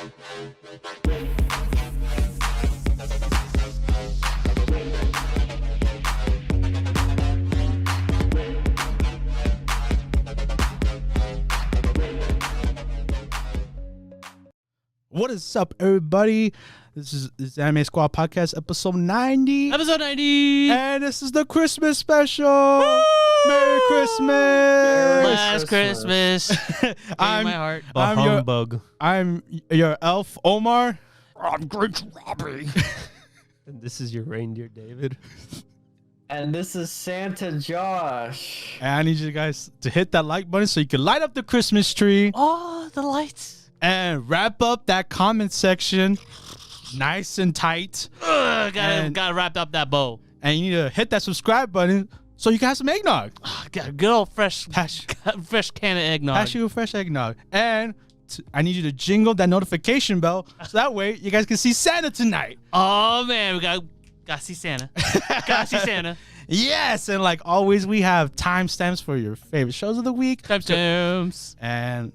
What is up, everybody? This is Anime Squad Podcast, episode 90. Episode 90! And this is the Christmas special. Woo! Merry Christmas! Last Christmas. I'm my heart. I'm your elf, Omar. I'm Grinch Robbie. And this is your reindeer, David. And this is Santa Josh. And I need you guys to hit that like button so you can light up the Christmas tree. Oh, the lights. And wrap up that comment section nice and tight. Gotta wrap up that bow. And you need to hit that subscribe button so you can have some eggnog. Got a good old fresh can of eggnog. Pass you a fresh eggnog. And I need you to jingle that notification bell so that way you guys can see Santa tonight. Oh, man. We gotta see Santa. Gotta see Santa. Yes. And like always, we have timestamps for your favorite shows of the week. Timestamps. And,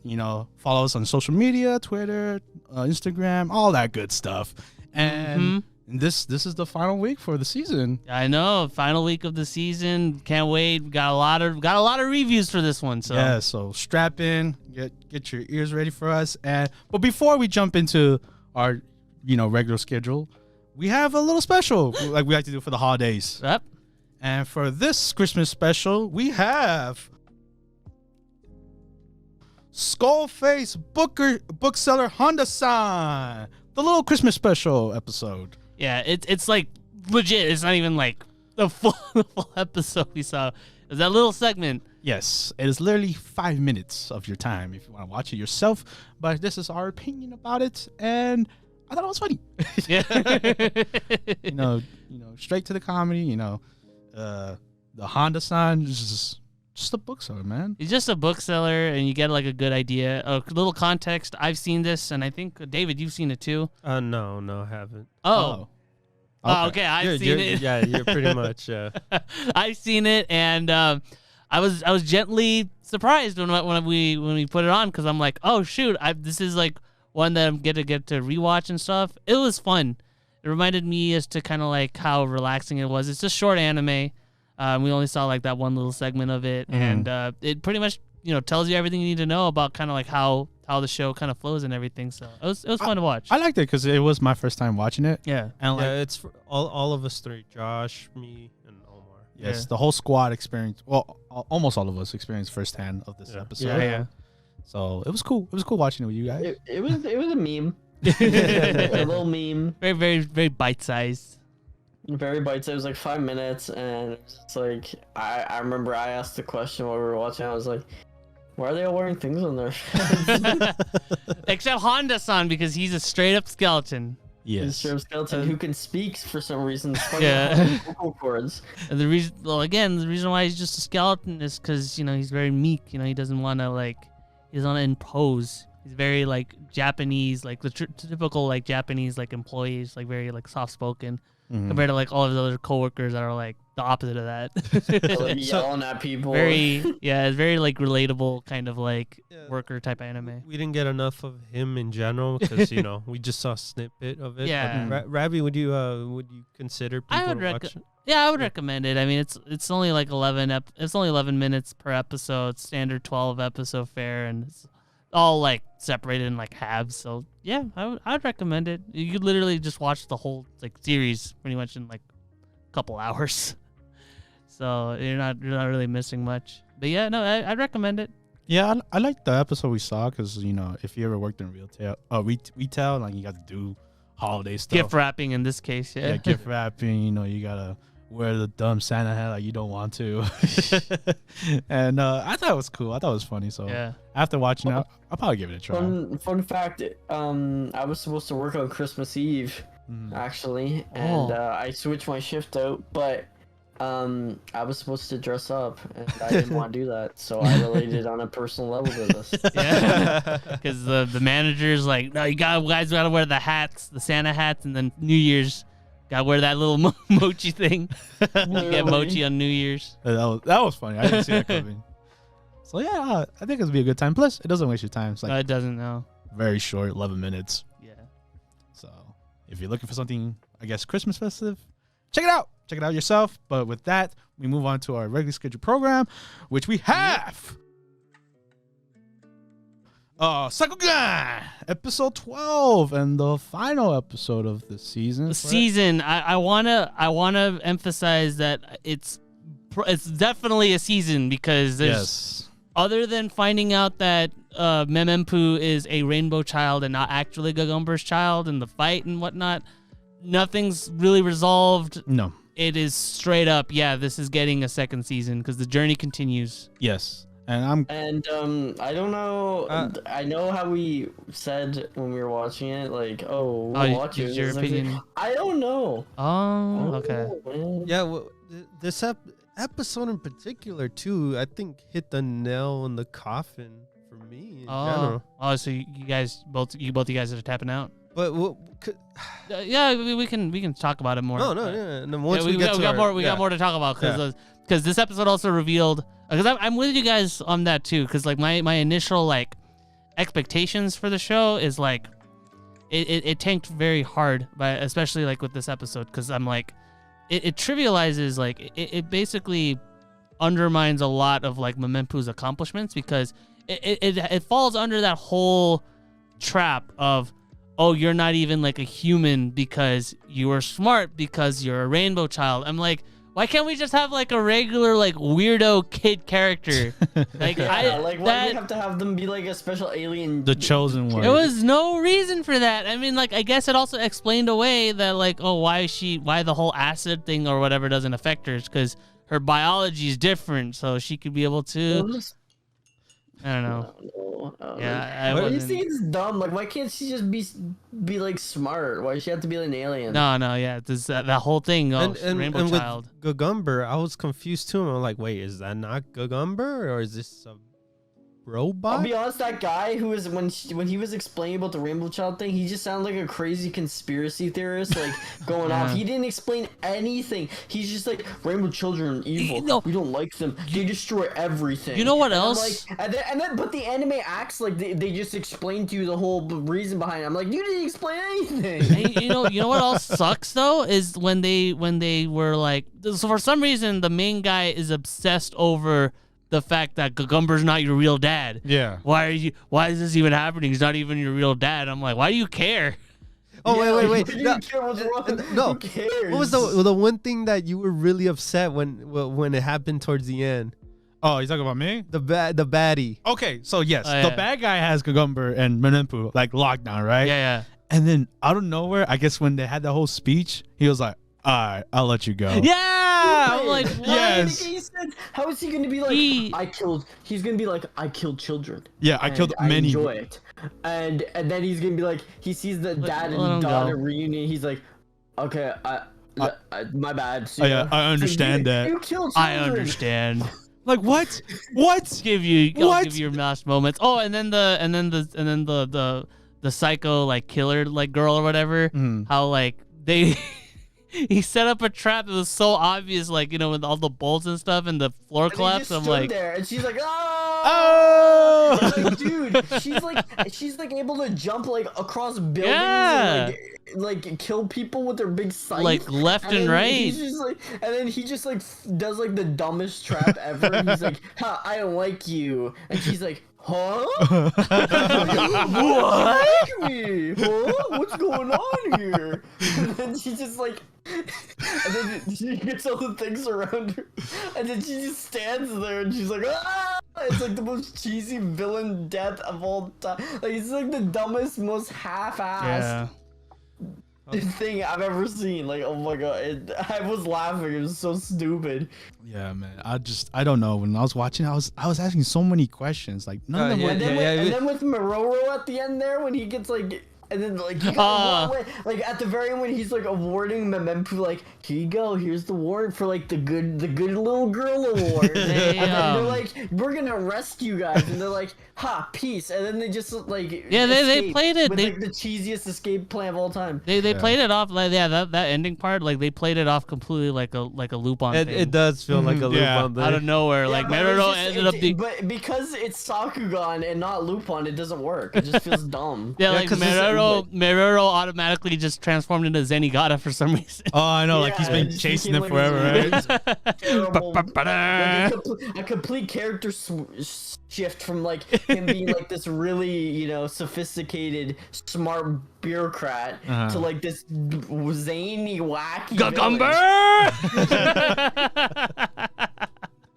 follow us on social media, Twitter, Instagram, all that good stuff. And this is the final week for the season. I know, final week of the season. Can't wait. Got a lot of reviews for this one. So yeah, so strap in, get your ears ready for us. But before we jump into our regular schedule, we have a little special like we like to do for the holidays. Yep. And for this Christmas special, we Skullface Bookseller Honda-san, the little Christmas special episode. Yeah, it's like legit. It's not even like the full episode we saw. It's that little segment. Yes, it is literally 5 minutes of your time if you want to watch it yourself. But this is our opinion about it, and I thought it was funny. Yeah, straight to the comedy. The Honda-san is just a bookseller, man. He's just a bookseller, and you get like a good idea. A little context. I've seen this, and I think David, you've seen it too. No, I haven't. Oh. Okay. I've seen it. Yeah, you're pretty much. I've seen it, and I was gently surprised when we put it on because I'm like, oh shoot, this is like one that I'm get to rewatch and stuff. It was fun. It reminded me as to kind of like how relaxing it was. It's just short anime. We only saw like that one little segment of it, and it pretty much tells you everything you need to know about kind of like how the show kind of flows and everything. So it was fun to watch. I liked it because it was my first time watching it. Yeah, and it's for all of us three: Josh, me, and Omar. Yes, the whole squad experienced. Well, almost all of us experienced firsthand of this episode. Yeah. So it was cool. It was cool watching it with you guys. It was a meme. A little meme. Very, very, very bite-sized. Very bite-sized. It was like 5 minutes, and it's like I remember I asked the question while we were watching. I was like, why are they all wearing things on their heads? Except Honda-san, because he's a straight-up skeleton. Yes. He's a straight-up skeleton who can speak for some reason. Yeah. Vocal cords. And the reason why he's just a skeleton is because he's very meek. He doesn't want to impose. He's very like Japanese, like the typical like Japanese like employees, like very like soft spoken compared to like all of the other coworkers that are like the opposite of that. Like yelling at people. It's very like relatable kind of like worker type anime. We didn't get enough of him in general because we just saw a snippet of it. Yeah. Rabbi, would you consider people to watch? Yeah, I would recommend it. I mean, it's only like 11 minutes per episode, standard 12 episode fare, and it's all like separated in like halves. So yeah, I'd recommend it. You could literally just watch the whole like series pretty much in like a couple hours. So you're not really missing much. But yeah, no, I'd recommend it. Yeah, I like the episode we saw because if you ever worked in retail, like you got to do holiday stuff. Gift wrapping in this case, yeah. Yeah, gift wrapping. You gotta wear the dumb Santa hat like you don't want to. And I thought it was cool. I thought it was funny. So yeah, after watching it, I'll probably give it a try. Fun fact, I was supposed to work on Christmas Eve, actually, and I switched my shift out, but I was supposed to dress up, and I didn't want to do that, so I related on a personal level to this. Yeah, because the manager's like, no, you guys gotta wear the hats, the Santa hats, and then New Year's, gotta wear that little mochi thing. You get mochi on New Year's. That was funny. I didn't see that coming. So yeah, I think it's gonna be a good time. Plus, it doesn't waste your time. It's like No, it doesn't, no. very short, 11 minutes. So if you're looking for something, I guess, Christmas festive, check it out. Check it out yourself. But with that, we move on to our regular scheduled program, which we have Sakugan, episode 12, and the final episode of the season. I wanna emphasize that it's definitely a season, because there's other than finding out that Memempu is a rainbow child and not actually Gagumber's child in the fight and whatnot, nothing's really resolved. No. It is straight up, this is getting a second season because the journey continues. Yes. And I don't know. I know how we said when we were watching it, like, we'll watch it. Your opinion? I don't know. Oh, okay. Yeah, well, this episode in particular too, I think hit the nail in the coffin for me in general. Oh, so you guys both you guys are tapping out. But we can talk about it more. No, yeah. And then once we got more to talk about because this episode also revealed, because I'm with you guys on that too, because like my initial like expectations for the show is like it tanked very hard, but especially like with this episode, because I'm like it trivializes, like it basically undermines a lot of like Memempu's accomplishments, because it falls under that whole trap of, oh, you're not even like a human because you are smart because you're a rainbow child. I'm like, why can't we just have like a regular like weirdo kid character? Like why do we have to have them be like a special alien? The chosen one. There was no reason for that. I mean, like, I guess it also explained away that like, oh, why the whole acid thing or whatever doesn't affect her, because her biology is different, so she could be able to. I don't know. I just think it's dumb. Like, why can't she just be like smart? Why does she have to be like an alien? No, this that whole thing. Rainbow and Child. With Gagumber, I was confused too. I'm like, wait, is that not Gagumber, or is this a robot? I'll be honest, that guy who was when he was explaining about the Rainbow Child thing, he just sounded like a crazy conspiracy theorist, like going off. He didn't explain anything. He's just like, rainbow children are evil. We don't like them. They destroy everything. You know what else? But the anime acts like they just explained to you the whole reason behind it. I'm like, you didn't explain anything. Hey, you know what else sucks though, is when they were like, so for some reason the main guy is obsessed over the fact that Gagumber's not your real dad. Yeah. Why is this even happening? He's not even your real dad. I'm like, why do you care? Oh, wait. No. Who cares? What was the one thing that you were really upset when it happened towards the end? Oh, you talking about me? The baddie. Okay, so yes, the bad guy has Gagumber and Memempu like locked down, right? Yeah. And then out of nowhere, I guess when they had the whole speech, he was like, all right, I'll let you go. Yeah! I'm like, what? Yes. How is he going to be like, he's going to be like, I killed children. Yeah, I killed many. I enjoy it. And then he's going to be like, he sees the dad and daughter reunion. He's like, okay, my bad. Oh, yeah, I understand that. You killed children. I understand. Like what? What? I'll give you your last moments. Oh, and then the psycho like killer like girl or whatever. How like he set up a trap that was so obvious, like, you know, with all the bolts and stuff and the floor collapse. I'm like, there, and she's like, oh! Like, dude, she's like able to jump like across buildings and like kill people with her big scythe, like left and right. He's just like, and then he just like does like the dumbest trap ever. And he's like, "Ha, I don't like you," and she's like, huh? What? Me? Huh? What's going on here? And then she just like, and then she gets all the things around her, and then she just stands there and she's like, ah! It's like the most cheesy villain death of all time. Like, it's like the dumbest, most half-assed thing I've ever seen. Like, oh my god, I was laughing. It was so stupid. Yeah, man. I don't know. When I was watching, I was asking so many questions. Like none of them. And then with Mororo at the end there, when he gets like, and then like, you got like at the very end when he's like awarding Memempu, like, here you go, here's the award for like the good little girl award. And then they're like, we're gonna arrest you guys, and they're like, ha, peace. And then they just like, they played it with like the cheesiest escape plan of all time. They played it off like that ending part, like they played it off completely like a loop on thing. It does feel like a loop on thing. Out of nowhere. Like Mieruko ended up but because it's Sakugan and not Lupin, it doesn't work. It just feels dumb. Yeah, like Mieruko Mieruko automatically just transformed into Zenigata for some reason. Oh, I know. Like he's been just chasing became them forever, right? Terrible. A complete character shift from like him being like this really, sophisticated, smart bureaucrat to like this zany, wacky Cucumber!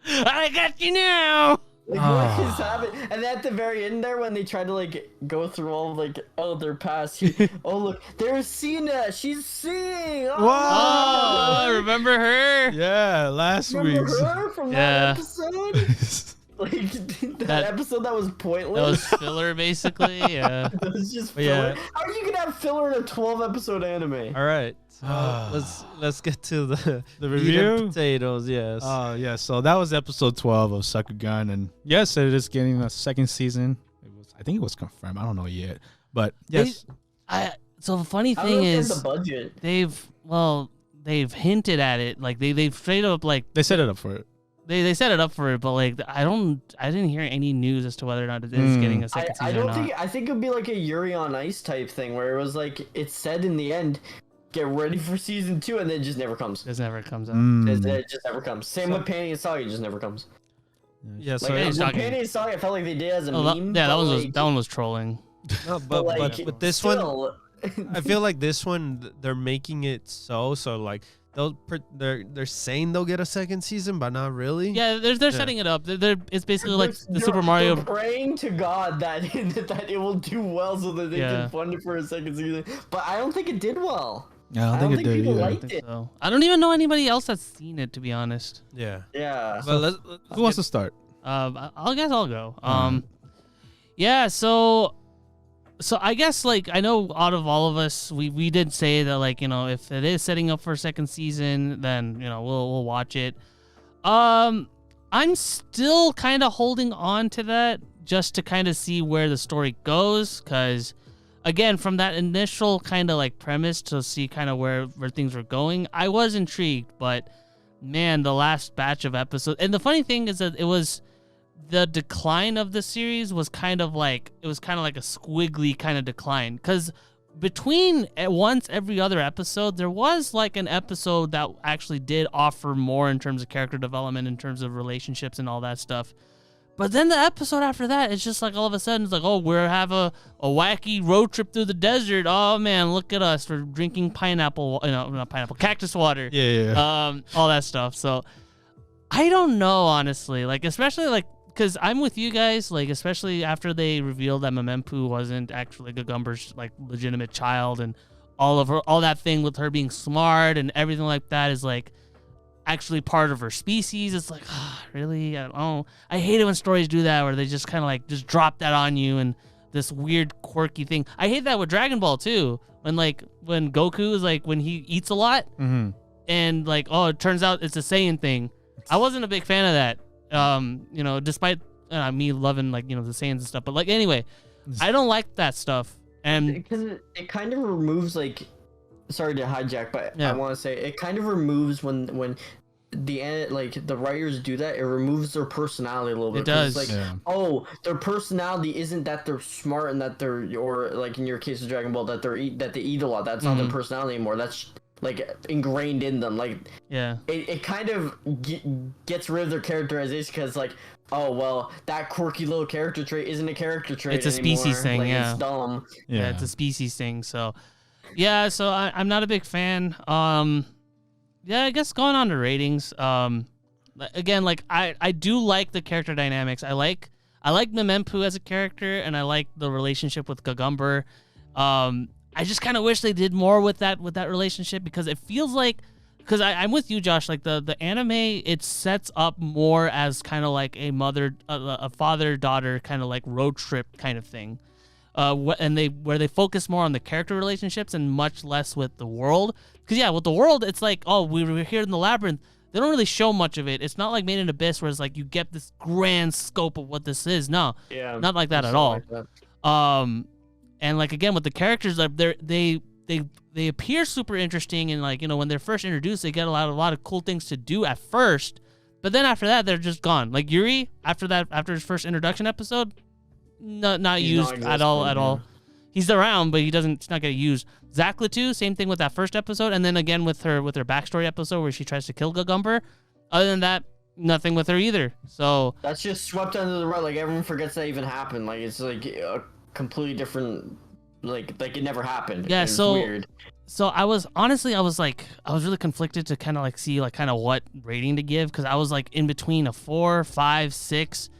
I got you now! Like, what is happening? And at the very end there, when they try to like go through all their past, look, there's Cena. She's seeing. Oh, remember her? Yeah, last Remember week's. her from that episode? Like that episode that was pointless. That was filler, basically. Yeah. That was just filler. How are you gonna have filler in a 12-episode anime? All right. Let's get to the review. meat and potatoes. Yes. Oh yeah, so that was episode 12 of Sakugan, and yes, it is getting a second season. I think it was confirmed. I don't know yet, but yes. So the funny I don't thing know if is, the budget. they've hinted at it. Like they've straight up like They set it up for it. They set it up for it, but like I didn't hear any news as to whether or not it is getting a second season. I think it'd be like a Yuri on Ice type thing where it was like it said in the end, get ready for season 2, and then it just never comes. It never comes out. It just never comes. Same with Panty and Saga, it just never comes. Yeah. Like So Panty and Saga, I felt like they did as a meme. That but one was trolling. no, but but this one, I feel like this one they're making it so like they're saying they'll get a second season, but not really. Yeah, they're setting it up. It's basically like the Super Mario. They're praying to God that that it will do well so that they can fund it for a second season. But I don't think it did well. Yeah, I don't think it did people either. liked it. So. I don't even know anybody else that's seen it, to be honest. Yeah. Yeah. But Who wants to start? I guess I'll go. Yeah. So I guess like I know out of all of us, we did say that like if it is setting up for a second season, then we'll watch it. I'm still kind of holding on to that just to kind of see where the story goes, because again, from that initial kind of like premise to see kind of where things were going, I was intrigued. But man, the last batch of episodes, and the funny thing is that the decline of the series was kind of like a squiggly kind of decline, because between once every other episode there was like an episode that actually did offer more in terms of character development, in terms of relationships and all that stuff. But then the episode after that, it's just like all of a sudden it's like, oh, we're have a wacky road trip through the desert. Oh man, look at us, we're drinking cactus water. Yeah. All that stuff. So I don't know, honestly, like especially like because I'm with you guys, like especially after they revealed that Memempu wasn't actually Gagumber's like legitimate child, and all that thing with her being smart and everything like that is like actually part of her species. It's like, really? I don't know. I hate it when stories do that, where they just kind of like just drop that on you and this weird quirky thing. I hate that with Dragon Ball too, when Goku is like when he eats a lot, and like, oh, it turns out it's a Saiyan thing. I wasn't a big fan of that. Despite me loving like the Saiyans and stuff, but like anyway, I don't like that stuff, and because it kind of removes like, sorry to hijack, but I want to say it kind of removes when the writers do that, it removes their personality a little bit. It does. It's like, oh, their personality isn't that they're smart and that they're, or like in your case of Dragon Ball, that they eat a lot. That's not their personality anymore. That's like ingrained in them. Like, it kind of gets rid of their characterization, because like, oh well, that quirky little character trait isn't a character trait. It's a anymore. species thing. Like, it's dumb. Yeah, it's a species thing. So so I'm not a big fan. I guess going on to ratings. Again, like I do like the character dynamics. I like Memempu as a character, and I like the relationship with Gagumber. I just kind of wish they did more with that relationship, because it feels like, because I'm with you, Josh, like the anime, it sets up more as kind of like a father-daughter kind of like road trip kind of thing. Where they focus more on the character relationships and much less with the world. Because with the world, it's like, oh, we were here in the labyrinth. They don't really show much of it. It's not like Made in Abyss, where it's like you get this grand scope of what this is. No, not like that at all. Like and like again with the characters, like they appear super interesting, and like when they're first introduced, they get a lot of cool things to do at first, but then after that they're just gone. Like Yuri, after his first introduction episode, not used at all. he's around, but he's not getting used. Zaklatu, same thing with that first episode, and then again with her backstory episode where she tries to kill Gagumber. Other than that, nothing with her either. So that's just swept under the rug. Like everyone forgets that even happened. Like it's like a completely different. Like it never happened. Yeah, so weird. So I was really conflicted to kind of like see like kind of what rating to give, because I was like in between a 4, 5, 6,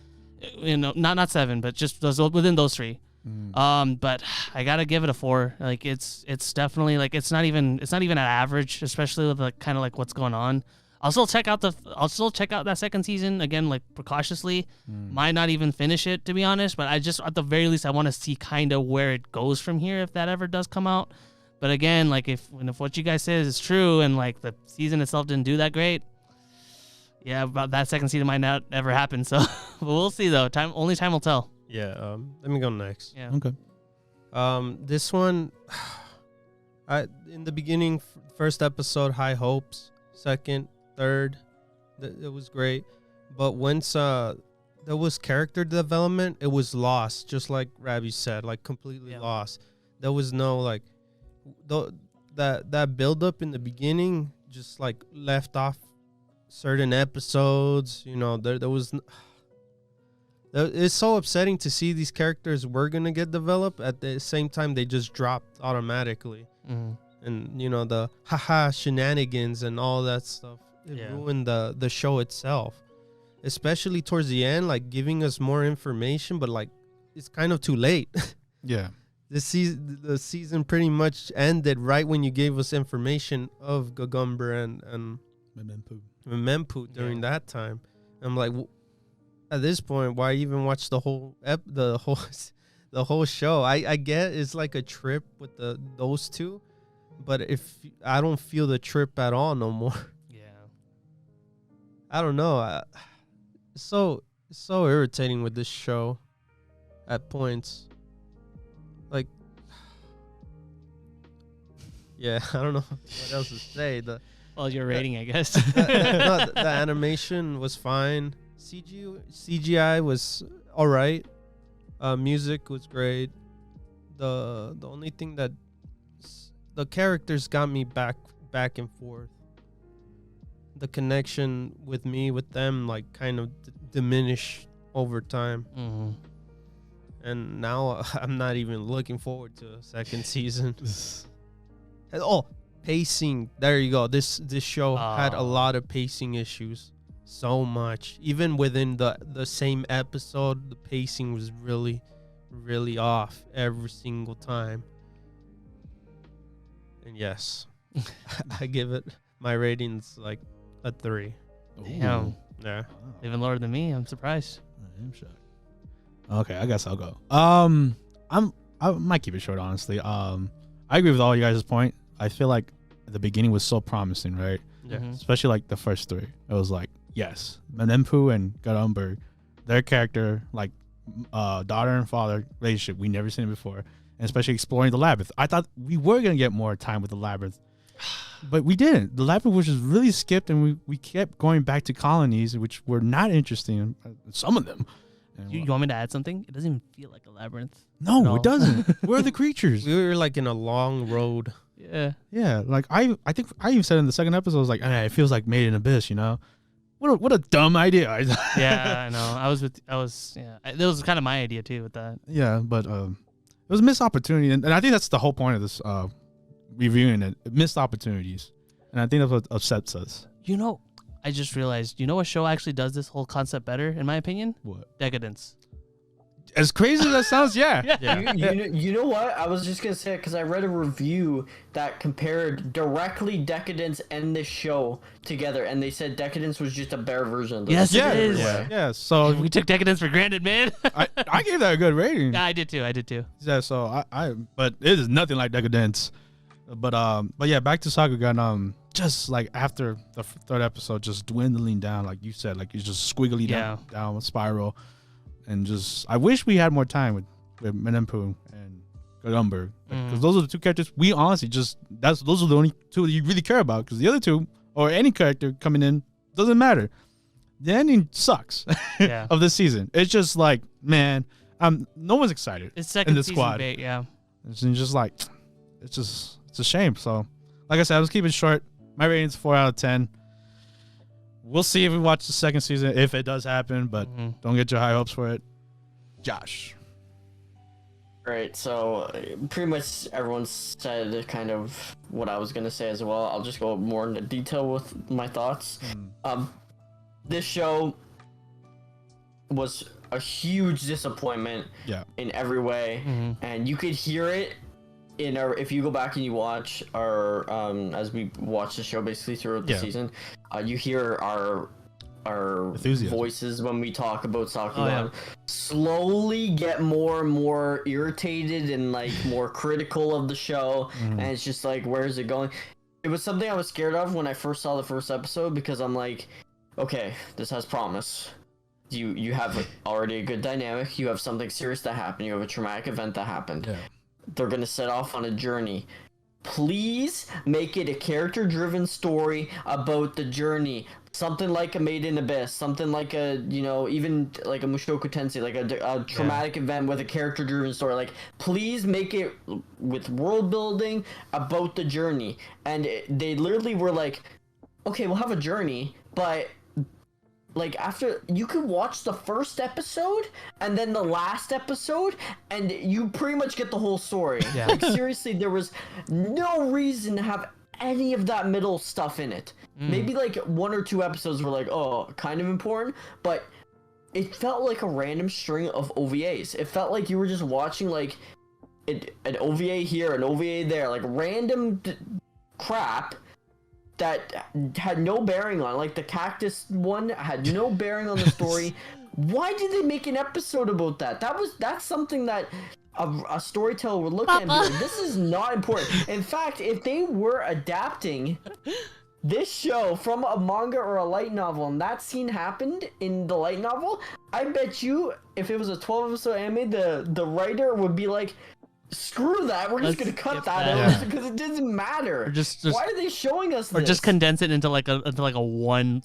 not 7, but just within those three. But I gotta give it a 4. Like it's definitely like it's not even at average, especially with like kind of like what's going on. I'll still check out that second season again, like precautiously. Might not even finish it, to be honest, but I just at the very least I want to see kind of where it goes from here if that ever does come out. But again, like if what you guys said is true and like the season itself didn't do that great, yeah, about that second season might not ever happen. So, but we'll see though. Only time will tell. Yeah. Let me go next. Yeah. Okay. This one, in the beginning, first episode, high hopes. Second, third, it was great. But once there was character development, it was lost. Just like Rabbi said, like completely lost. There was no like, that build up in the beginning just like left off certain episodes. You know, there was. It's so upsetting to see these characters were gonna get developed at the same time they just dropped automatically. And you know the haha shenanigans and all that stuff. It ruined the show itself, especially towards the end, like giving us more information, but like it's kind of too late. Yeah, the season pretty much ended right when you gave us information of Gagumber and Memempu during that time. I'm like, at this point, why even watch the whole show? I get it's like a trip with those two, but if I don't feel the trip at all no more. Yeah. I don't know. It's so irritating with this show at points. Like, yeah, I don't know what else to say. Your rating, I guess. The animation was fine. CGI was all right. Music was great. The only thing that the characters got me back and forth. The connection with them, like kind of diminished over time. And now I'm not even looking forward to a second season. Oh, pacing. There you go. This show had a lot of pacing issues. So much. Even within the same episode, the pacing was really, really off every single time. And yes, I give it my rating's like a 3. Damn. Yeah. Even lower than me. I'm surprised. Okay, I guess I'll go. I might keep it short, honestly. I agree with all you guys' point. I feel like the beginning was so promising, right? Yeah. Especially like the first 3. It was like, yes, Memempu and Gagumber, their character, like daughter and father relationship, we never seen it before, and especially exploring the labyrinth. I thought we were gonna get more time with the labyrinth, but we didn't. The labyrinth was just really skipped, and we kept going back to colonies, which were not interesting. Some of them. You want me to add something? It doesn't even feel like a labyrinth. No, it doesn't. Where are the creatures? We were like in a long road. Yeah. Like I think I even said in the second episode, I was like, it feels like Made in Abyss, you know. What a dumb idea. Yeah, I know. That was kind of my idea too with that. Yeah, but it was a missed opportunity, and I think that's the whole point of this reviewing it. Missed opportunities, and I think that's what upsets us. I just realized, what show actually does this whole concept better, in my opinion? What? Decadence. As crazy as that sounds, yeah. You know what? I was just gonna say it because I read a review that compared directly Decadence and this show together, and they said Decadence was just a better version of this. Yes, it is. Yeah. So we took Decadence for granted, man. I gave that a good rating. Yeah, I did too. Yeah. So but it is nothing like Decadence. But yeah, back to Sakugan. Just like after the third episode, just dwindling down, like you said, like it's just squiggly down spiral. And just, I wish we had more time with Memempu and Gagumber, because those are the two characters we honestly those are the only two you really care about, because the other two, or any character coming in, doesn't matter. The ending sucks of this season. It's just like, man, no one's excited. It's second in the season squad. bait, yeah. It's just like, it's a shame. So, like I said, I was keeping it short. My rating's 4 out of 10. We'll see if we watch the second season, if it does happen, but don't get your high hopes for it. Josh. Right, so pretty much everyone said kind of what I was gonna say as well. I'll just go more into detail with my thoughts. This show was a huge disappointment in every way, and you could hear it in our, if you go back and you watch our as we watch the show basically throughout the season, you hear our voices when we talk about Sakugan slowly get more and more irritated and like more critical of the show, and it's just like, where is it going? It was something I was scared of when I first saw the first episode, because I'm like, okay, this has promise. You have already a good dynamic, you have something serious that happened, you have a traumatic event that happened. They're gonna set off on a journey. Please make it a character-driven story about the journey. Something like a Made in Abyss, something like a, you know, even like a Mushoku Tensei, like a traumatic event with a character-driven story. Like, please make it with world building about the journey. And they literally were like, okay, we'll have a journey, but like after, you could watch the first episode and then the last episode and you pretty much get the whole story. Like, seriously, there was no reason to have any of that middle stuff in it. Maybe like 1 or 2 episodes were like, oh, kind of important, but it felt like a random string of OVAs. It felt like you were just watching like an OVA here, an OVA there, like random crap that had no bearing on, like the cactus one had no bearing on the story. Why did they make an episode about that? That's something that a storyteller would look at and be like, this is not important. In fact, if they were adapting this show from a manga or a light novel and that scene happened in the light novel, I bet you if it was a 12-episode anime, the writer would be like, screw that, we're just gonna cut that out because it doesn't matter. Why are they showing us this? Or just condense it into like a 1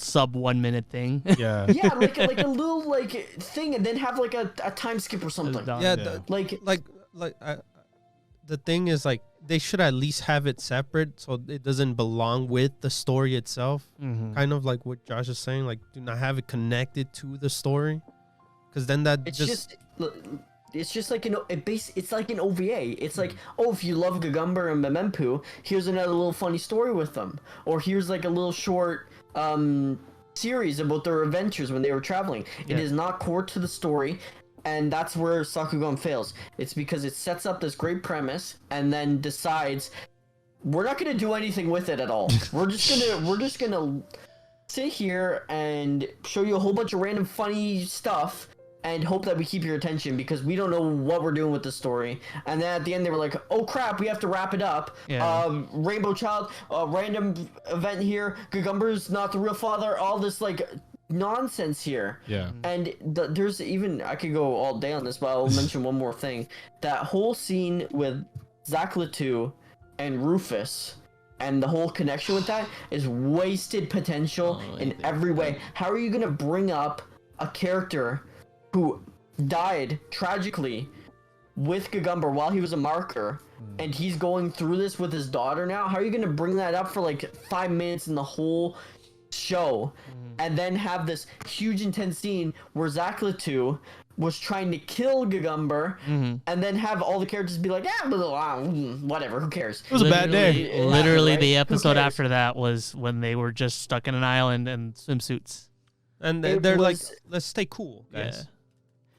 minute thing. Yeah. Yeah, like a little like thing, and then have like a time skip or something. The thing is, like, they should at least have it separate so it doesn't belong with the story itself. Kind of like what Josh is saying, like, do not have it connected to the story, because then that it's just like it's like an OVA. It's like, oh, if you love Gagumber and Memempu, here's another little funny story with them, or here's like a little short series about their adventures when they were traveling. It is not core to the story. And that's where Sakugan fails. It's because it sets up this great premise and then decides we're not gonna do anything with it at all. we're just gonna sit here and show you a whole bunch of random funny stuff and hope that we keep your attention because we don't know what we're doing with the story. And then at the end they were like, oh crap, we have to wrap it up. Rainbow Child, random event here, Gagumber's not the real father, all this like nonsense here. And there's even, I could go all day on this, but I'll mention one more thing. That whole scene with Zachlatu and Rufus and the whole connection with that is wasted potential in every way. How are you gonna bring up a character who died tragically with Gagumber while he was a marker, and he's going through this with his daughter now? How are you gonna bring that up for like 5 minutes in the whole show, and then have this huge intense scene where Zachlatu was trying to kill Gagumber, and then have all the characters be like, yeah, whatever, who cares? It was a bad day. Literally, the episode after that was when they were just stuck in an island in swimsuits. And they're like, let's stay cool, guys.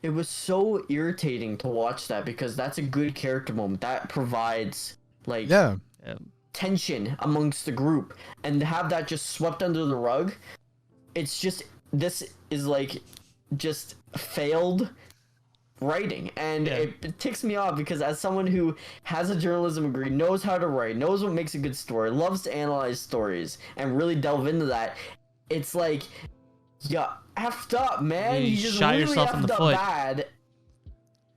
It was so irritating to watch that because that's a good character moment. That provides, like, tension amongst the group, and to have that just swept under the rug, it's just, this is like just failed writing, and it ticks me off because as someone who has a journalism degree, knows how to write, knows what makes a good story, loves to analyze stories and really delve into that, it's like, effed up, man. You just shot really yourself in the effed up foot. bad.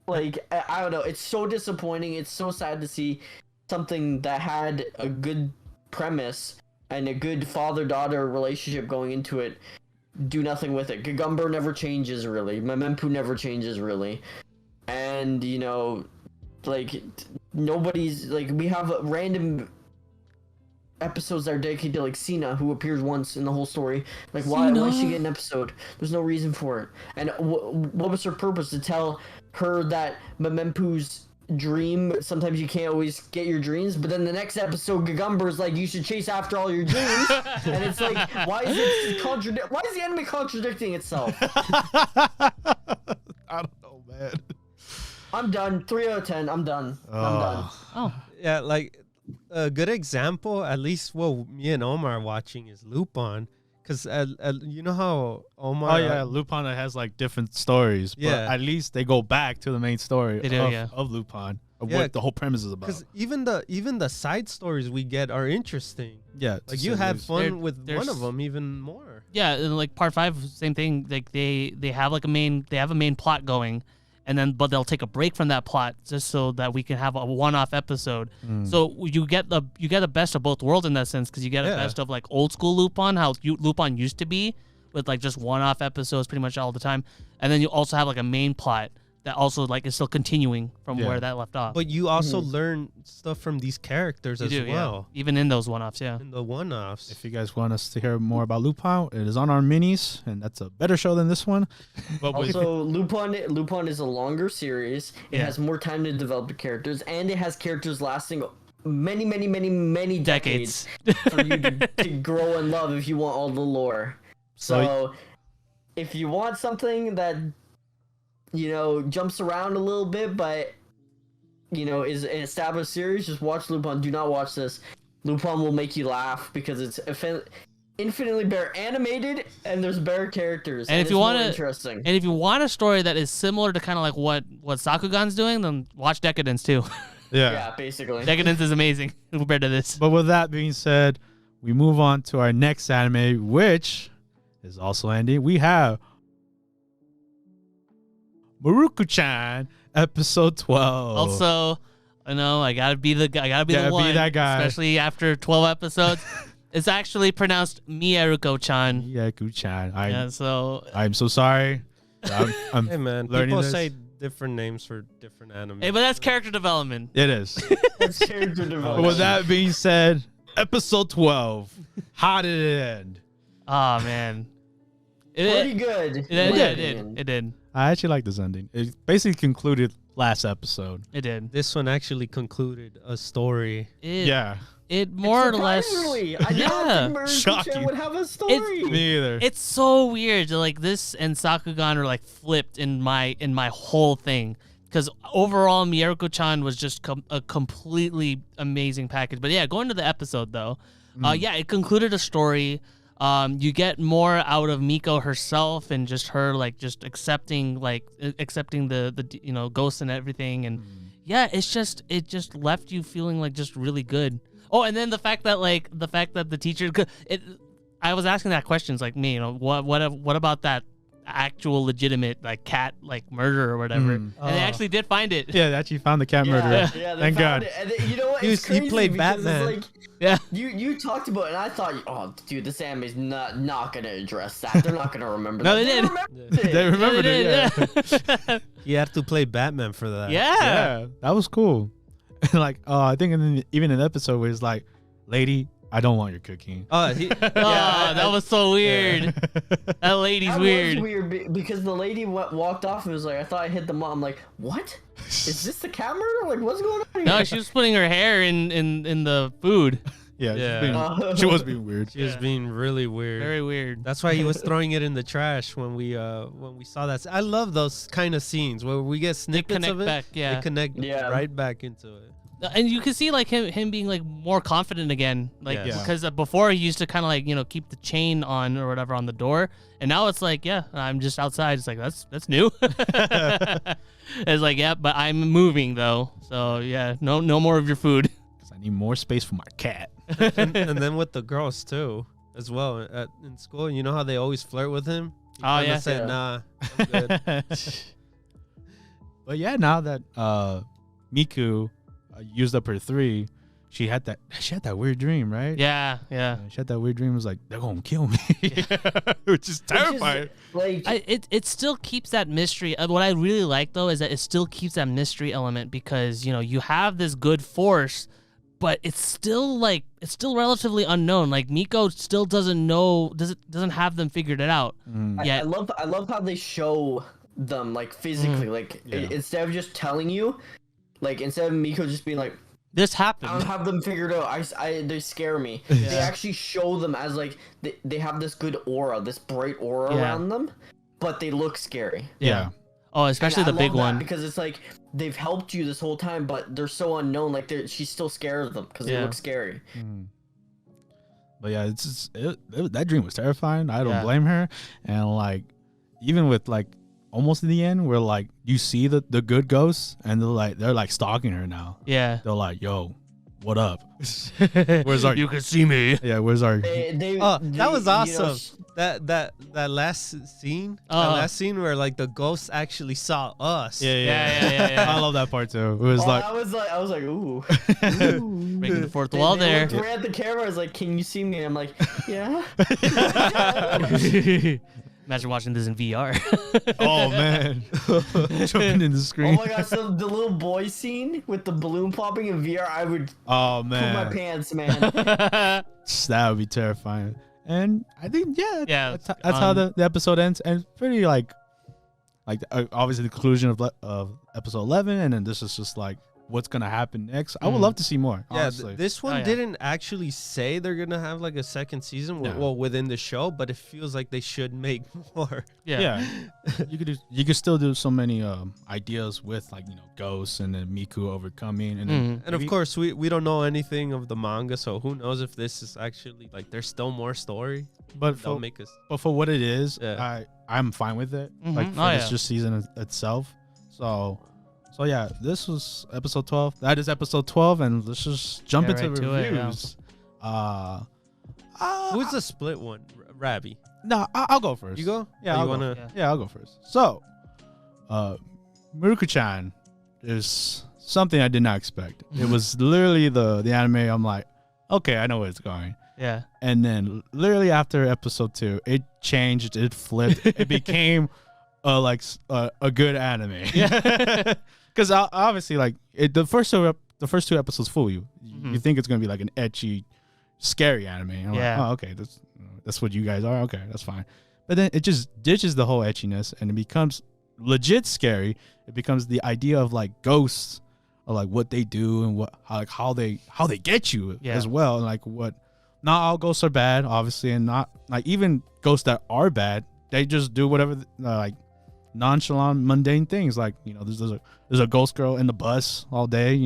Like, I don't know, it's so disappointing. It's so sad to see something that had a good premise and a good father-daughter relationship going into it do nothing with it. Gagumber never changes, really. Memempu never changes, really. And, you know, like, nobody's like we have random episodes that are dedicated to like Cena, who appears once in the whole story. Like why should she get an episode? There's no reason for it. And what was her purpose? To tell her that Memempu's dream, sometimes you can't always get your dreams, but then the next episode Gagumber's like you should chase after all your dreams. And it's like why is the anime contradicting itself? I don't know, man. I'm done. 3 out of 10. I'm done. I'm done. Oh. Yeah, like a good example, at least what me and Omar are watching, is Lupin. Because you know how Omar... Oh, yeah, Lupin has, like, different stories. But Yeah. at least they go back to the main story of Lupin, of what the whole premise is about. Because even the side stories we get are interesting. Yeah. Like, you had fun with one of them even more. Yeah, and like part 5, same thing. Like they have like a main plot going, and then but they'll take a break from that plot just so that we can have a one-off episode. So you get the best of both worlds in that sense, because you get a best of like old school Lupin, how Lupin used to be, with like just one-off episodes pretty much all the time, and then you also have like a main plot that also like is still continuing from where that left off. But you also learn stuff from these characters as well. Yeah. Even in those one-offs, In the one-offs. If you guys want us to hear more about Lupin, it is on our minis, and that's a better show than this one. But also, Lupin is a longer series. It has more time to develop the characters, and it has characters lasting many decades for you to grow and love if you want all the lore. So if you want something that, you know, jumps around a little bit, but, you know, is an established series, just watch Lupin. Do not watch this. Lupin will make you laugh because it's infinitely better animated, and there's better characters. And if you want interesting. And if you want a story that is similar to kind of like what Sakugan's doing, then watch Decadence too. Yeah, basically. Decadence is amazing compared to this. But with that being said, we move on to our next anime, which is also ending. We have Mieruko-chan, episode 12. Also, I know I gotta be the guy. I gotta be the one. Be that guy, especially after 12 episodes. It's actually pronounced Mieruko-chan. Mieruko-chan. I'm so sorry. I'm hey man, people say different names for different anime. Hey, but that's character development. It is. That's character development. But with that being said, episode 12. How did it end? Oh man, pretty good. It did. I actually like this ending. It basically concluded last episode. It did. This one actually concluded a story. It more or less. I didn't think Mieruko-chan would have a story. Me either. It's so weird. Like this and Sakugan are like flipped in my whole thing. Because overall, Mieruko-chan was just a completely amazing package. But yeah, going to the episode though, it concluded a story. You get more out of Miko herself and just her like just accepting the you know ghosts and everything, and it just left you feeling like just really good. Oh, and then the fact that the teacher I was asking that questions like me, you know, what about that actual legitimate like cat like murder or whatever, and they actually did find it. Yeah, they actually found the cat murderer. Yeah, thank God. It. And you know what? It's crazy he played because Batman. it's like, you talked about it, and I thought, oh, dude, this anime's not gonna address that. They're not gonna remember. No, that. they did. They remembered it. Yeah. He had to play Batman for that. Yeah, that was cool. Like, I think even in the episode where it's like, lady, I don't want your cooking. That was so weird. That lady's weird. Was weird because the lady walked off and was like, I thought I hit the mom. I'm like, what? Is this the cat murder? Like, what's going on here? No, she was putting her hair in the food. Yeah. She was being weird. She was being really weird. Very weird. That's why he was throwing it in the trash when we saw that. I love those kind of scenes where we get snippets of it. They connect right back into it. And you can see like him being like more confident again, like because before he used to kind of like, you know, keep the chain on or whatever on the door, and now it's like, I'm just outside. It's like that's new. It's like, but I'm moving though, so no more of your food. Because I need more space for my cat. and then with the girls too, as well in school. You know how they always flirt with him. He said, nah, I'm good. But now that Miku used up her 3, she had that weird dream, right? Yeah. She had that weird dream. It was like, they're gonna kill me, which is terrifying. It still keeps that mystery. What I really like though is that it still keeps that mystery element because you have this good force, but it's still relatively unknown. Like Miko still doesn't have them figured it out yet. I love how they show them like physically, instead of just telling you, like instead of Miko just being like, this happened. I don't have them figured out. They scare me. Yeah. They actually show them as like they have this good aura, this bright aura around them, but they look scary. Yeah. Oh, especially the big one because it's like they've helped you this whole time, but they're so unknown. Like she's still scared of them because they look scary. But yeah, that dream was terrifying. I don't blame her, and like even with like almost in the end where like you see the good ghosts and they're like stalking her now. Yeah. They're like, yo, what up? Where's our you can see me. Yeah, where's our that was awesome. That last scene. That last scene where like the ghosts actually saw us. Yeah. I love that part too. It was like I was like, ooh. Breaking the fourth wall there. They at the camera, I was like, can you see me? And I'm like, yeah. Imagine watching this in VR. Oh man, jumping in the screen. Oh my gosh, so the little boy scene with the balloon popping in VR, I would poop my pants, man. That would be terrifying. And I think that's how the episode ends, and it's pretty like obviously the conclusion of episode 11, and then this is just like what's gonna happen next. I would love to see more. Honestly. This one didn't actually say they're gonna have like a second season, well, within the show, but it feels like they should make more. Yeah. You could still do so many ideas with like ghosts and then Miku overcoming, and then and of course we don't know anything of the manga, so who knows if this is actually like there's still more story. But for what it is, I'm fine with it. Like for this just season itself. So yeah, this was episode 12. That is episode 12, and let's just jump into reviews. Who's the split one? Rabbi. No, I'll go first. You go? Yeah, I'll go first. So, Mieruko-chan is something I did not expect. It was literally the anime. I'm like, okay, I know where it's going. Yeah. And then literally after episode 2, it changed. It flipped. It became a good anime. Yeah. Because obviously, like the first two episodes fool you. You think it's gonna be like an ecchi, scary anime. I'm like, oh, okay, that's what you guys are. Okay, that's fine. But then it just ditches the whole etchiness and it becomes legit scary. It becomes the idea of like ghosts, or like what they do and how they get you as well. And like what, not all ghosts are bad, obviously, and not like even ghosts that are bad. They just do whatever like nonchalant, mundane things. Like there's a ghost girl in the bus all day,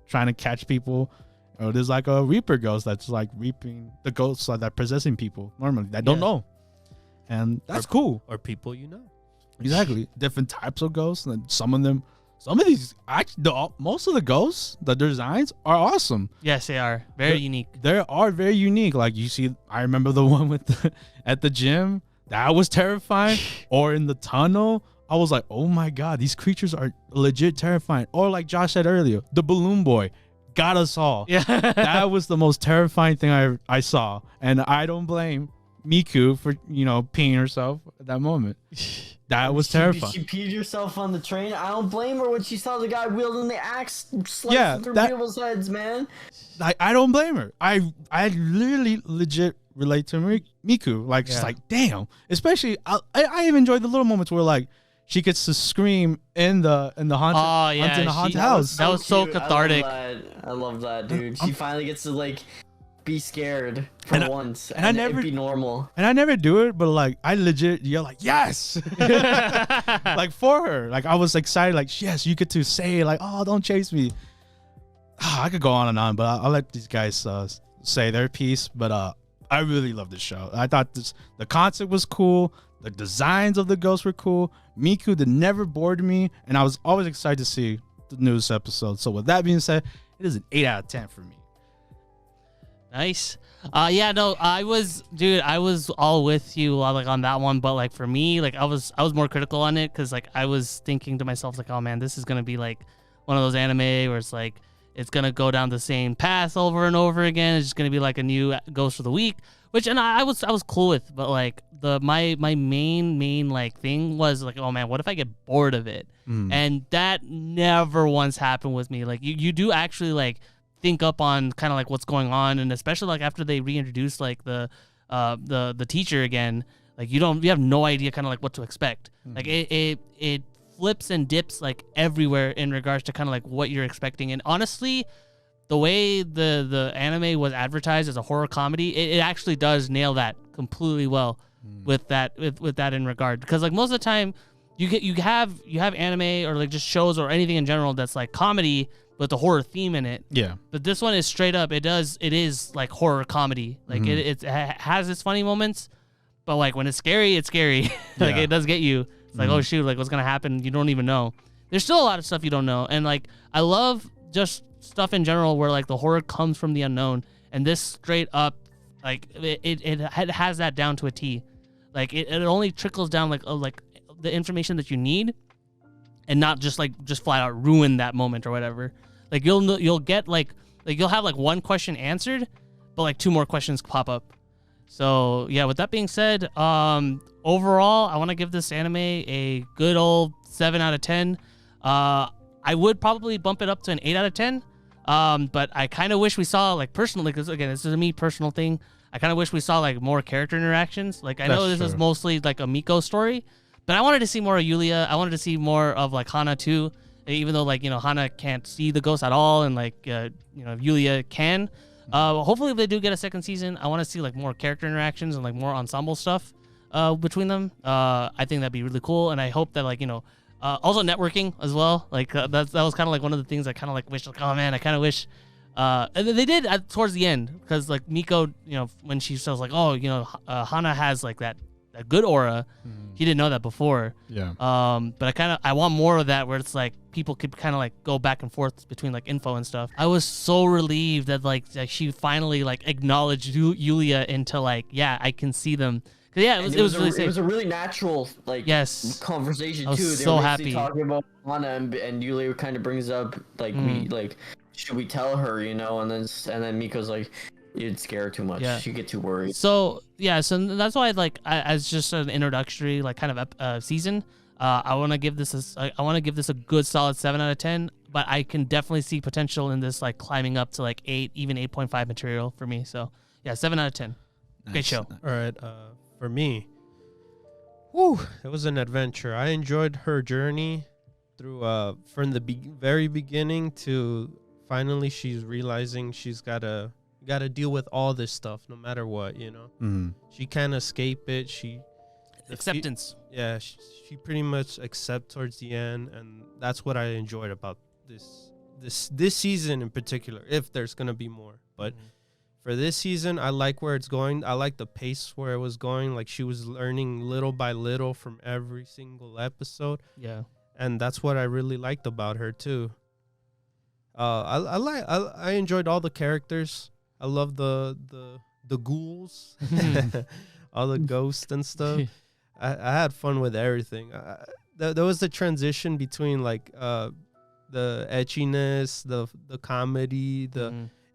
trying to catch people. Or there's like a reaper ghost that's like reaping the ghosts that possessing people normally that don't know, and that's cool. Or people exactly. Different types of ghosts, and some of these actually most of the ghosts, the designs are awesome. Yes, they are very unique. They are very unique. Like you see, I remember the one with at the gym. That was terrifying. Or in the tunnel, I was like, oh my God, these creatures are legit terrifying. Or like Josh said earlier, the balloon boy got us all. Yeah. That was the most terrifying thing I saw. And I don't blame Miku for, peeing herself at that moment. That was terrifying. She peed herself on the train. I don't blame her when she saw the guy wielding the axe slicing through people's heads, man. I don't blame her. I literally legit relate to Miku, like just like damn. Especially I even enjoyed the little moments where like she gets to scream in the haunted house. That was so cathartic. I love that, dude. She finally gets to like be scared for once, and I never be normal. And I never do it, but like I legit yell like yes, like for her. Like I was excited, like yes, you get to say like, oh, don't chase me. I could go on and on, but I'll let these guys say their piece. But I really love this show. I thought the concept was cool. The designs of the ghosts were cool. Miku never bored me, and I was always excited to see the newest episode. So with that being said, it is an 8 out of 10 for me. Nice. I was all with you like on that one, but like for me, like I was more critical on it because like I was thinking to myself like, oh man, this is gonna be like one of those anime where it's like it's gonna go down the same path over and over again. It's just gonna be like a new Ghost for the Week, which and I was cool with, but like my main like thing was like, oh man, what if I get bored of it? And that never once happened with me. Like you do actually like think up on kind of like what's going on, and especially like after they reintroduce like the teacher again, like you have no idea kind of like what to expect. Like it flips and dips like everywhere in regards to kind of like what you're expecting. And honestly, the way the anime was advertised as a horror comedy, it actually does nail that completely well with that in regard. Because like most of the time you have anime or like just shows or anything in general that's like comedy with the horror theme in it. Yeah. But this one is straight up. It is like horror comedy. Like it has its funny moments, but like when it's scary, it's scary. Like it does get you. It's like, oh shoot, like what's gonna happen? You don't even know. There's still a lot of stuff you don't know, and like I love just stuff in general where like the horror comes from the unknown, and this straight up, like it has that down to a T. Like it only trickles down like the information that you need, and not just flat out ruin that moment or whatever. Like you'll get like you'll have like one question answered, but like two more questions pop up. So yeah, with that being said, overall, I want to give this anime a good old 7 out of 10. I would probably bump it up to an 8 out of 10. But I kind of wish we saw like personally, because again, this is a me personal thing. I kind of wish we saw like more character interactions. Like I know this is mostly like a Miko story, but I wanted to see more of Yulia. I wanted to see more of like Hana too, even though like, you know, Hana can't see the ghost at all, and like, you know, Yulia can. Hopefully if they do get a second season, I want to see like more character interactions and like more ensemble stuff between them. I think that'd be really cool, and I hope that like, you know, also networking as well. Like that was kind of like one of the things I kind of like wish, like, oh man, I kind of wish and they did towards the end, because like Miko, you know, when she says like, oh, you know, Hana has like that good aura. He didn't know that before. Yeah. But I want more of that, where it's like people could kind of like go back and forth between like info and stuff. I was so relieved that like she finally like acknowledged Yulia into like, yeah, I can see them. Cause yeah, it was really safe. It was a really natural like conversation too. I was they so were happy talking about Hana, and Yulia kind of brings up like should we tell her, you know, and then Miko's like, you'd scare her too much. Yeah. She'd get too worried. So yeah, so that's why like as just an introductory like kind of season, I want to give this a good solid 7 out of 10. But I can definitely see potential in this like climbing up to like 8, even 8.5 material for me. So yeah, 7 out of 10. Nice. Great show. All right, for me, it was an adventure. I enjoyed her journey through from the very beginning to finally she's realizing she's gotta deal with all this stuff no matter what, you know. She can't escape it. Acceptance. She pretty much accepts towards the end, and that's what I enjoyed about this season in particular, if there's gonna be more. But for this season, I like where it's going. I like the pace where it was going. Like she was learning little by little from every single episode. Yeah. And that's what I really liked about her too. I enjoyed all the characters. I love the ghouls, all the ghosts and stuff. I had fun with everything. There was the transition between like the etchiness, the comedy,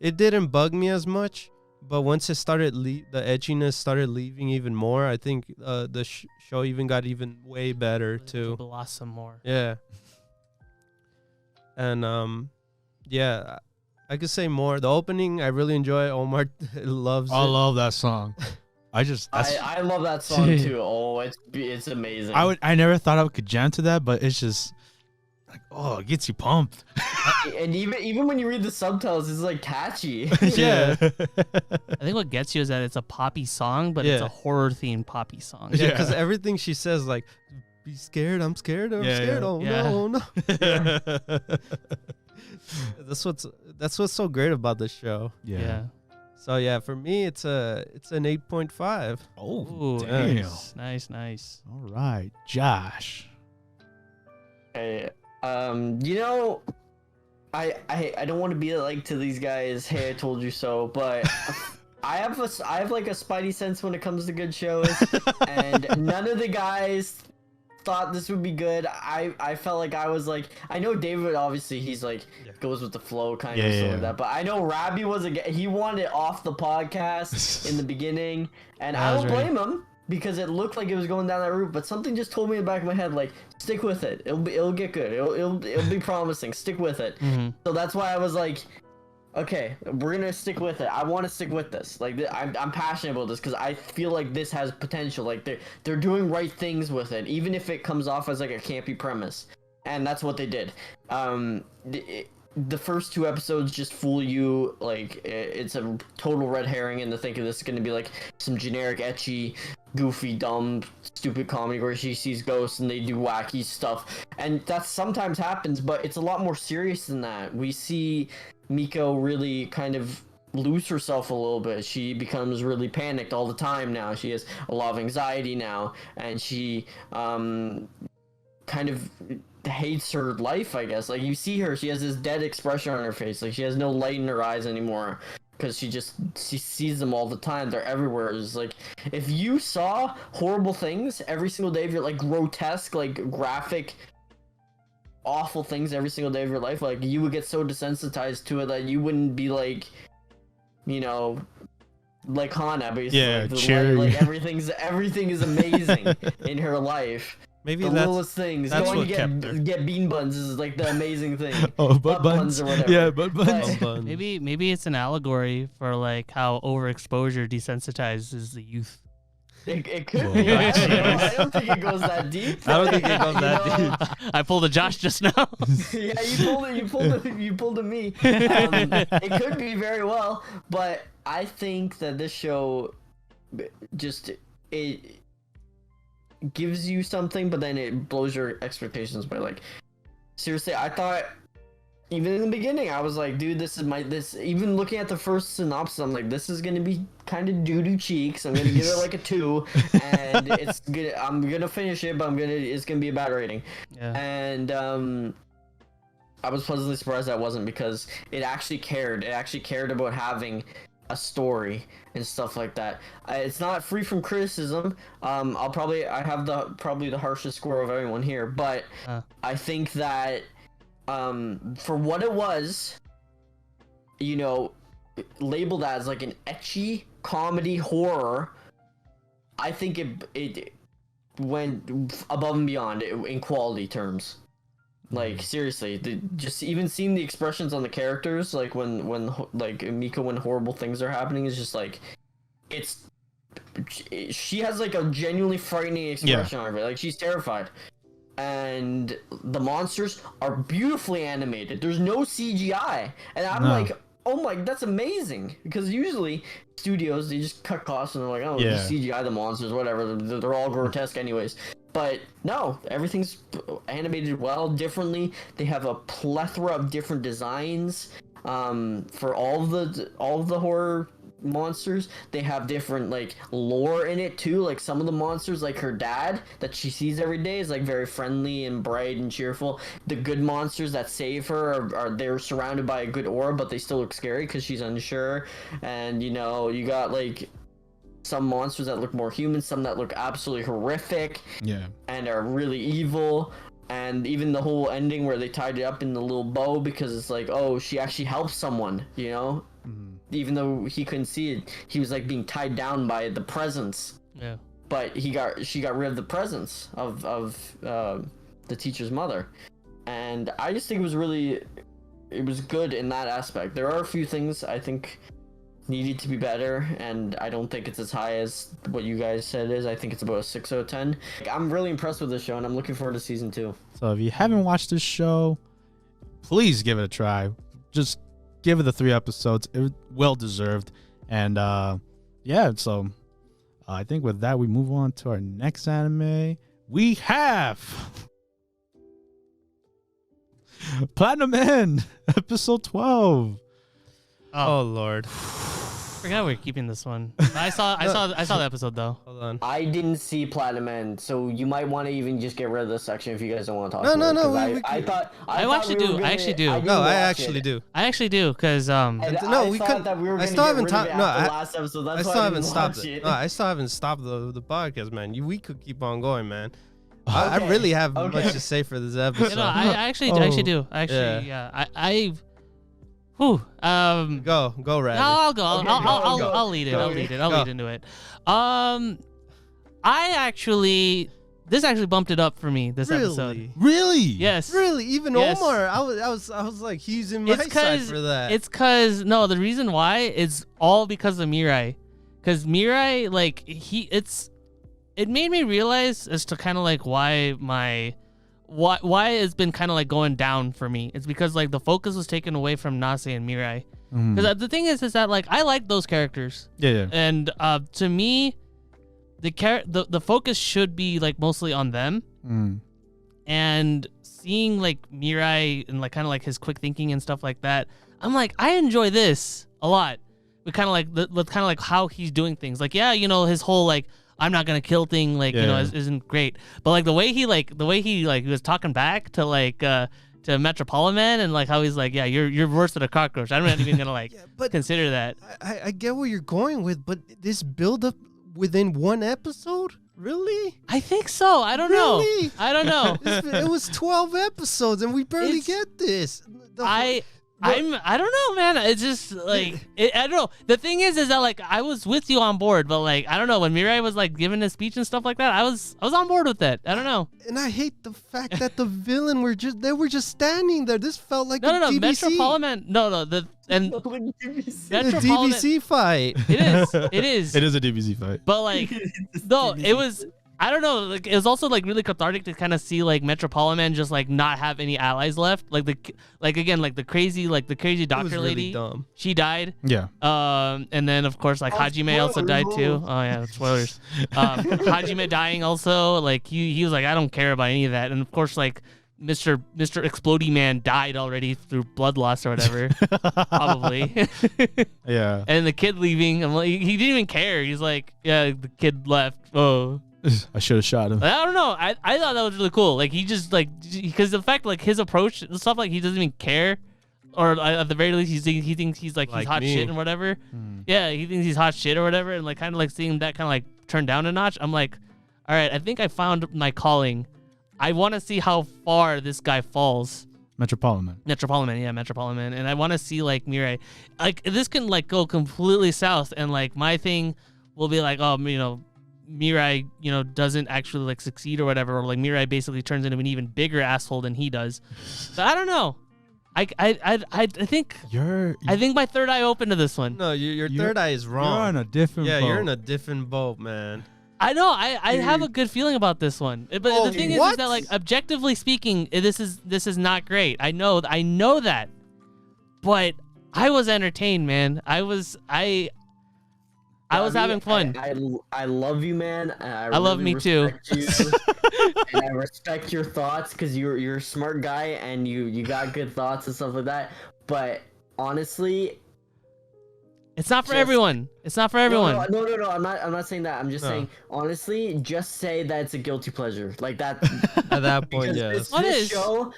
it didn't bug me as much. But once it started, the etchiness started leaving even more. I think the show even got even way better too. Blossom more. Yeah. And yeah, I could say more. The opening, I really enjoy. Omar loves it. I love that song. I love that song too. Oh, it's amazing. I never thought I could jam to that, but it's just like, oh, it gets you pumped. And even when you read the subtitles, it's like catchy. Yeah. I think what gets you is that it's a poppy song, but it's a horror themed poppy song. Yeah, because everything she says, like, be scared, I'm scared, I'm scared. Oh no. That's what's so great about this show. Yeah. So yeah, for me it's an 8.5. Oh, damn. Nice. All right, Josh. Hey, you know, I don't want to be like to these guys, hey, I told you so, but I have like a spidey sense when it comes to good shows, and none of the guys thought this would be good. I felt like I was like, I know David obviously he's like goes with the flow kind of stuff like that, but I know Rabbi was he wanted it off the podcast in the beginning, and I don't blame him because it looked like it was going down that route, but something just told me in the back of my head like, stick with it. It'll get good. It'll be promising. Stick with it. So that's why I was like, okay, we're gonna stick with it. I want to stick with this. Like, I'm passionate about this because I feel like this has potential. Like, they're doing right things with it, even if it comes off as like a campy premise. And that's what they did. The first 2 episodes just fool you. Like, it's a total red herring into thinking this is gonna be like some generic, ecchi, goofy, dumb, stupid comedy where she sees ghosts and they do wacky stuff. And that sometimes happens, but it's a lot more serious than that. We see Miko really kind of lose herself a little bit. She becomes really panicked all the time now. She has a lot of anxiety now, and she kind of hates her life, I guess. Like, you see her, she has this dead expression on her face. Like, she has no light in her eyes anymore because she sees them all the time. They're everywhere. It's like, if you saw horrible things every single day of your, like, grotesque, like, graphic, awful things every single day of your life, like, you would get so desensitized to it that you wouldn't be like, you know, like Hana, basically. Yeah, like everything is amazing in her life. Maybe the that's littlest things. that's Going what to kept her. get bean buns is like the amazing thing. Oh, butt buns or whatever. Yeah, butt buns. But Maybe it's an allegory for like how overexposure desensitizes the youth. it could be. I don't think it goes that deep. I don't think it goes that deep. I pulled a Josh just now. Yeah, you pulled a me. It could be very well, but I think that this show just it gives you something, but then it blows your expectations by like, seriously, I thought even in the beginning I was like, dude, this even looking at the first synopsis, I'm like, this is gonna be kind of doo-doo cheeks. I'm gonna give it like a 2, and I'm gonna finish it, but it's gonna be a bad rating. Yeah. And I was pleasantly surprised that wasn't, because it actually cared about having a story and stuff like that. It's not free from criticism. I have probably the harshest score of everyone here, but I think that for what it was, you know, labeled as like an ecchi comedy horror, I think it went above and beyond in quality terms. Like, seriously, just even seeing the expressions on the characters, like when like Miko, when horrible things are happening, is just like, she has like a genuinely frightening expression on her face. Like, she's terrified. And the monsters are beautifully animated. There's no CGI, and I'm like, oh my, that's amazing, because usually studios, they just cut costs and they're like, oh, just CGI the monsters, whatever, they're all grotesque anyways. But no, everything's animated well, differently. They have a plethora of different designs for all of the horror monsters. They have different like lore in it too. Like, some of the monsters, like her dad that she sees every day, is like very friendly and bright and cheerful. The good monsters that save her are they're surrounded by a good aura, but they still look scary because she's unsure. And you know, you got like some monsters that look more human, some that look absolutely horrific, and are really evil. And even the whole ending where they tied it up in the little bow, because it's like, oh, she actually helped someone, you know? Even though he couldn't see it, he was like being tied down by the presence. Yeah. But she got rid of the presence of the teacher's mother. And I just think it was good in that aspect. There are a few things I think needed to be better, and I don't think it's as high as what you guys said it is. I think it's about a 6 out of 10. I'm really impressed with this show, and I'm looking forward to season 2. So if you haven't watched this show, please give it a try. Just give it the 3 episodes. It was well deserved. And so I think with that, we move on to our next anime. We have Platinum End, episode 12. Oh Lord. I forgot we were keeping this one. I saw the episode though. Hold on. I didn't see Platinum End, so you might want to even just get rid of this section if you guys don't want to talk about it. No. I actually do. I actually do, because we couldn't. I still haven't last episode. That's I still haven't stopped it. No, I still haven't stopped the podcast, man. We could keep on going, man. I Okay. really have Okay. much to say for this episode. You know, I actually do. Actually, yeah. Whew. Go, Rabbit. No, I'll go. Okay, I'll lead it. Go. I'll lead it. I'll Go. lead into it. This actually bumped it up for me this episode. Really? Yes. Really? Even Yes. Omar? I was like, he's in my side for that. It's cause no, the reason why is all because of Mirai. Cause Mirai, like it made me realize as to kind of like why it's been kind of like going down for me. It's because like the focus was taken away from Nase and Mirai. Because the thing is that like I like those characters. Yeah. And to me, the focus should be like mostly on them. And seeing like Mirai and like kind of like his quick thinking and stuff like that, I'm like, I enjoy this a lot. But kind of like with kind of like how he's doing things. Like, yeah, you know, his whole like I'm not gonna kill thing, like, you know, isn't great. But like the way he he was talking back to like to Metropolitan and like how he's like, yeah, you're worse than a cockroach. I'm not even gonna like consider that. I get where you're going with, but this build up within one episode? Really? I think so. I don't know. I don't know. It was 12 episodes and we barely get this. I don't know, man. It's just like I don't know. The thing is that like I was with you on board, but like I don't know, when Mirai was like giving his speech and stuff like that, I was on board with that. I don't know. And I hate the fact that the villain were just standing there. This felt like no, DBC. Metropolitan. The DBC fight. It is. It is a DBZ fight. But like, no, it was. I don't know. Like, it was also like really cathartic to kind of see like Metropolitan just like not have any allies left. Like the crazy doctor lady. Dumb. She died. Yeah. And then of course like Hajime also died too. Oh yeah, spoilers. Hajime dying also. Like he was like, I don't care about any of that. And of course like Mr. Explodey Man died already through blood loss or whatever. Probably. Yeah. And the kid leaving, I'm like, he didn't even care. He's like, yeah, the kid left. Oh. I should have shot him. I don't know. I thought that was really cool. Like he just like, because the fact like his approach and stuff, like he doesn't even care, or at the very least he thinks he's like he's hot shit and whatever. Yeah, he thinks he's hot shit or whatever, and like kind of like seeing that kind of like turn down a notch. I'm like, all right, I think I found my calling. I want to see how far this guy falls. Metropolitan, and I want to see like Mirai, like this can like go completely south, and like my thing will be like, oh, you know, Mirai, you know, doesn't actually like succeed or whatever, or like Mirai basically turns into an even bigger asshole than he does. But I don't know. I think my third eye opened to this one. No, your third eye is wrong. You're on a different boat. Yeah, you're in a different boat, man. I know. I have a good feeling about this one, but the thing is that like objectively speaking, this is not great. I know that, but I was entertained, man. I was having fun. I love you, man. I love me too. You, and I respect your thoughts because you're a smart guy and you got good thoughts and stuff like that. But honestly, it's not for everyone. It's not for everyone. No. I'm not saying that. I'm just saying honestly, just say that it's a guilty pleasure. Like that. At that point, yes. This show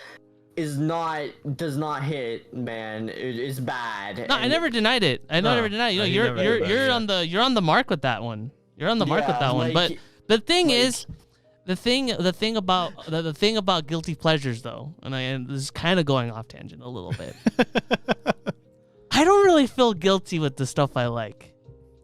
does not hit, man. It's bad. No, I never denied it. I never denied it. You know, you're on the mark with that one. You're on the mark with that one. But the thing is, the thing about guilty pleasures though, and this is kind of going off tangent a little bit. I don't really feel guilty with the stuff I like.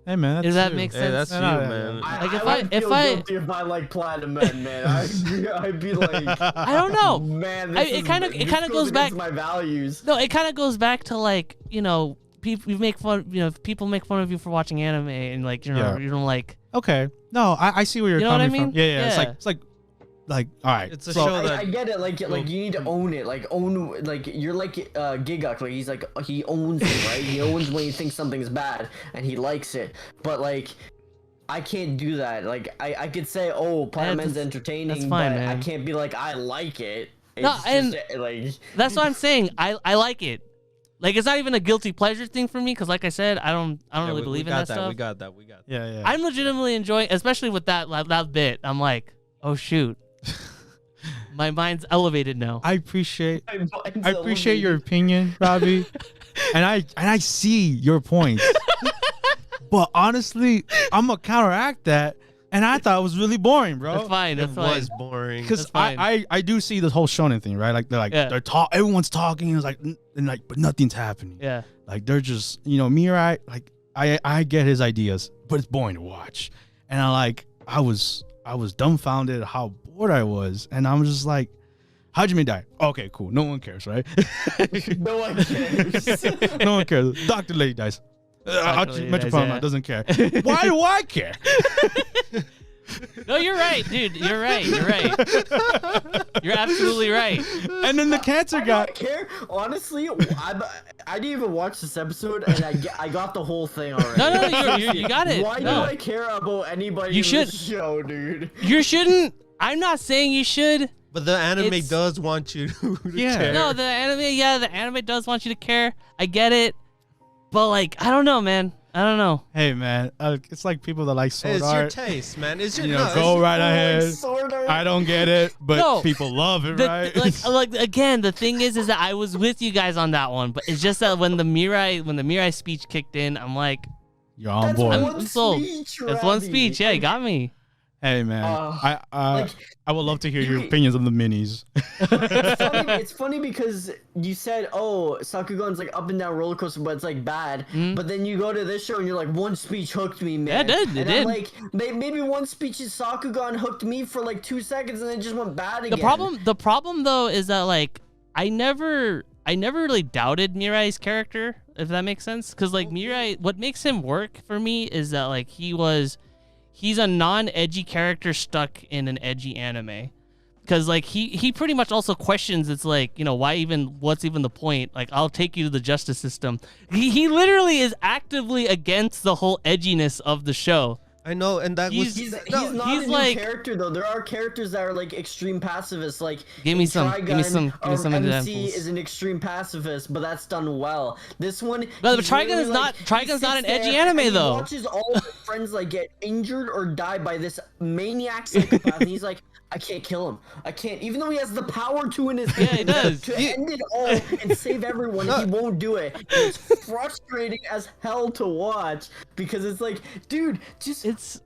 Hey man, does that make sense? Hey, that's you, man. Like if I like Platinum Men, man, I'd be like, I don't know, man. It kind of goes back to my values. No, it kind of goes back to like, you know, people make fun of you for watching anime and like, you know, you don't like. Okay, no, I see where you're coming from. Yeah. It's like all right. It's a show that I get it. Like you need to own it. Like you're like Gigak. Like he's like he owns it, right? He owns when he thinks something's bad and he likes it. But like I can't do that. Like I could say, oh, Parliament's entertaining, that's fine, but man. I can't be like I like it. Like that's what I'm saying. I like it. Like it's not even a guilty pleasure thing for me because, like I said, I don't really believe in that stuff. We got that. Yeah. I'm legitimately enjoying, especially with that bit. I'm like, oh shoot. My mind's elevated now. I appreciate your opinion, Robbie, and I see your points. But honestly, I'm gonna counteract that and I thought it was really boring, bro. That's fine. That's It fine. was boring. Because That's fine. I do see this whole shonen thing, right? Like they're everyone's talking, and it's like, and like, but nothing's happening. Yeah. Like they're just, Mirai, like I get his ideas, but it's boring to watch. And I was dumbfounded at how bored I was, and I'm just like, Hajime died. Okay, cool. No one cares, right? No one cares. No one cares. Dr. Lady dies. Metropolitan doesn't care. Why do I care? No, you're right, dude. You're right. You're right. You're absolutely right. And then the cancer I guy. don't care. Honestly, I didn't even watch this episode, and I got the whole thing already. No, you got it. Why do I care about anybody in this show, dude? You shouldn't. I'm not saying you should. But the anime does want you to care. No, the anime does want you to care. I get it. But like, I don't know, man. I don't know. Hey, man, it's like people that like sword It's art. your taste, man. It's your Go right ahead. Sword art. I don't get it, but No. people love it, right? Like again, the thing is that I was with you guys on that one, but it's just that when the Mirai speech kicked in, I'm like, You're on That's board. one sold. speech, that's one Robbie. speech. Yeah, you got me. Hey, man, I would love to hear your you- opinions on the minis. It's funny because you said, "Oh, Sakugan's like up and down roller coaster, but it's like bad." But then you go to this show and you're like, "One speech hooked me, man." Yeah, it did, it and did. I'm like, maybe one speech in Sakugan hooked me for like 2 seconds, and then it just went bad again. The problem though is that like I never really doubted Mirai's character, if that makes sense. Because like Mirai, what makes him work for me is that like he's a non-edgy character stuck in an edgy anime. Because like he pretty much also questions, it's like, what's even the point? Like, I'll take you to the justice system. He literally is actively against the whole edginess of the show. I know, and that He's- was He's not he's a new like- character though. There are characters that are like extreme pacifists. Like Give me in some Trigun, MC MC is an extreme pacifist, but that's done well. This one, But he's Trigun literally, is like, Trigun's he not an sits edgy there anime, and though. He watches all his friends like get injured or die by this maniac psychopath, and he's like, I can't kill him. I can't, even though he has the power to in his hand he does. to end it all and save everyone. He won't do it. And it's frustrating as hell to watch because it's like, dude, just It's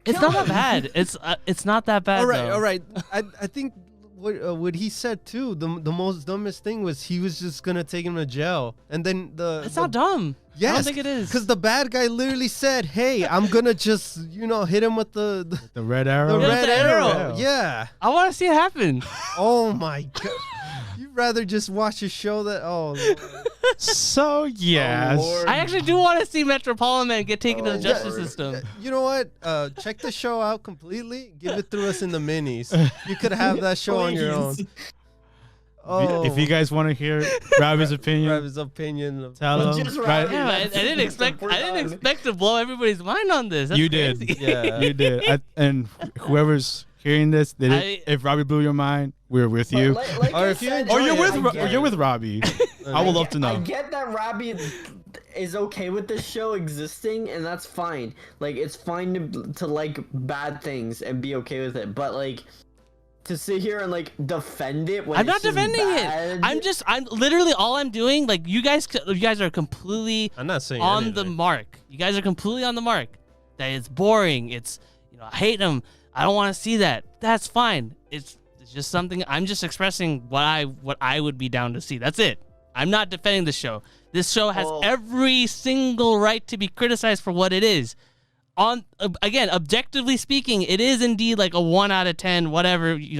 not that bad. It's not that bad. all right. I think what he said too. The most dumbest thing was he was just gonna take him to jail, and then It's not dumb. Yes, I don't think it is. because the bad guy literally said, "Hey, I'm gonna just hit him with the red arrow. Yeah, red the arrow." arrow. Yeah. I want to see it happen. Oh my god. You'd rather just watch a show that So yes, Lord. I actually do want to see Metropolitan Man get taken to the justice system. You know what? Check the show out completely. Give it through us in the minis. You could have that show on your own. Please. Oh, if you guys want to hear Robbie's opinion, Robbie's opinion. tell him. Just Right? Robbie. Yeah, I didn't expect to blow everybody's mind on this. That's You crazy. did. Yeah. You did. And whoever's hearing this, if Robbie blew your mind, we're with you. Like Or I if you said, enjoy Or you're it, with I you're with Robbie. I would love to I know. get that Robbie is okay with this show existing, and that's fine. Like, it's fine to like bad things and be okay with it, but like to sit here and like defend it when I'm not it's just defending bad, it. I'm literally all I'm doing. Like you guys are completely I'm not saying on anything. the mark. You guys are completely on the mark. That it's boring. It's I hate them. I don't want to see that. That's fine. It's just something. I'm just expressing what I would be down to see. That's it. I'm not defending the show. This show has every single right to be criticized for what it is. Again, objectively speaking, it is indeed like a 1 out of 10, whatever, 1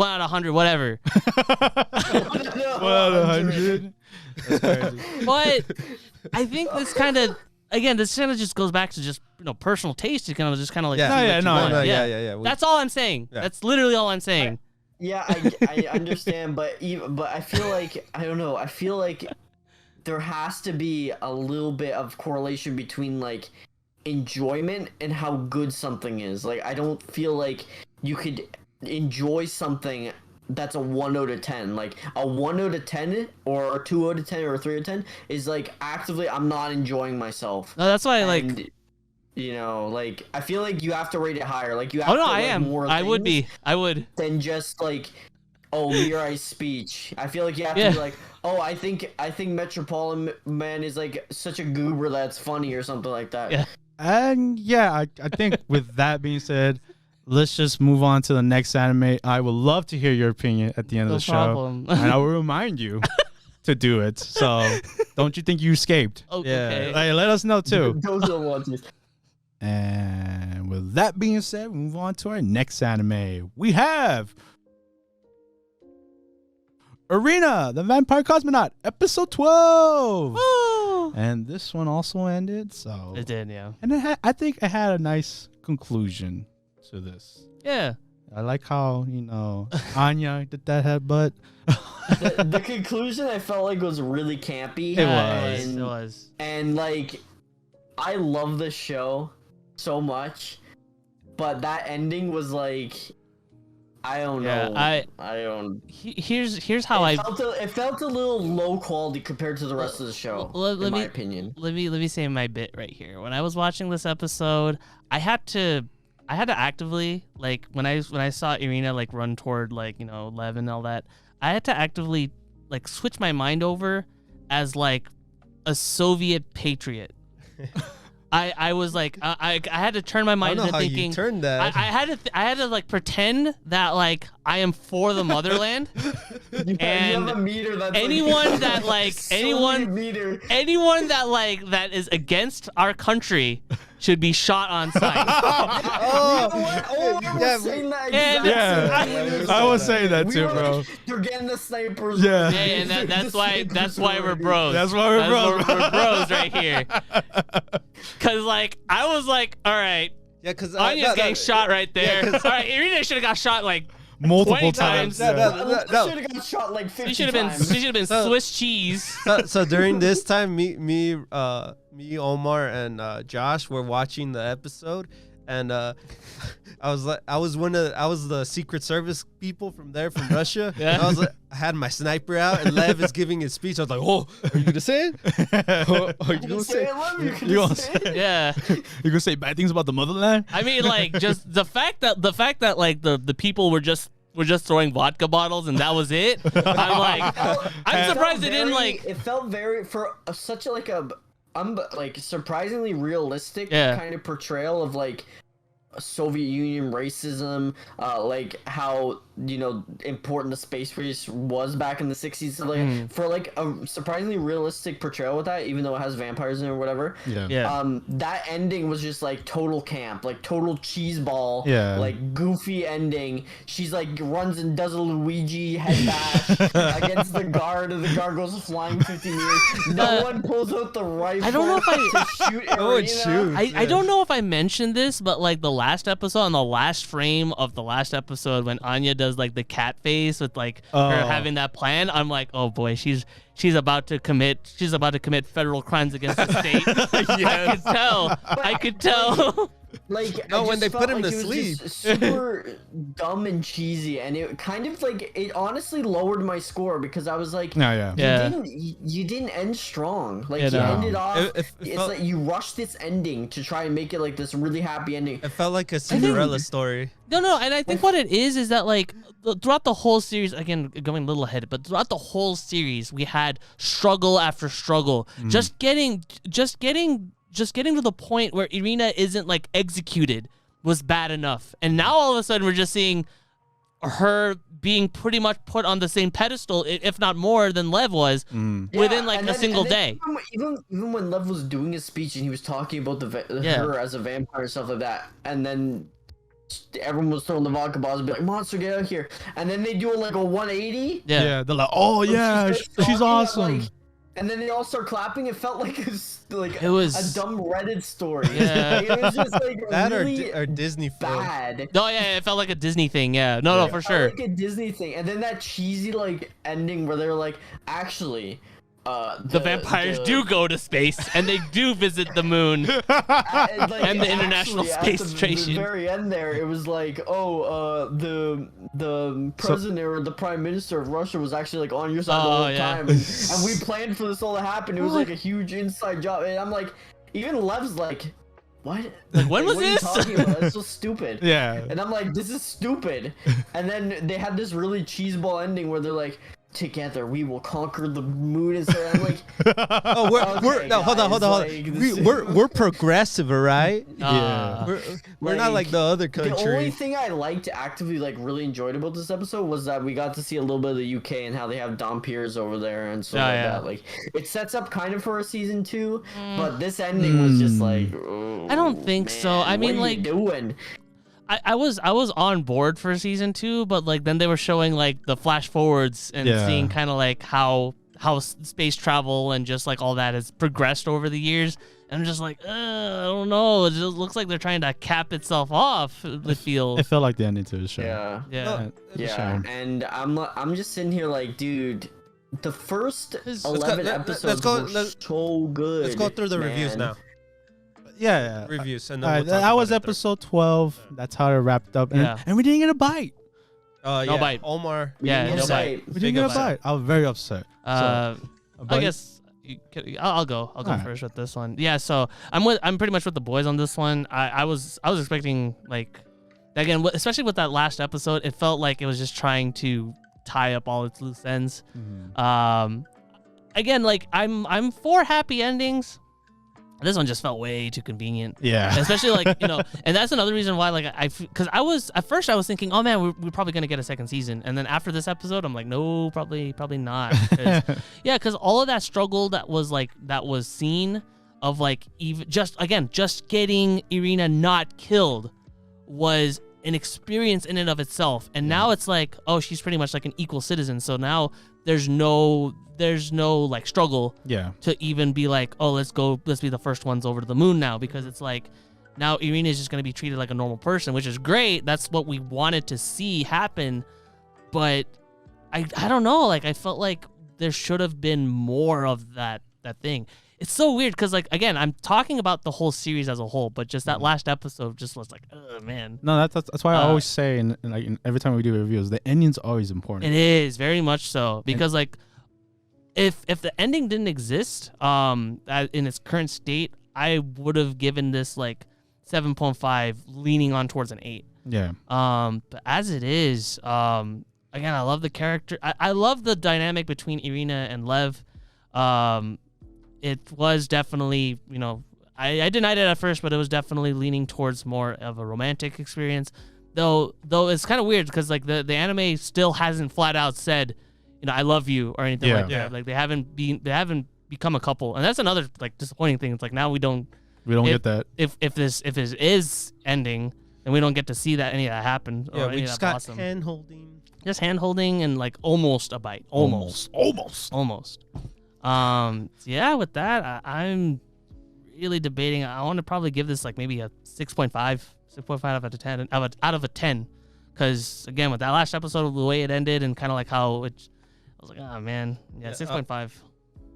out of 100, whatever. 1 out of 100. That's crazy. But I think this kind of just goes back to just personal taste. You kind of like Yeah. see what Yeah, you no, want. no, yeah. That's all I'm saying. Yeah. That's literally all I'm saying. Yeah, I understand, but I feel like I don't know. I feel like there has to be a little bit of correlation between like enjoyment and how good something is. Like, I don't feel like you could enjoy something that's a 1 out of 10. Like a 1 out of 10 or a 2 out of 10 or a 3 out of 10 is like actively I'm not enjoying myself. No, that's why And, like I feel like you have to rate it higher. Like you have Oh no, to I like am. more I would things be. I would. than just like, oh, Mirai's speech. I feel like you have to be like, oh, I think Metropolitan Man is like such a goober that's funny or something like that. Yeah. And yeah, I think with that being said, let's just move on to the next anime. I would love to hear your opinion at the end of the show. And I will remind you to do it. So don't you think you escaped? Okay. Like, let us know too. Those are the ones. And with that being said, we move on to our next anime. We have Arena, the Vampire Cosmonaut, episode 12. Woo! And this one also ended. So It did, yeah. And I think it had a nice conclusion to this. Yeah. I like how, Anya did that headbutt. The conclusion I felt like was really campy. It was. And like, I love this show so much, but that ending was like, I don't know. I don't. Here's how it felt a little low quality compared to the rest of the show. In my opinion. Let me say my bit right here. When I was watching this episode, I had to actively, like, when I saw Irina like run toward, like, Lev and all that, I had to actively like switch my mind over as like a Soviet patriot. I was like, I had to turn my mind into thinking. You turned that. I had to like pretend that like I am for the motherland. You have a meter that's anyone that is against our country should be shot on sight. I was saying that too, bro. You're getting the snipers. Yeah, and that's why we're bros. That's why we're bros. We're bros right here. Cause like I was like, all right, yeah, because Anya's getting shot right there. All right, Irina should have got shot like multiple 20 times. Should have got shot like 50 times. She should have been Swiss cheese. So during this time, me, Omar, and Josh were watching the episode, and I was the Secret Service people from Russia. Yeah. And I was like, I had my sniper out, and Lev is giving his speech. I was like, "Oh, are you gonna say it? Are you gonna say it? You gonna say it? Yeah. You gonna say bad things about the motherland? I mean, like, just the fact that like the people were just throwing vodka bottles and that was it. I'm like, I'm surprised they didn't like. It felt very for such a like surprisingly realistic Yeah. kind of portrayal of like Soviet Union racism, like how important the space race was back in the 60s. So, like, for like a surprisingly realistic portrayal with that, even though it has vampires in it or whatever. Yeah. That ending was just like total camp, like total cheeseball. Yeah. Like goofy ending. She's like runs and does a Luigi head bash against the guard, and the guard goes flying 50 meters. No one pulls out the rifle. I don't know if to shoot No one Irina. shoots. I don't know if I mentioned this, but like the last episode, on the last frame of the last episode, when Anya does like the cat face with like her having that plan, I'm like, oh boy, she's about to commit federal crimes against the state. Yes. I could tell. Like, No, I when just they felt put him like to it was sleep. just super dumb and cheesy, and it kind of like it honestly lowered my score because I was like, Yeah. you didn't end strong. Like Yeah, you no. ended off. It It's felt- like you rushed this ending to try and make it like this really happy ending. It felt like a Cinderella story. No, and I think what it is that like throughout the whole series, again going a little ahead, but throughout the whole series, we had struggle after struggle, just getting to the point where Irina isn't like executed was bad enough, and now all of a sudden we're just seeing her being pretty much put on the same pedestal, if not more than Lev was, within like a single day. Even when Lev was doing his speech and he was talking about her as a vampire and stuff like that, and then everyone was throwing the vodka bottles and be like, "Monster, get out of here!" And then they do like a 180. Yeah. They're like, oh yeah, she's awesome. And then they all start clapping. It felt like it was a dumb Reddit story. Yeah. It was just like That really or Disney film. bad. Oh yeah, it felt like a Disney thing. Yeah, no, for sure. Like a Disney thing. And then that cheesy like ending where they're like, actually, the vampires do go to space and they do visit the moon and the International Space Station. At the very end there, it was like, the president or the prime minister of Russia was actually like on your side the whole time, and we planned for this all to happen. It was like a huge inside job, and I'm like, even Lev's like, what? Like, when was what this? Are you talking about? That's so stupid. Yeah. And I'm like, this is stupid. And then they had this really cheeseball ending where they're like, together we will conquer the moon. And so I'm like, Oh, hold on. like, We're progressive, all right? Yeah. We're not like the other country. The only thing I liked, actively like really enjoyed about this episode was that we got to see a little bit of the UK and how they have Dompiers over there and stuff like that. Like it sets up kind of for a season 2, but this ending was just like, I don't think so. I mean, like, doing. I was on board for season 2, but like then they were showing like the flash forwards and seeing kind of like how space travel and just like all that has progressed over the years. And I'm just like, I don't know. It just looks like they're trying to cap itself off. It feels. It felt like the ending to the show. Yeah. And I'm just sitting here like, dude, the first 11 episodes were so good. Let's go through the reviews now. Yeah. Reviews. And then that was episode 12. That's how it wrapped up. And we didn't get a bite. No bite. Omar. Yeah, no bite. We didn't get a bite. I was very upset. I guess I'll go first with this one. Yeah, so I'm pretty much with the boys on this one. I was expecting like, again, especially with that last episode, it felt like it was just trying to tie up all its loose ends. Again, like I'm for happy endings. This one just felt way too convenient. Yeah. Especially like, you know, and that's another reason why, like, because at first I was thinking, oh man, we're probably going to get a second season. And then after this episode, I'm like, no, probably not. Because all of that struggle that was seen of like, even just getting Irina not killed was an experience in and of itself. And now it's like, oh, she's pretty much like an equal citizen. So now there's no like struggle to even be like, oh, let's be the first ones over to the moon now, because it's like now Irina is just going to be treated like a normal person, which is great. That's what we wanted to see happen. But I don't know, like I felt like there should have been more of that thing. It's so weird because, like, again, I'm talking about the whole series as a whole, but just that last episode just was like, oh man. No, that's why I always say, and like every time we do reviews, the ending's always important. It is very much so, because like if the ending didn't exist in its current state, I would have given this like 7.5, leaning on towards an 8. Yeah. But as it is, again, I love the character. I love the dynamic between Irina and Lev. It was definitely, you know, I denied it at first, but it was definitely leaning towards more of a romantic experience. Though it's kind of weird because like the anime still hasn't flat out said, you know, I love you or anything like that. Like they haven't become a couple, and that's another like disappointing thing. It's like now we don't get that. If it is ending, then we don't get to see that any of that happen. Yeah, or we any just of that got blossom. hand holding. Just hand holding and like almost a bite. Almost. Yeah, with that, I'm really debating. I want to probably give this like maybe a 6.5 out of a 10. Because again, with that last episode, the way it ended and kind of like how I was like, oh man, 6.5.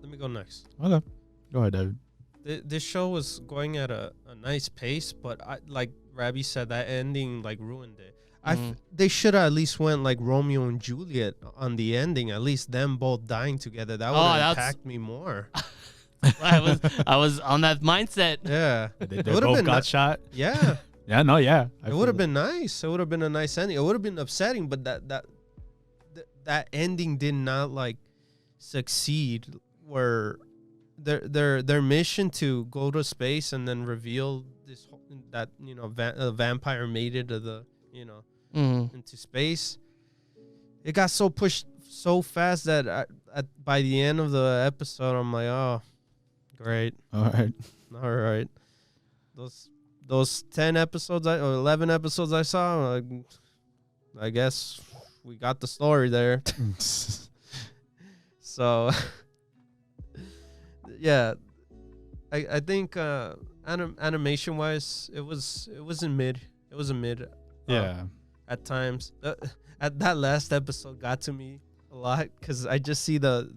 Let me go next. Okay, go ahead, David. This show was going at a nice pace, but like Rabbi said, that ending like ruined it. They should have at least went like Romeo and Juliet on the ending. At least them both dying together. That would have impacted me more. I was on that mindset. Yeah, they both got shot. Yeah. Yeah, no, yeah. It would have been nice. It would have been a nice ending. It would have been upsetting, but that ending did not like succeed. Where their mission to go to space and then reveal this that you know a vampire made it to the into space. It got so pushed so fast that by the end of the episode, I'm like, oh, great, all right. Those 10 episodes or 11 episodes I saw, I guess we got the story there. So, yeah, I think animation wise, it was in mid. It was a mid. Yeah. At times, that last episode got to me a lot because I just see the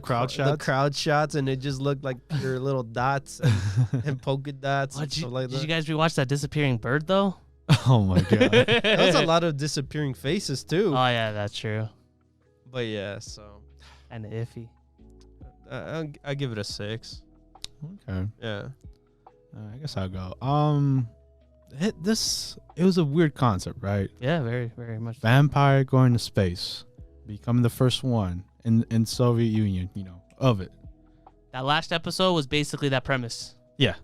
crowd shots. The crowd shots, and it just looked like pure little dots and polka dots. And stuff like that. Did you guys rewatch that disappearing bird though? Oh my god, that was a lot of disappearing faces too. Oh yeah, that's true. But yeah, so and iffy. I give it a 6. Okay. Yeah. I guess I'll go. It was a weird concept, right? Yeah, very, very much. Vampire going to space, becoming the first one, in Soviet Union, of it. That last episode was basically that premise. Yeah,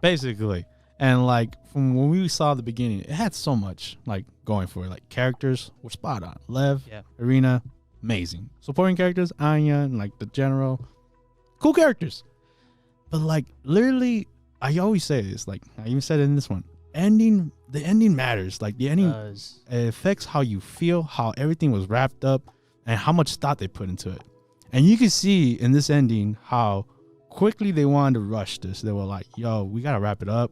basically. And like from when we saw the beginning, it had so much like going for it. Like characters were spot on. Lev, Irina, amazing. Supporting characters, Anya, and like the general, cool characters. But like literally, I always say this. Like I even said it in this one. The ending matters. Like the ending, it affects how you feel, how everything was wrapped up, and how much thought they put into it. And you can see in this ending how quickly they wanted to rush this. They were like, "Yo, we gotta wrap it up.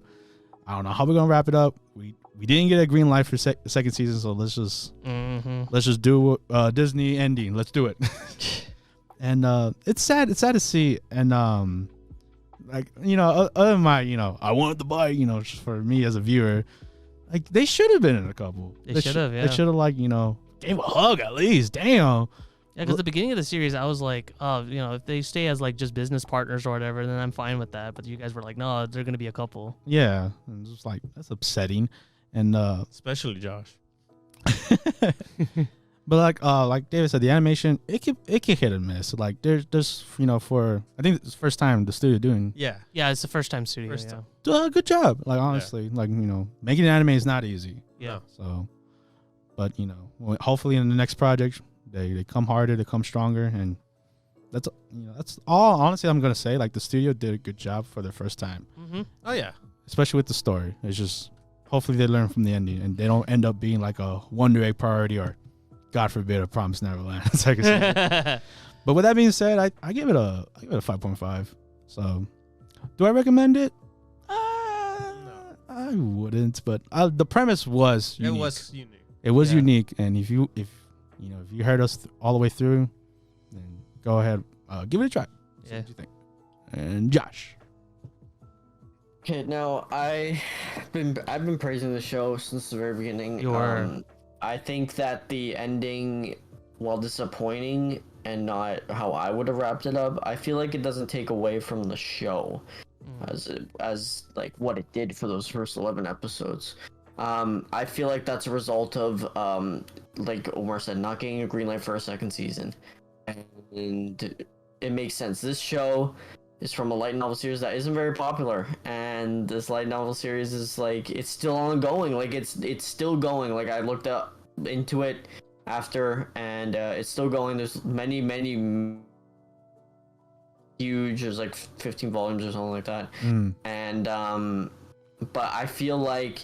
I don't know how we're gonna wrap it up. We didn't get a green light for second season, so let's just do Disney ending. Let's do it." And it's sad. It's sad to see. And like other than my I wanted to buy for me as a viewer, like they should have been in a couple. They should have. They should have like gave a hug at least. Damn. Yeah, because the beginning of the series, I was like, oh, if they stay as like just business partners or whatever, then I'm fine with that. But you guys were like, no, they're gonna be a couple. Yeah, and just like that's upsetting, and especially Josh. But like David said, the animation it can hit and miss. Like there's for I think it's the first time the studio doing. Yeah, it's the first time studio. First time. Good job. Like honestly, like making an anime is not easy. Yeah. So, but hopefully in the next project. They come harder, they come stronger, and that's all. Honestly, I'm gonna say like the studio did a good job for their first time. Mm-hmm. Oh yeah, especially with the story. It's just hopefully they learn from the ending and they don't end up being like a Wonder Egg priority or, God forbid, a Promised Neverland second season. But with that being said, I give it a 5.5. So, do I recommend it? No, I wouldn't. But the premise was unique. It was unique. It was unique, and if you heard us all the way through, then go ahead, give it a try. See what you think. And Josh. Okay, now I've been praising the show since the very beginning. You are. I think that the ending, while disappointing and not how I would have wrapped it up, I feel like it doesn't take away from the show, as like what it did for those first 11 episodes. I feel like that's a result of, like Omar said, not getting a green light for a second season. And it makes sense. This show is from a light novel series that isn't very popular. And this light novel series is like, it's still ongoing. Like, it's still going. Like, I looked up into it after, and it's still going. There's many huge, there's like 15 volumes or something like that. And, but I feel like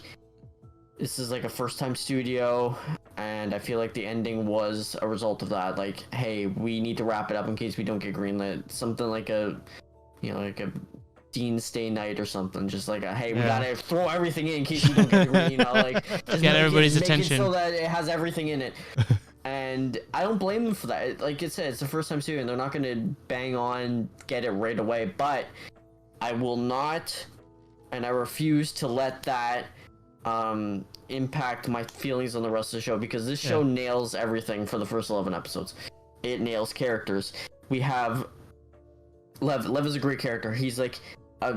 this is like a first-time studio, and I feel like the ending was a result of that. Like, hey, we need to wrap it up in case we don't get greenlit. Something like a, like a Dean's Day night or something. Just like a, hey, we gotta throw everything in case we don't get greenlit. Like, just get everybody's attention so that it has everything in it. And I don't blame them for that. Like it said, it's the first-time studio, and they're not gonna bang on, get it right away. But I will not, and I refuse to let that impact my feelings on the rest of the show, because this show nails everything for the first 11 episodes. It nails characters. We have Lev is a great character. He's like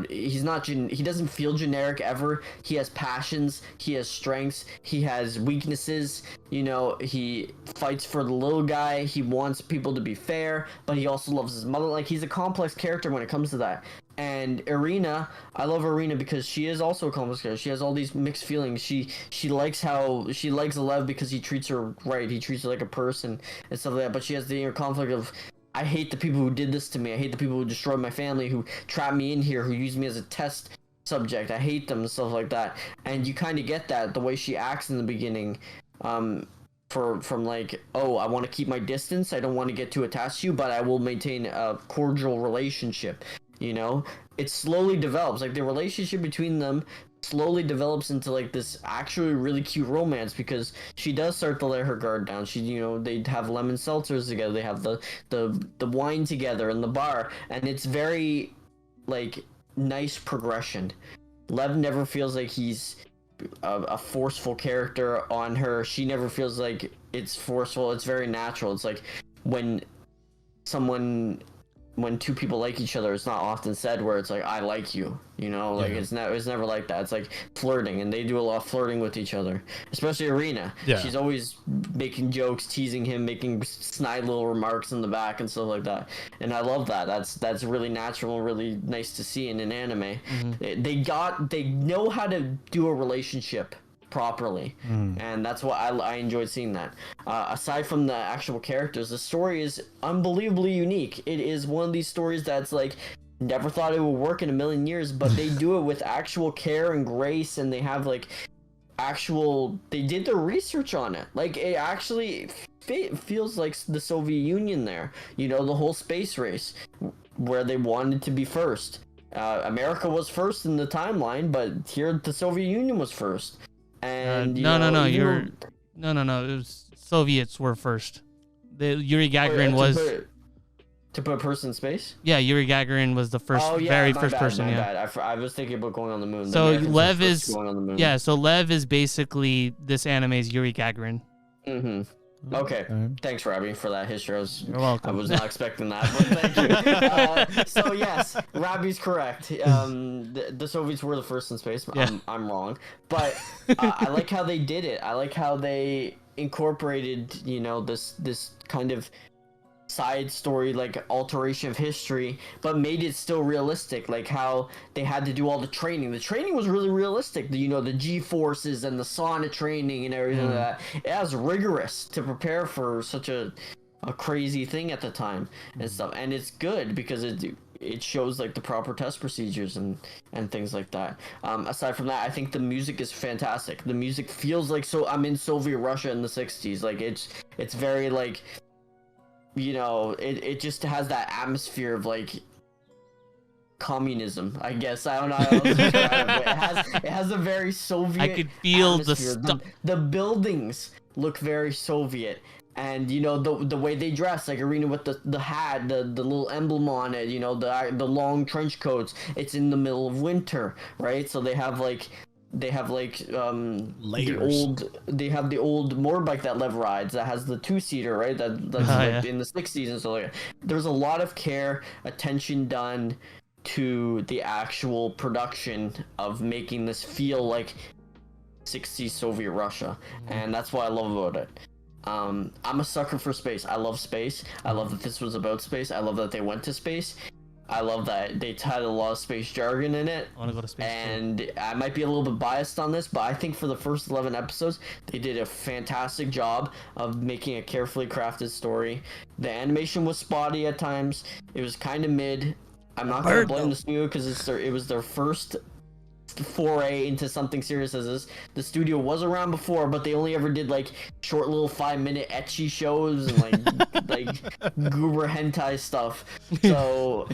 he's not he doesn't feel generic ever. He has passions, he has strengths, he has weaknesses. He fights for the little guy, he wants people to be fair, but he also loves his mother. Like, he's a complex character when it comes to that. And Irina, I love Irina because she is also a complex character. She has all these mixed feelings. She likes Lev because he treats her right. He treats her like a person and stuff like that. But she has the inner conflict of, I hate the people who did this to me. I hate the people who destroyed my family, who trapped me in here, who used me as a test subject. I hate them and stuff like that. And you kind of get that the way she acts in the beginning. From like, oh, I want to keep my distance. I don't want to get too attached to you, but I will maintain a cordial relationship. It slowly develops. Like, the relationship between them slowly develops into like this actually really cute romance, because she does start to let her guard down. She, they have lemon seltzers together. They have the wine together in the bar, and it's very like nice progression. Lev never feels like he's a forceful character on her. She never feels like it's forceful. It's very natural. It's like when someone when two people like each other, it's not often said where it's like I like you, you know, like it's never like that. It's like flirting, and they do a lot of flirting with each other, especially Arena. She's always making jokes, teasing him, making snide little remarks in the back and stuff like that, and I love that. That's really natural and really nice to see in an anime. They know how to do a relationship properly, and that's what I enjoyed seeing that. Aside from the actual characters, the story is unbelievably unique. It is one of these stories that's like never thought it would work in a million years, but they do it with actual care and grace, and they have like they did their research on it. Like it actually feels like the Soviet Union there, you know, the whole space race where they wanted to be first. America was first in the timeline, but here the Soviet Union was first. And no. It was Soviets were first. Yuri Gagarin was to put a person in space. Yeah, Yuri Gagarin was the first, first person. I was thinking about going on the moon. So Lev is going on the moon. Yeah, so Lev is basically this anime's Yuri Gagarin. Okay. Thanks, Robbie, for that history. You're welcome. I was not expecting that, but thank you. So yes, Robbie's correct. The Soviets were the first in space. I'm wrong, but I like how they did it. I like how they incorporated, you know, this kind of side story, like alteration of history, but made it still realistic. Like how they had to do all the training. The training was really realistic. You know, the G forces and the sauna training and everything like that. It was rigorous to prepare for such a crazy thing at the time and stuff. And it's good because it shows like the proper test procedures and things like that. Aside from that, I think the music is fantastic. The music feels like I'm in Soviet Russia in the 60s. Like it's very like, you know, it just has that atmosphere of like communism, I guess. I don't know how else to describe it. It has a very Soviet I could feel atmosphere. The buildings look very Soviet, and you know the way they dress, like Arena with the hat, the little emblem on it, you know, the long trench coats. It's in the middle of winter, right? So they have like layers. The old motorbike that Lev rides that has the 2-seater, right? That's in the 60s and so like there's a lot of care, attention done to the actual production of making this feel like 60s Soviet Russia, and that's what I love about it. I'm a sucker for space. I love space. I love that this was about space. I love that they went to space. I love that they tied a lot of space jargon in it. I want to go to space. And too. I might be a little bit biased on this, but I think for the first 11 episodes, they did a fantastic job of making a carefully crafted story. The animation was spotty at times. It was kind of mid. I'm not going to blame the studio because it was their first foray into something serious as this. The studio was around before, but they only ever did like short little 5-minute ecchi shows and like goober hentai stuff. So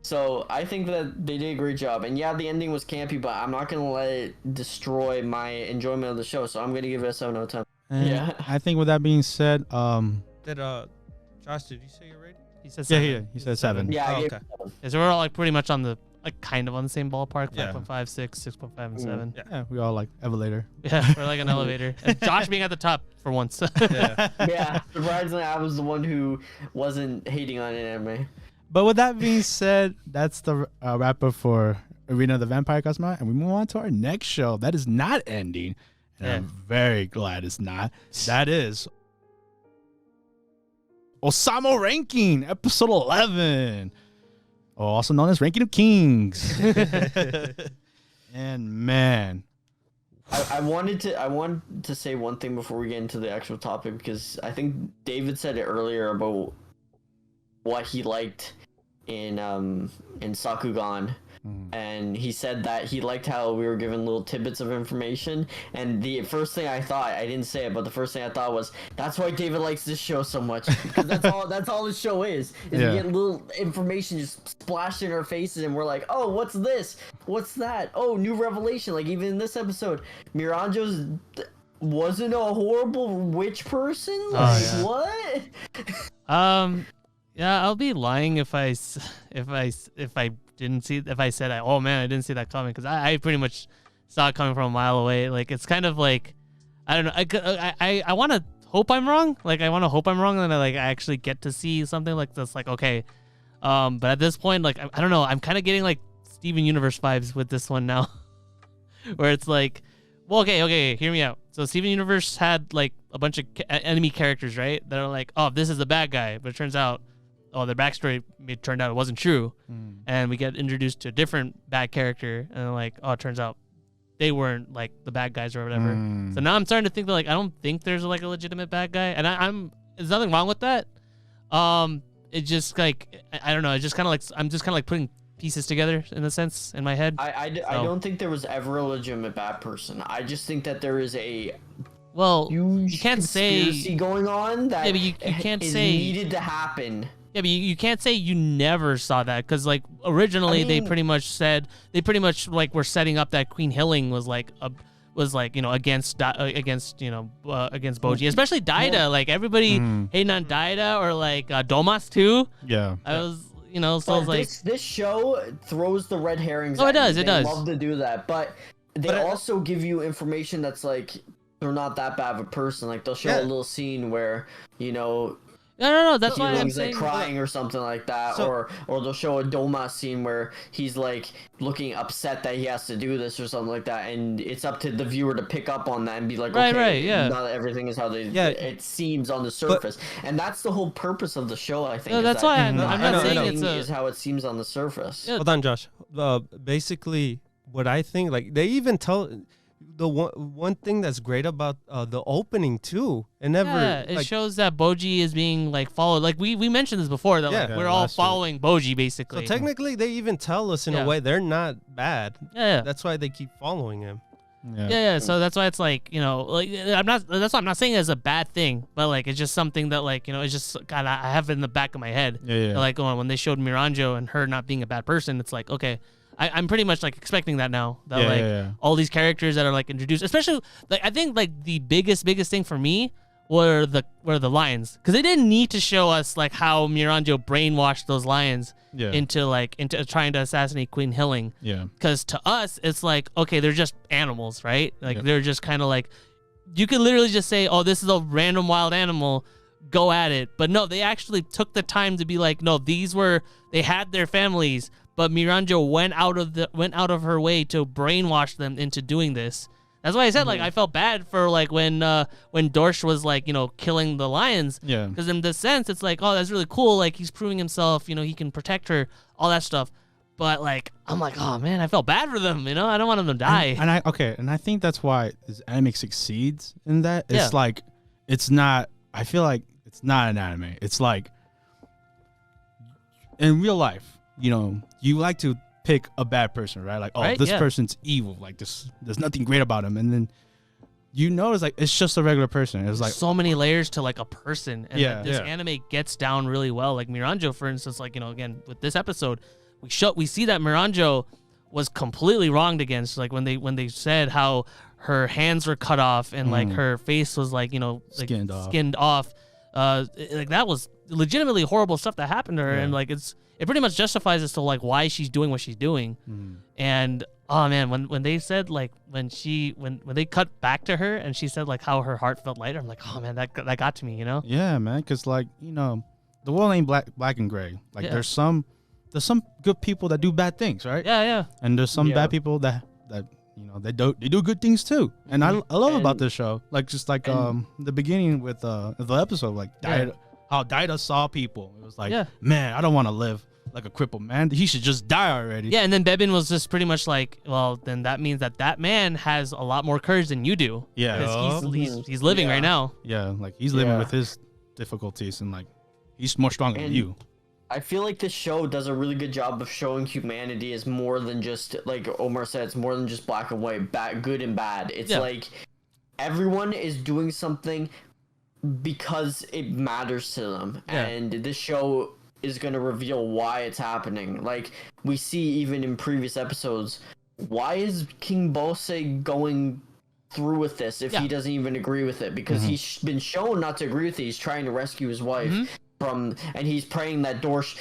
so I think that they did a great job. And yeah, the ending was campy, but I'm not gonna let it destroy my enjoyment of the show, so I'm gonna give it a 7 out of 10. Yeah, I think with that being said, did Josh, did you say your rating? He said 7. he said 7. Yeah, I gave okay. it 7. Yeah, so we're all like pretty much on the kind of on the same ballpark. 5.5, Yeah. 6, 6.5, and 7. Yeah, we all like elevator. Yeah, we're like an elevator. And Josh being at the top for once. Yeah, surprisingly, I was the one who wasn't hating on an anime. But with that being said, that's the wrap up for Arena of the Vampire Cosmo, and we move on to our next show that is not ending, and I'm very glad it's not. That is Ousama Ranking, episode 11. Also known as Ranking of Kings. And man, I wanted to say one thing before we get into the actual topic, because I think David said it earlier about what he liked in Sakugan. And he said that he liked how we were given little tidbits of information. And the first thing I thought, I didn't say it, but the first thing I thought was, that's why David likes this show so much. Because that's all this show is we get little information just splashed in our faces, and we're like, oh, what's this? What's that? Oh, new revelation. Like, even in this episode, Miranjo's wasn't a horrible witch person? Like, what? Yeah, I'll be lying if I didn't see, if I said, oh man, I didn't see that coming, because I pretty much saw it coming from a mile away. Like, it's kind of like, I don't know, I want to hope I'm wrong. Like I want to hope I'm wrong, and I actually get to see something like this. Like okay, but at this point, like I don't know. I'm kind of getting like Steven Universe vibes with this one now, where it's like, well, okay, hear me out. So Steven Universe had like a bunch of enemy characters, right? That are like, oh, this is the bad guy, but it turns out, oh, their backstory turned out it wasn't true, and we get introduced to a different bad character, and like, oh, it turns out they weren't like the bad guys or whatever. So now I'm starting to think that like I don't think there's like a legitimate bad guy, and there's nothing wrong with that. It just like I don't know. It's just kind of like I'm just kind of like putting pieces together in a sense in my head. I don't think there was ever a legitimate bad person. I just think that there is a you can't say conspiracy going on that but you can't is say needed to happen. Yeah, but you can't say you never saw that because like originally they pretty much like were setting up that Queen Hilling was like against Boji, especially Daida. Like everybody hating on Daida or like Domas too. Yeah, I was so I was like this show throws the red herrings. Oh, it does. They love to do that, but they also give you information that's like they're not that bad of a person. Like they'll show a little scene where No. That's why I'm he's like saying crying or something like that, or they'll show a Doma scene where he's like looking upset that he has to do this or something like that, and it's up to the viewer to pick up on that and be like, not everything is how it seems on the surface, and that's the whole purpose of the show. I think. No, that's why I'm not saying is how it seems on the surface. Hold on, Josh. Basically, what I think, like they even tell. The one thing that's great about the opening too, it shows that Boji is being like followed. Like we mentioned this before that we're all following Boji basically. So technically, they even tell us in a way they're not bad. Yeah. That's why they keep following him. Yeah. So that's why it's like like that's why I'm not saying it's a bad thing, but like it's just something that like it's just kind of I have it in the back of my head. Yeah. Like when they showed Miranjo and her not being a bad person, it's like okay. I'm pretty much like expecting that now. That all these characters that are like introduced, especially like I think like the biggest thing for me were the lions, because they didn't need to show us like how Miranjo brainwashed those lions into trying to assassinate Queen Hilling. Yeah. Because to us it's like okay, they're just animals, right? Like they're just kind of like you could literally just say, oh, this is a random wild animal. Go at it. But no, they actually took the time to be like, no, they had their families. But Miranjo went out of her way to brainwash them into doing this. That's why I said like I felt bad for like when Dorsch was like killing the lions. Yeah. Because in this sense it's like, oh, that's really cool. Like he's proving himself. He can protect her. All that stuff. But like I'm like, oh man, I felt bad for them. I don't want them to die. And I think that's why this anime succeeds in that. It's like it's not. I feel like it's not an anime. It's like in real life. You like to pick a bad person, right? Like, this person's evil. Like, there's nothing great about him. And then you notice, like, it's just a regular person. It's like so many layers to like a person. And this anime gets down really well. Like Miranjo, for instance, like again with this episode, we see that Miranjo was completely wronged against. Like when they said how her hands were cut off and like her face was like skinned off. Like that was legitimately horrible stuff that happened to her, and like it pretty much justifies as to like why she's doing what she's doing. And oh man, when they said like when they cut back to her and she said like how her heart felt lighter, I'm like, oh man, that got to me, Yeah, man, because like the world ain't black and gray. Like there's some good people that do bad things, right? Yeah. And there's some bad people that they do good things too. And I love about this show, like just like the beginning with the episode, like how Daida saw people. It was like, man, I don't want to live like a crippled man. He should just die already. Yeah, and then Bebin was just pretty much like, well, then that means that man has a lot more courage than you do. Yeah. Because he's living right now. Yeah, like he's living with his difficulties, and like he's more stronger than you. I feel like this show does a really good job of showing humanity as more than just, like Omar said, it's more than just black and white, good and bad. It's like everyone is doing something because it matters to them, and this show is going to reveal why it's happening. Like we see even in previous episodes, why is King Bose going through with this if he doesn't even agree with it? Because he's been shown not to agree with it. He's trying to rescue his wife and he's praying that Dorsch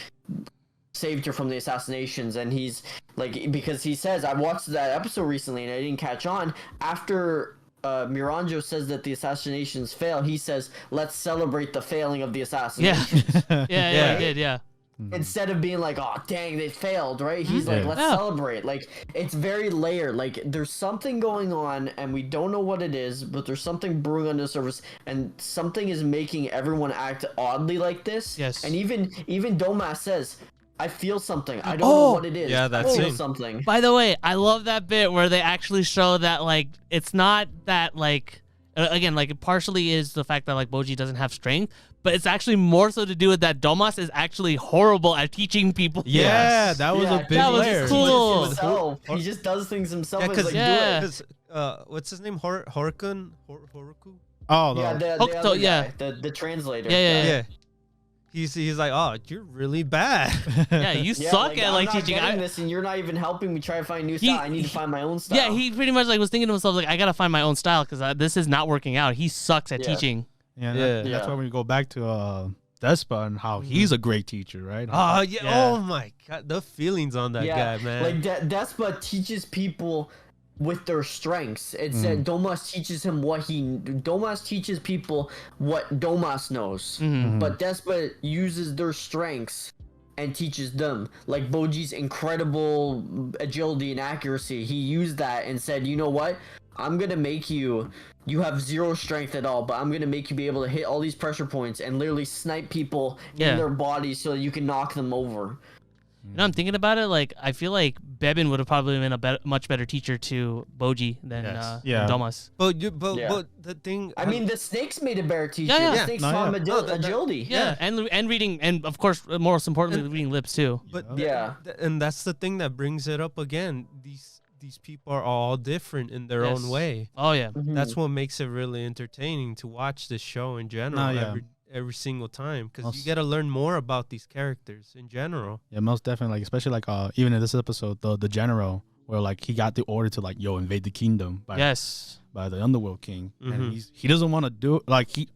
saved her from the assassinations, and he's like, because he says, I watched that episode recently and I didn't catch on, after Miranjo says that the assassinations fail, he says, "Let's celebrate the failing of the assassination." Yeah, he did, yeah. Instead of being like, "Oh, dang, they failed," right? He's like, "Let's celebrate." Like, it's very layered. Like, there's something going on, and we don't know what it is, but there's something brewing under the surface, and something is making everyone act oddly like this. Yes. And even Domas says, "I feel something. I don't know what it is. Yeah, that's I feel it. something." By the way, I love that bit where they actually show that, like, it's not that, like, again, like, it partially is the fact that, like, Boji doesn't have strength, but it's actually more so to do with that Domas is actually horrible at teaching people. Yeah, that was a big that was layer. cool. Himself. He just does things himself. Yeah, and because he's like, what's his name? Horuku? Oh, yeah, the Hokuto, other yeah. guy, the translator. Yeah. He's like, oh, you're really bad. Yeah, you suck at, like, I'm not teaching. getting this, and you're not even helping me try to find new style. I need to find my own style. Yeah, he pretty much, like, was thinking to himself, like, I gotta find my own style because this is not working out. He sucks at teaching. That's why when you go back to Despa and how he's a great teacher, right? Oh yeah. Oh my god, the feelings on that guy, man. Like Despa teaches people with their strengths. It said Domas teaches him Domas teaches people what Domas knows, but Despa uses their strengths and teaches them. Like Boji's incredible agility and accuracy, he used that and said, "You know what? I'm gonna make you have zero strength at all, but I'm gonna make you be able to hit all these pressure points and literally snipe people in their bodies so that you can knock them over." You know, I'm thinking about it. Like, I feel like Bebin would have probably been a much better teacher to Boji than Domas. But the thing, I mean, the snakes made a better teacher. Yeah. The snakes taught him agility. Yeah, and reading, and of course, most importantly, reading lips too. But and that's the thing that brings it up again. These people are all different in their own way. Oh yeah, that's what makes it really entertaining to watch this show in general. Every single time, because you get to learn more about these characters in general. Yeah, most definitely. Like, especially like even in this episode, the general, where like he got the order to like invade the kingdom by the Underworld King, and he doesn't want to do it. Like he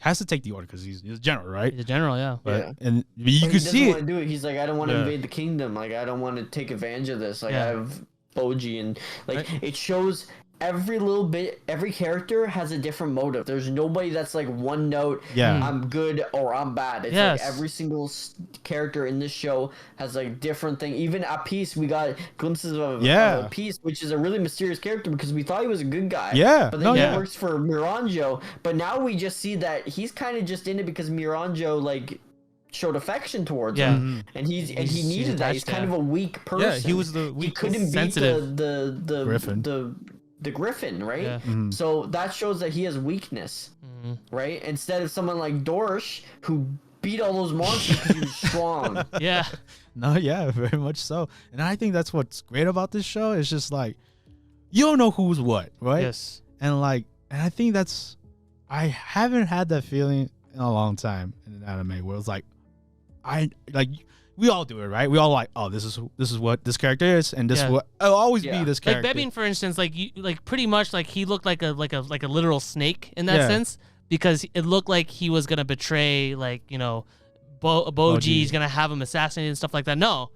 has to take the order because he's a general, right? He's a general, yeah. But and you can see it. Do it. He's like, I don't want to invade the kingdom. Like, I don't want to take advantage of this. Like, I have Boji, and like it shows. Every little bit, every character has a different motive. There's nobody that's like one note, I'm good or I'm bad. It's like every single character in this show has like different thing. Even at Peace, we got glimpses of Peace, which is a really mysterious character because we thought he was a good guy. Yeah. But then he works for Miranjo. But now we just see that he's kind of just in it because Miranjo like showed affection towards him, and he needed that. He's kind of a weak person. Yeah, he was the weak, he couldn't beat the Griffin. The Griffin, right? Yeah. So that shows that he has weakness, right? Instead of someone like Dorish who beat all those monsters because he was strong. Yeah. No, yeah, very much so. And I think that's what's great about this show. It's just like you don't know who's what, right? Yes. And I think I haven't had that feeling in a long time in an anime where it's like we all do it, right? We all like, oh, this is what this character is, and this is what I'll always be this character. Like Bebin, for instance, like pretty much like he looked like a literal snake in that sense because it looked like he was gonna betray Boji. He's gonna have him assassinated and stuff like that. No,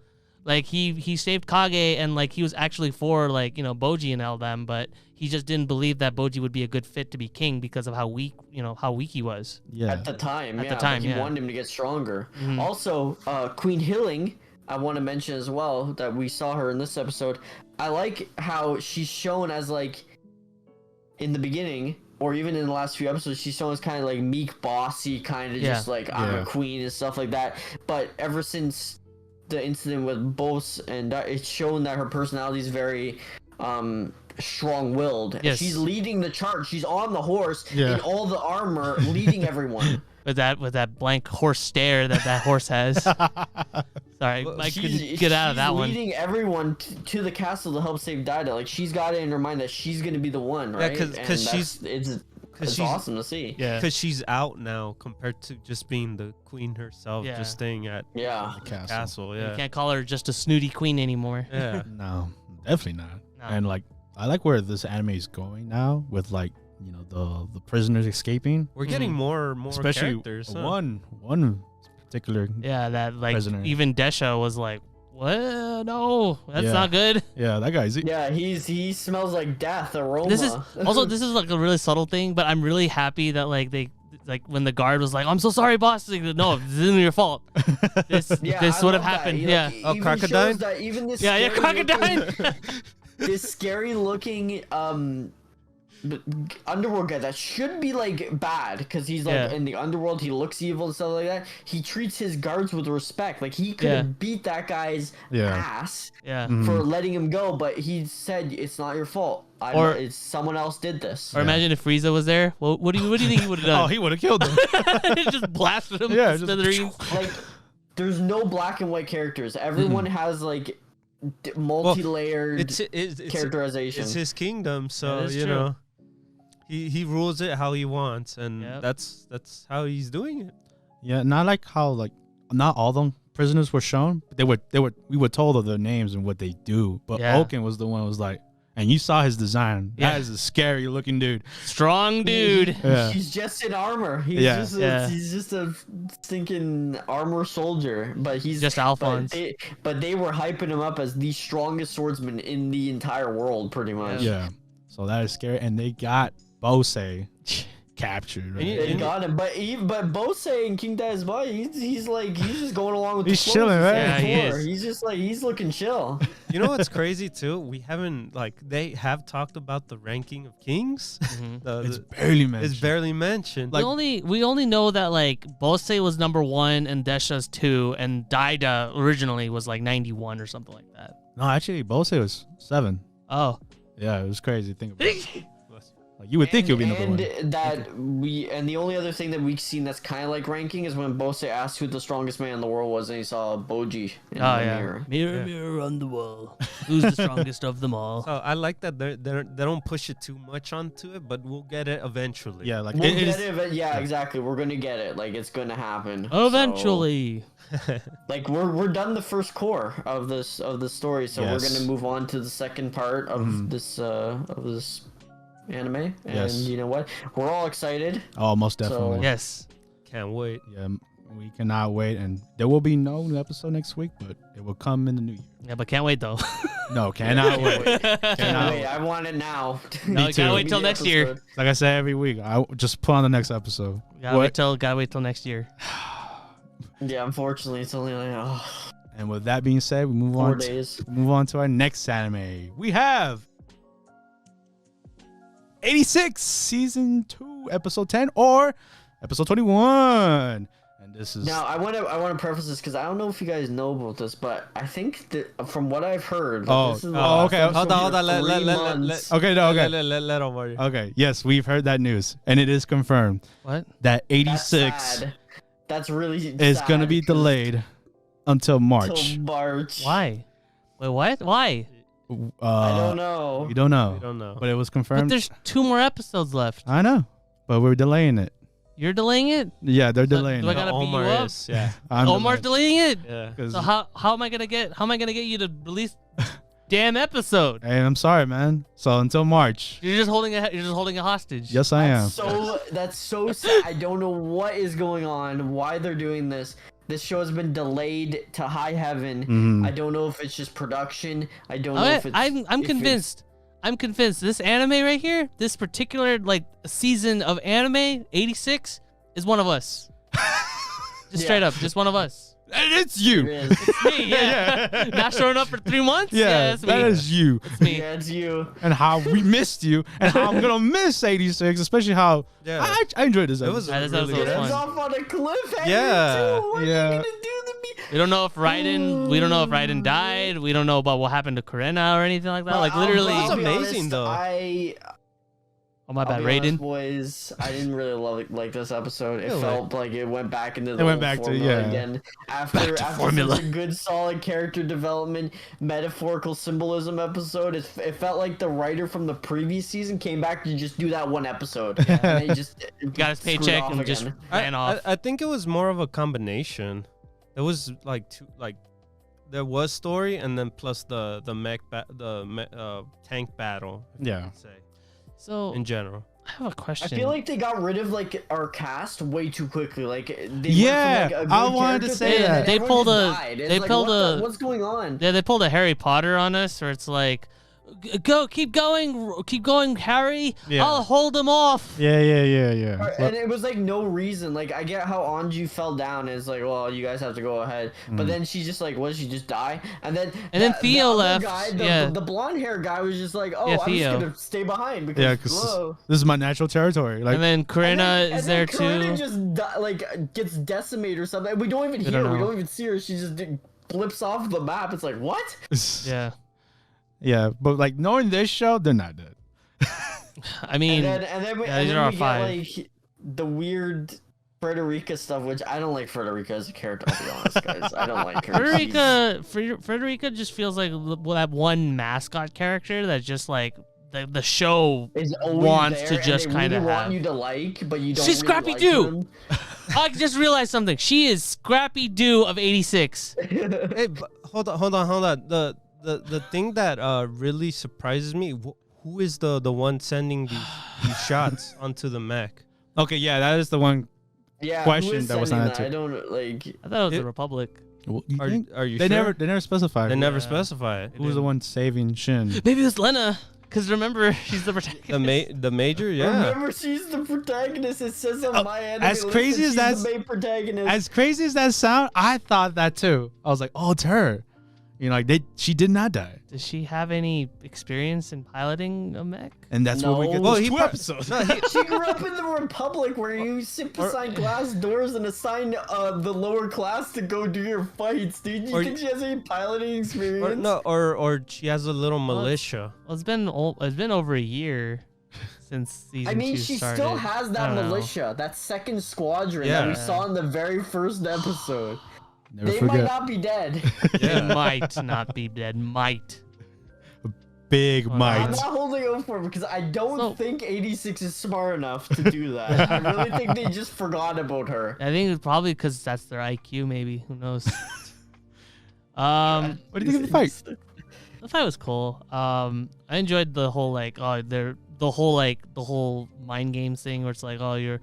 like he saved Kage and like he was actually for Boji and all them, but he just didn't believe that Boji would be a good fit to be king because of how weak he was. Yeah. At the time, he wanted him to get stronger. Also, Queen Hilling, I want to mention as well that we saw her in this episode. I like how she's shown as like in the beginning or even in the last few episodes, she's shown as kind of like meek, bossy, kind of just like I'm a queen and stuff like that. But ever since the incident with Bose, and it's shown that her personality is very strong-willed. Yes. She's leading the charge. She's on the horse in all the armor, leading everyone. With that blank horse stare that horse has. Sorry, I couldn't get out of that one. She's leading everyone to the castle to help save Daida. Like, she's got it in her mind that she's going to be the one, right? Yeah, because it's awesome to see. Yeah, because she's out now compared to just being the queen herself, just staying at the castle. Yeah, you can't call her just a snooty queen anymore. Yeah, no, definitely not. No. And like, I like where this anime is going now with like, the prisoners escaping. We're getting more especially characters. One particular that like prisoner. Even Desha was like, What? No, that's Yeah. not good. Yeah, that guy's. Yeah, he smells like death aroma. This is like a really subtle thing, but I'm really happy that like when the guard was like, "I'm so sorry, boss." Like, no, this isn't your fault. This would have happened. Yeah. Oh, crocodile. Even this Yeah, crocodile. This scary looking underworld guy that should be like bad because he's like in the underworld, he looks evil and stuff like that. He treats his guards with respect. Like he could have beat that guy's ass for letting him go, but he said it's not your fault. It's someone else did this. Or imagine if Frieza was there. Well, what do you think he would have done? Oh, he would have killed him. Just blasted him. Yeah, to smithereens. Like there's no black and white characters. Everyone has like multi-layered characterization. It's his kingdom, so you true. know. He rules it how he wants, and that's how he's doing it. Yeah, not like how like not all the prisoners were shown, but we were told of their names and what they do. But Oken was the one who was like, and you saw his design. That is a scary looking dude, strong dude. He's just in armor. He's just a stinking armor soldier. But he's just Alphonse. But they were hyping him up as the strongest swordsman in the entire world, pretty much. Yeah. So that is scary, and they got Bose captured. Right? They got him, but Bose and King Daisba, he's just going along with. He's chilling, right? Yeah, he is. He's just like he's looking chill. You know what's crazy too? We haven't they have talked about the ranking of kings. It's barely mentioned. It's barely mentioned. Like we only know that like Bose was number 1 and Desha's 2, and Daida originally was like 91 or something like that. No, actually, Bose was 7. Oh. Yeah, it was crazy. Think about it. Like you would think it would be number 1. And the only other thing that we've seen that's kind of like ranking is when Bose asked who the strongest man in the world was, and he saw Boji in the mirror. Mirror on the wall. Who's the strongest of them all? So I like that they don't push it too much onto it, but we'll get it eventually. Yeah, like we'll get it. Yeah, exactly. We're gonna get it. Like it's gonna happen eventually. So, like we're done the first core of the story, so we're gonna move on to the second part of this anime, and you know what? We're all excited. Oh, most definitely. So, yes. Can't wait. Yeah, we cannot wait, and there will be no new episode next week, but it will come in the new year. Yeah, but can't wait though. No, cannot wait. Cannot wait. I want it now. No, can't wait till next year. Like I say every week, I just put on the next episode. Gotta wait till next year. Yeah, unfortunately, it's only like And with that being said, we move 4 on. days. Move on to our next anime. We have 86 season 2 episode 10 or episode 21, and this is now I want to preface this because I don't know if you guys know about this, but I think that from what I've heard, this is okay, hold on, let over. Okay, yes, we've heard that news, and it is confirmed. What? That 86 that's really is going to be delayed until March. Why? Wait, what? Why? I don't know. We don't know. We don't know. But it was confirmed. But there's 2 more episodes left. I know, but we're delaying it. You're delaying it? Yeah, they're delaying do I it. gotta beat you up? Yeah. Omar's delaying it? Yeah. So how am I gonna get you to release damn episode? Hey, I'm sorry, man. So until March. You're just holding a hostage. Yes, I am. That's so sad. I don't know what is going on, why they're doing this. This show has been delayed to high heaven. I don't know if it's just production. I don't know if it's... I'm convinced. I'm convinced this anime right here, this particular like season of anime, 86, is one of us. Just straight up, just one of us. And it's you. It's me, yeah. Not showing up for 3 months? Yeah, that's me. that is you. It's me. Yeah, it's you. And how we missed you, and how I'm gonna miss 86, especially how I enjoyed this episode. This episode was It's fun. off on a cliffhanger Yeah. too. What are you gonna do to me? We don't know if Raiden died. We don't know about what happened to Kurena or anything like that. Like literally. It's amazing though. Oh my bad, I'll be honest, Raiden. boys. I didn't really love it, like this episode. It Really? felt like it went back into the went back to, formula yeah. again. After formula. such a good, solid character development, metaphorical symbolism episode, it felt like the writer from the previous season came back to just do that one episode. And they just Got his screwed paycheck off and just again. ran off. I think it was more of a combination. There was there was story and then plus the tank battle. Yeah. Say So in general. I have a question. I feel like they got rid of like our cast way too quickly. Like they Yeah, went from, like, a I good wanted to character say thing, and that. They everyone pulled just a- died. It's they like, pulled what a- what's going on? Yeah, they pulled a Harry Potter on us, where it's like, keep going, Harry. Yeah. I'll hold him off. Yeah. And it was like no reason. Like I get how Anju fell down and it's like, well, you guys have to go ahead. But then she just like, what did she just die? And then Theo other left, Guy, yeah. the blonde hair guy was just like, oh, Yeah, I'm Theo. just gonna stay behind because Yeah, because whoa. this is my natural territory. Like, And then Karina is there Karina too. just like gets decimated or something. We don't even We hear. don't We know. don't even see her. She just flips off the map. It's like what? Yeah. yeah, but like knowing this show, they're not dead. I mean, and then we, yeah, and these then are we our get like the weird Frederica stuff, which I don't like Frederica as a character. I'll be honest, guys. I don't like her. Frederica just feels like that one mascot character that just like the show Is always wants there, to and just they kind of really have. want you to like, but you don't. She's really Scrappy like Doo. them. I just realized something. She is Scrappy Doo of '86. Hey, but hold on. The thing that really surprises me, who is the one sending these shots onto the mech? Okay, yeah, that is the one. Yeah, Question who is that was sending not answered. I don't like. I thought it was It- the Republic. Well, you think? Are you They sure? never specified. They never Yeah. specify it. Who was the one saving Shin? Maybe it was Lena, because remember she's the protagonist. The major, yeah. Remember, she's the protagonist. It says on my anime as list crazy that as she's that's- the main protagonist. As crazy as that sound, I thought that too. I was like, oh, it's her. You know, like she did not die, Does she have any experience in piloting a mech? and that's where we get No. those Well, two episodes. She grew up in the Republic where you sit beside glass doors and assign the lower class to go do your fights, dude. You Or- think she has any piloting experience? or she has a little militia. Well, it's been over a year since season I mean, 2 she started. still has I that don't know. militia, that second squadron that we Yeah. saw in the very first episode. Never They might forget. not be dead. They might not be dead. Might. Big I'm might. not holding out for it because I don't So- think 86 is smart enough to do that. I really think they just forgot about her. I think it's probably because that's their IQ. Maybe, who knows? What do you think of the fight? The fight was cool. I enjoyed the whole the whole mind games thing where it's like, oh, you're.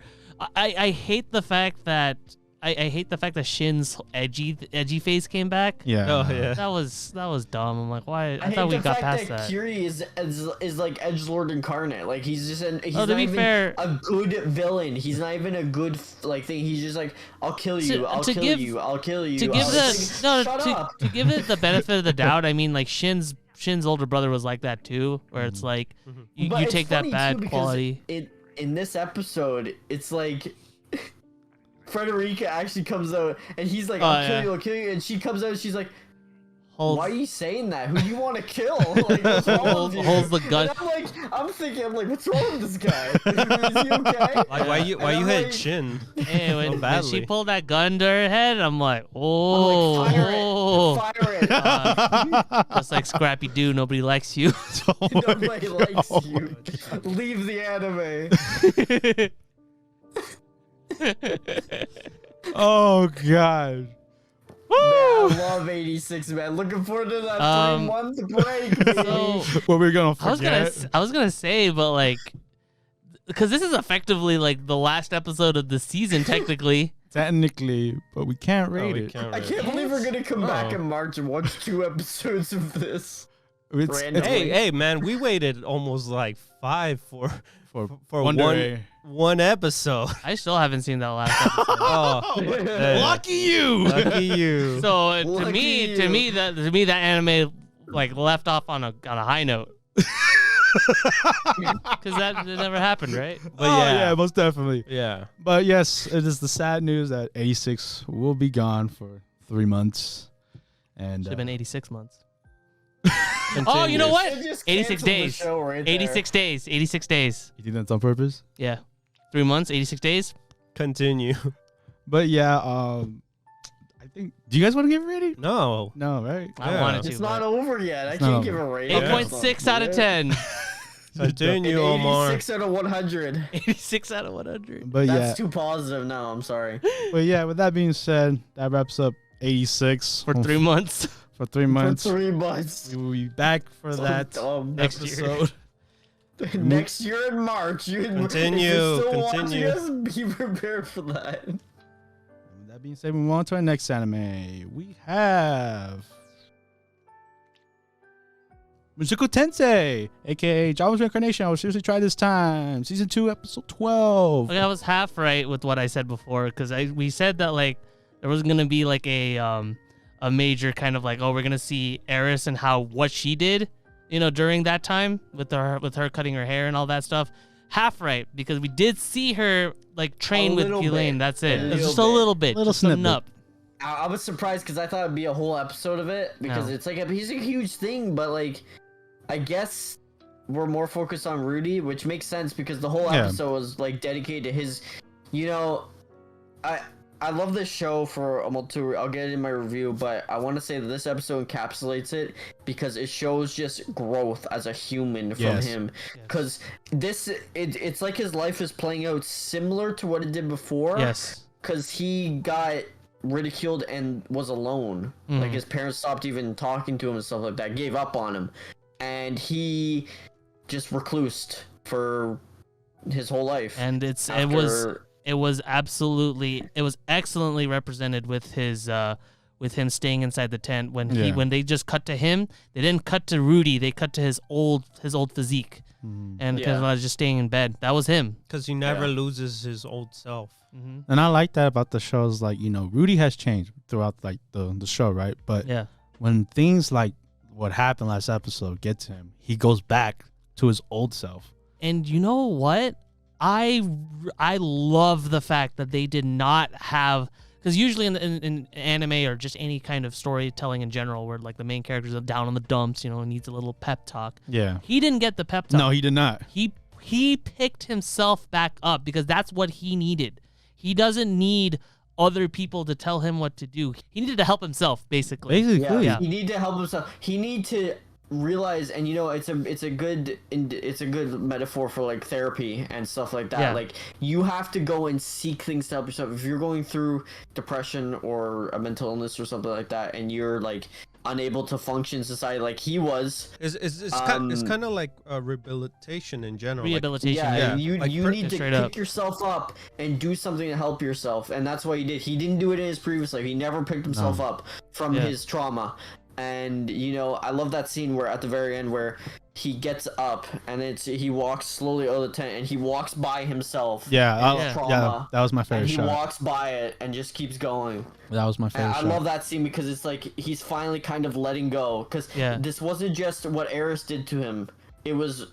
I hate the fact that I hate the fact that Shin's edgy face came back. Yeah. Oh yeah. That was dumb. I'm like, why? I hate thought we the got fact past that that. Kiri is like edgelord incarnate. Like he's just he's Oh, to not be even fair- a good villain. He's not even a good like thing. He's just like, I'll kill you. To- I'll to kill give- you. I'll kill you. To give It's like, shut up. to give it the benefit of the doubt, I mean, like Shin's older brother was like that too, where it's like you But it's take that funny, bad too, because quality. in this episode, it's like Frederica actually comes out and he's like, I'll kill you, and she comes out and she's like, Holds, why are you saying that? Who do you want to kill? Like, what's wrong with you? holds the gun. And I'm thinking, what's wrong with this guy? Is he okay? Why you And I'm hit like- Shin? Hey, when she badly. pulled that gun to her head, I'm like, I'm oh, like, fire it. just like Scrappy Doo, nobody likes you. Nobody likes you. Leave the anime. Oh god. Man, I love 86, man. Looking forward to that 3-month break. Baby. So What we're gonna I forget? was gonna say, but like, because this is effectively like the last episode of the season, technically. Technically, but we can't Oh, rate we it. can't I rate can't believe we're gonna come back Oh. in March and watch 2 episodes of this. It's Random. Hey, man, we waited almost like 5 for Wonder one episode. I still haven't seen that last episode. Oh, hey, Lucky you. lucky you. So Lucky to you. me that anime like left off on a high note. Because that never happened, right? But Oh, yeah, yeah, most definitely. yeah. But yes, it is the sad news that 86 will be gone for 3 months. And Should have been 86 months. Continue. Oh, you know what? They just 86 canceled the days. show right there. 86 days. 86 days. you think that's on purpose? Yeah. 3 months, 86 days. Continue. But yeah, I think. Do you guys want to give a rating? No. No, right? I Yeah. wanted to. It's not but- over yet. I It's can't not give a rating. 8.6 out of 10. Continue, An Omar. 86 out of 100. 86 out of 100. But That's yeah, too positive. No, I'm sorry. but yeah. With that being said, that wraps up 86 For 3 months. For 3 months. For 3 months. We will be back for So that dumb. Next year. episode. Next year in March. Continue. If you're still watching us, be prepared for that. With that being said, we move on to our next anime. We have Mushoku Tensei, aka Jobless Reincarnation. I will seriously try this time. Season 2, episode 12. Okay, I was half right with what I said before, because we said that like there was gonna be like a major kind of like, oh, we're gonna see Eris and what she did, during that time with her cutting her hair and all that stuff. Half right, because we did see her like train with Elaine. That's it. It's just a little bit, little snippet. I was surprised because I thought it'd be a whole episode of it, because it's like he's a huge thing, but like I guess we're more focused on Rudy, which makes sense because the whole episode was like dedicated to his. I love this show for a multitude. I'll get it in my review, but I want to say that this episode encapsulates it because it shows just growth as a human from him. Because it's like his life is playing out similar to what it did before. Yes. Because he got ridiculed and was alone. Like his parents stopped even talking to him and stuff like that. Gave up on him, and he just reclused for his whole life. And it was excellently represented with him staying inside the tent when they just cut to him. They didn't cut to Rudy. They cut to his old physique, and because I was just staying in bed. That was him. Because he never loses his old self. And I like that about the shows. Like, Rudy has changed throughout like the show, right? But when things like what happened last episode get to him, he goes back to his old self. And you know what? I love the fact that they did not have, because usually in anime or just any kind of storytelling in general, where like the main characters are down in the dumps, needs a little pep talk. Yeah. He didn't get the pep talk. No, he did not. He picked himself back up because that's what he needed. He doesn't need other people to tell him what to do. He needed to help himself, basically. Yeah. He needed to help himself. He needed to realize, and it's a good metaphor for like therapy and stuff like that. Like, you have to go and seek things to help yourself. If you're going through depression or a mental illness or something like that, and you're like unable to function in society like he was, it's kind of like rehabilitation in general. Rehabilitation. You need to pick yourself up and do something to help yourself, and that's what he did. He didn't do it in his previous life. He never picked himself up from his trauma. And I love that scene where at the very end where he gets up and he walks slowly out of the tent and he walks by himself. That was my favorite shot. He walks by it and just keeps going. That was my favorite shot. I love that scene because it's like he's finally kind of letting go, because this wasn't just what Eris did to him. It was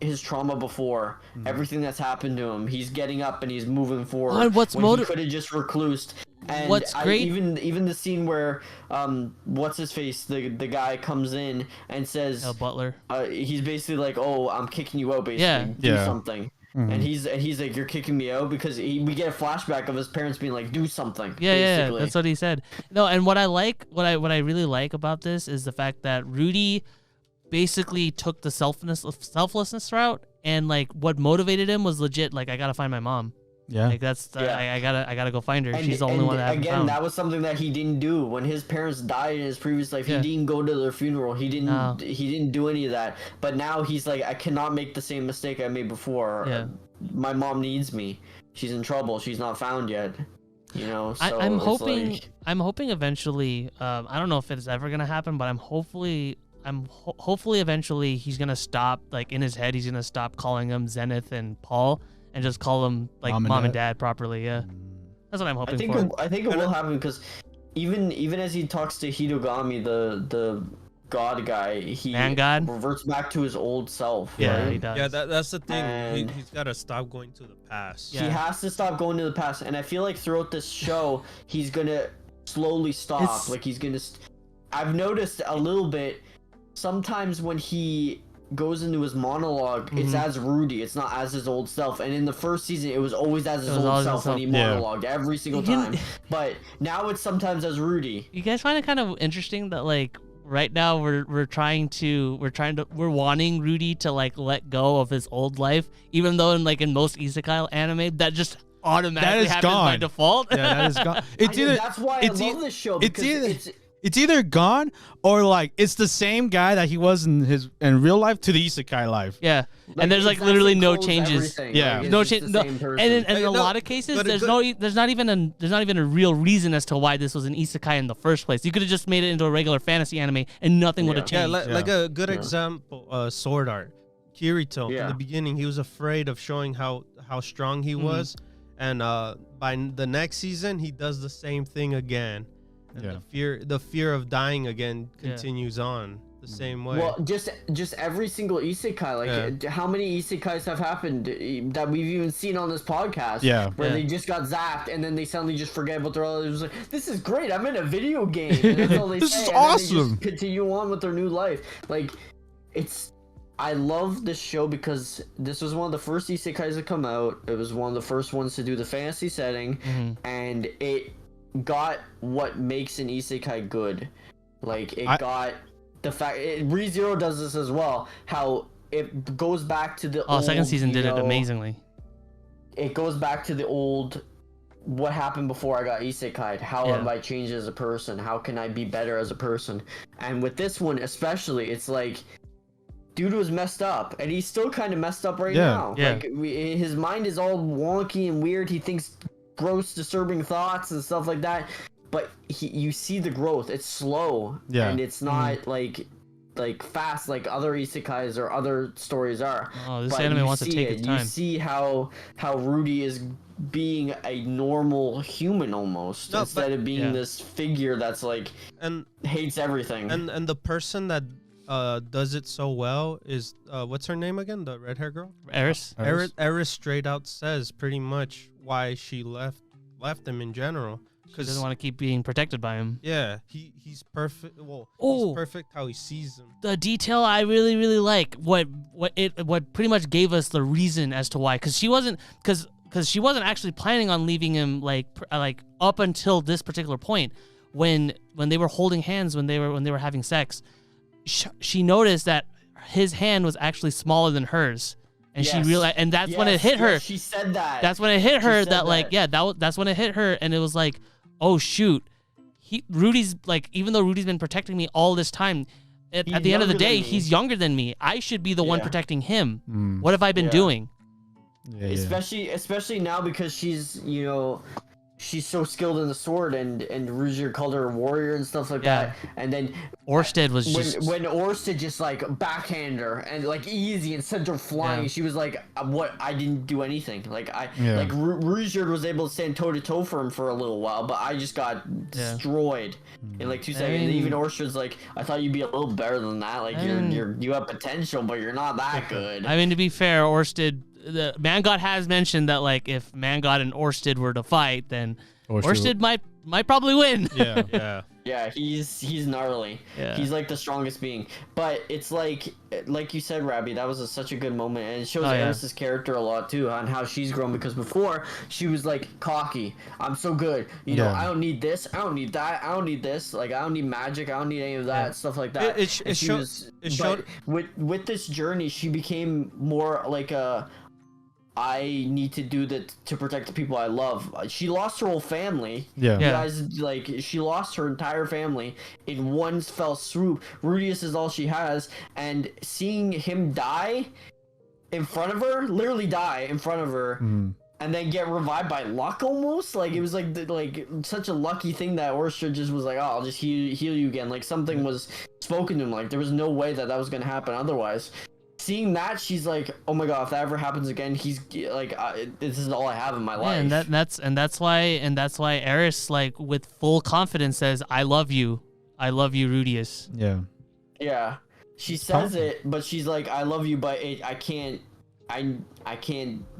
his trauma before, everything that's happened to him. He's getting up and he's moving forward. He could have just reclused. And what's great, even the scene where what's his face, the guy comes in and says, Butler, he's basically like, oh, I'm kicking you out, basically. Do something. And he's like, you're kicking me out, because we get a flashback of his parents being like, do something. Yeah, that's what he said. No, and what I really like about this is the fact that Rudy basically took the selflessness route, and like what motivated him was legit, like, I gotta find my mom. Yeah, like that's I gotta go find her. And, she's the only one that I haven't found. That was something that he didn't do when his parents died in his previous life. He didn't go to their funeral. He didn't do any of that. But now he's like, I cannot make the same mistake I made before. Yeah. My mom needs me. She's in trouble. She's not found yet. So I'm hoping eventually. I don't know if it's ever gonna happen, but hopefully eventually he's gonna stop, like, in his head he's gonna stop calling them Zenith and Paul, and just call them like mom and dad properly. That's what I'm hoping for. I think it will happen, because even as he talks to Hidogami, the god guy, he reverts back to his old self. Yeah, right? He does. Yeah, that's the thing. He's got to stop going to the past. He has to stop going to the past, and I feel like throughout this show he's gonna slowly stop. I've noticed a little bit. Sometimes when he goes into his monologue, it's as Rudy, it's not as his old self. And in the first season, it was always as his old self when he monologued every single time. But now it's sometimes as Rudy. You guys find it kind of interesting that, like, right now we're wanting Rudy to, like, let go of his old life, even though in most isekai anime that just automatically happens by default. Yeah, that is gone. That's why I love this show, because it's either gone or like it's the same guy that he was in real life to the isekai life. Yeah, and there's like literally no changes. Yeah, no change. No, and in a lot of cases, there's not even a real reason as to why this was an isekai in the first place. You could have just made it into a regular fantasy anime, and nothing would have changed. Like a good example, Sword Art. Kirito in the beginning, he was afraid of showing how strong he was, and by the next season, he does the same thing again. And the fear of dying again continues on the same way. Well, just every single isekai, like how many isekais have happened that we've even seen on this podcast? Yeah, where they just got zapped and then they suddenly just forget about their lives. Like, this is great. I'm in a video game. And that's all they this say. is and awesome. Then they just continue on with their new life. Like, I love this show because this was one of the first isekais to come out. It was one of the first ones to do the fantasy setting, and it got what makes an isekai good. Like got the fact ReZero does this as well. How it goes back to the old, second season did it amazingly. It goes back to the old. What happened before I got isekai'd? How have I changed as a person? How can I be better as a person? And with this one especially, it's like, dude was messed up, and he's still kind of messed up right now. Like his mind is all wonky and weird. He thinks gross, disturbing thoughts and stuff like that. But you see the growth. It's slow, and it's not like fast like other isekais or other stories are. Oh, this anime wants to take its time. You see how Rudy is being a normal human almost, instead of being this figure that's like and hates everything. And the person that does it so well is what's her name again? The red hair girl? Eris. Eris straight out says pretty much why she left him in general. She doesn't want to keep being protected by him. Yeah, he's perfect. Well, he's perfect how he sees him. The detail I really like, what pretty much gave us the reason as to why, because she wasn't actually planning on leaving him like up until this particular point when they were holding hands when they were having sex. She noticed that his hand was actually smaller than hers, and she realized, and that's when it hit her. She said that. That's when it hit her that's when it hit her, and it was like, oh shoot, Rudy's like, even though Rudy's been protecting me all this time, at the end of the day, he's younger than me. I should be the one protecting him. What have I been doing? Especially now, because she's she's so skilled in the sword, and Ruzier called her a warrior and stuff like that. And then Orsted was when Orsted just like backhand her and like easy and sent her flying, she was like, "What? I didn't do anything." Like like Ruzier was able to stand toe to toe for him for a little while, but I just got destroyed in like 2 seconds. And even Orsted's like, "I thought you'd be a little better than that. Like you have potential, but you're not that good." I mean, to be fair, Orsted. The Mangod has mentioned that like if Mangod and Orsted were to fight, then Orsted might probably win. Yeah, he's gnarly. Yeah. He's like the strongest being. But it's like you said, Rabbi, that was such a good moment, and it shows Eris's character a lot too, on how she's grown, because before she was like cocky. I'm so good. You know, I don't need this. I don't need that. I don't need this. Like I don't need magic. I don't need any of that stuff like that. With this journey, she became more like a, I need to do that to protect the people I love. She lost her whole family. You guys, like, she lost her entire family in one fell swoop. Rudius is all she has, and seeing him die in front of her, literally die in front of her, and then get revived by luck almost. Like, it was like such a lucky thing that Orsted just was like, "Oh, I'll just heal you again." Like something was spoken to him. Like there was no way that was gonna happen otherwise. Seeing that, she's like, "Oh my god, if that ever happens again, he's like, this is all I have in my life." And that's why Eris, like, with full confidence says, "I love you, Rudius." Yeah. She says it, but she's like, "I love you, but I can't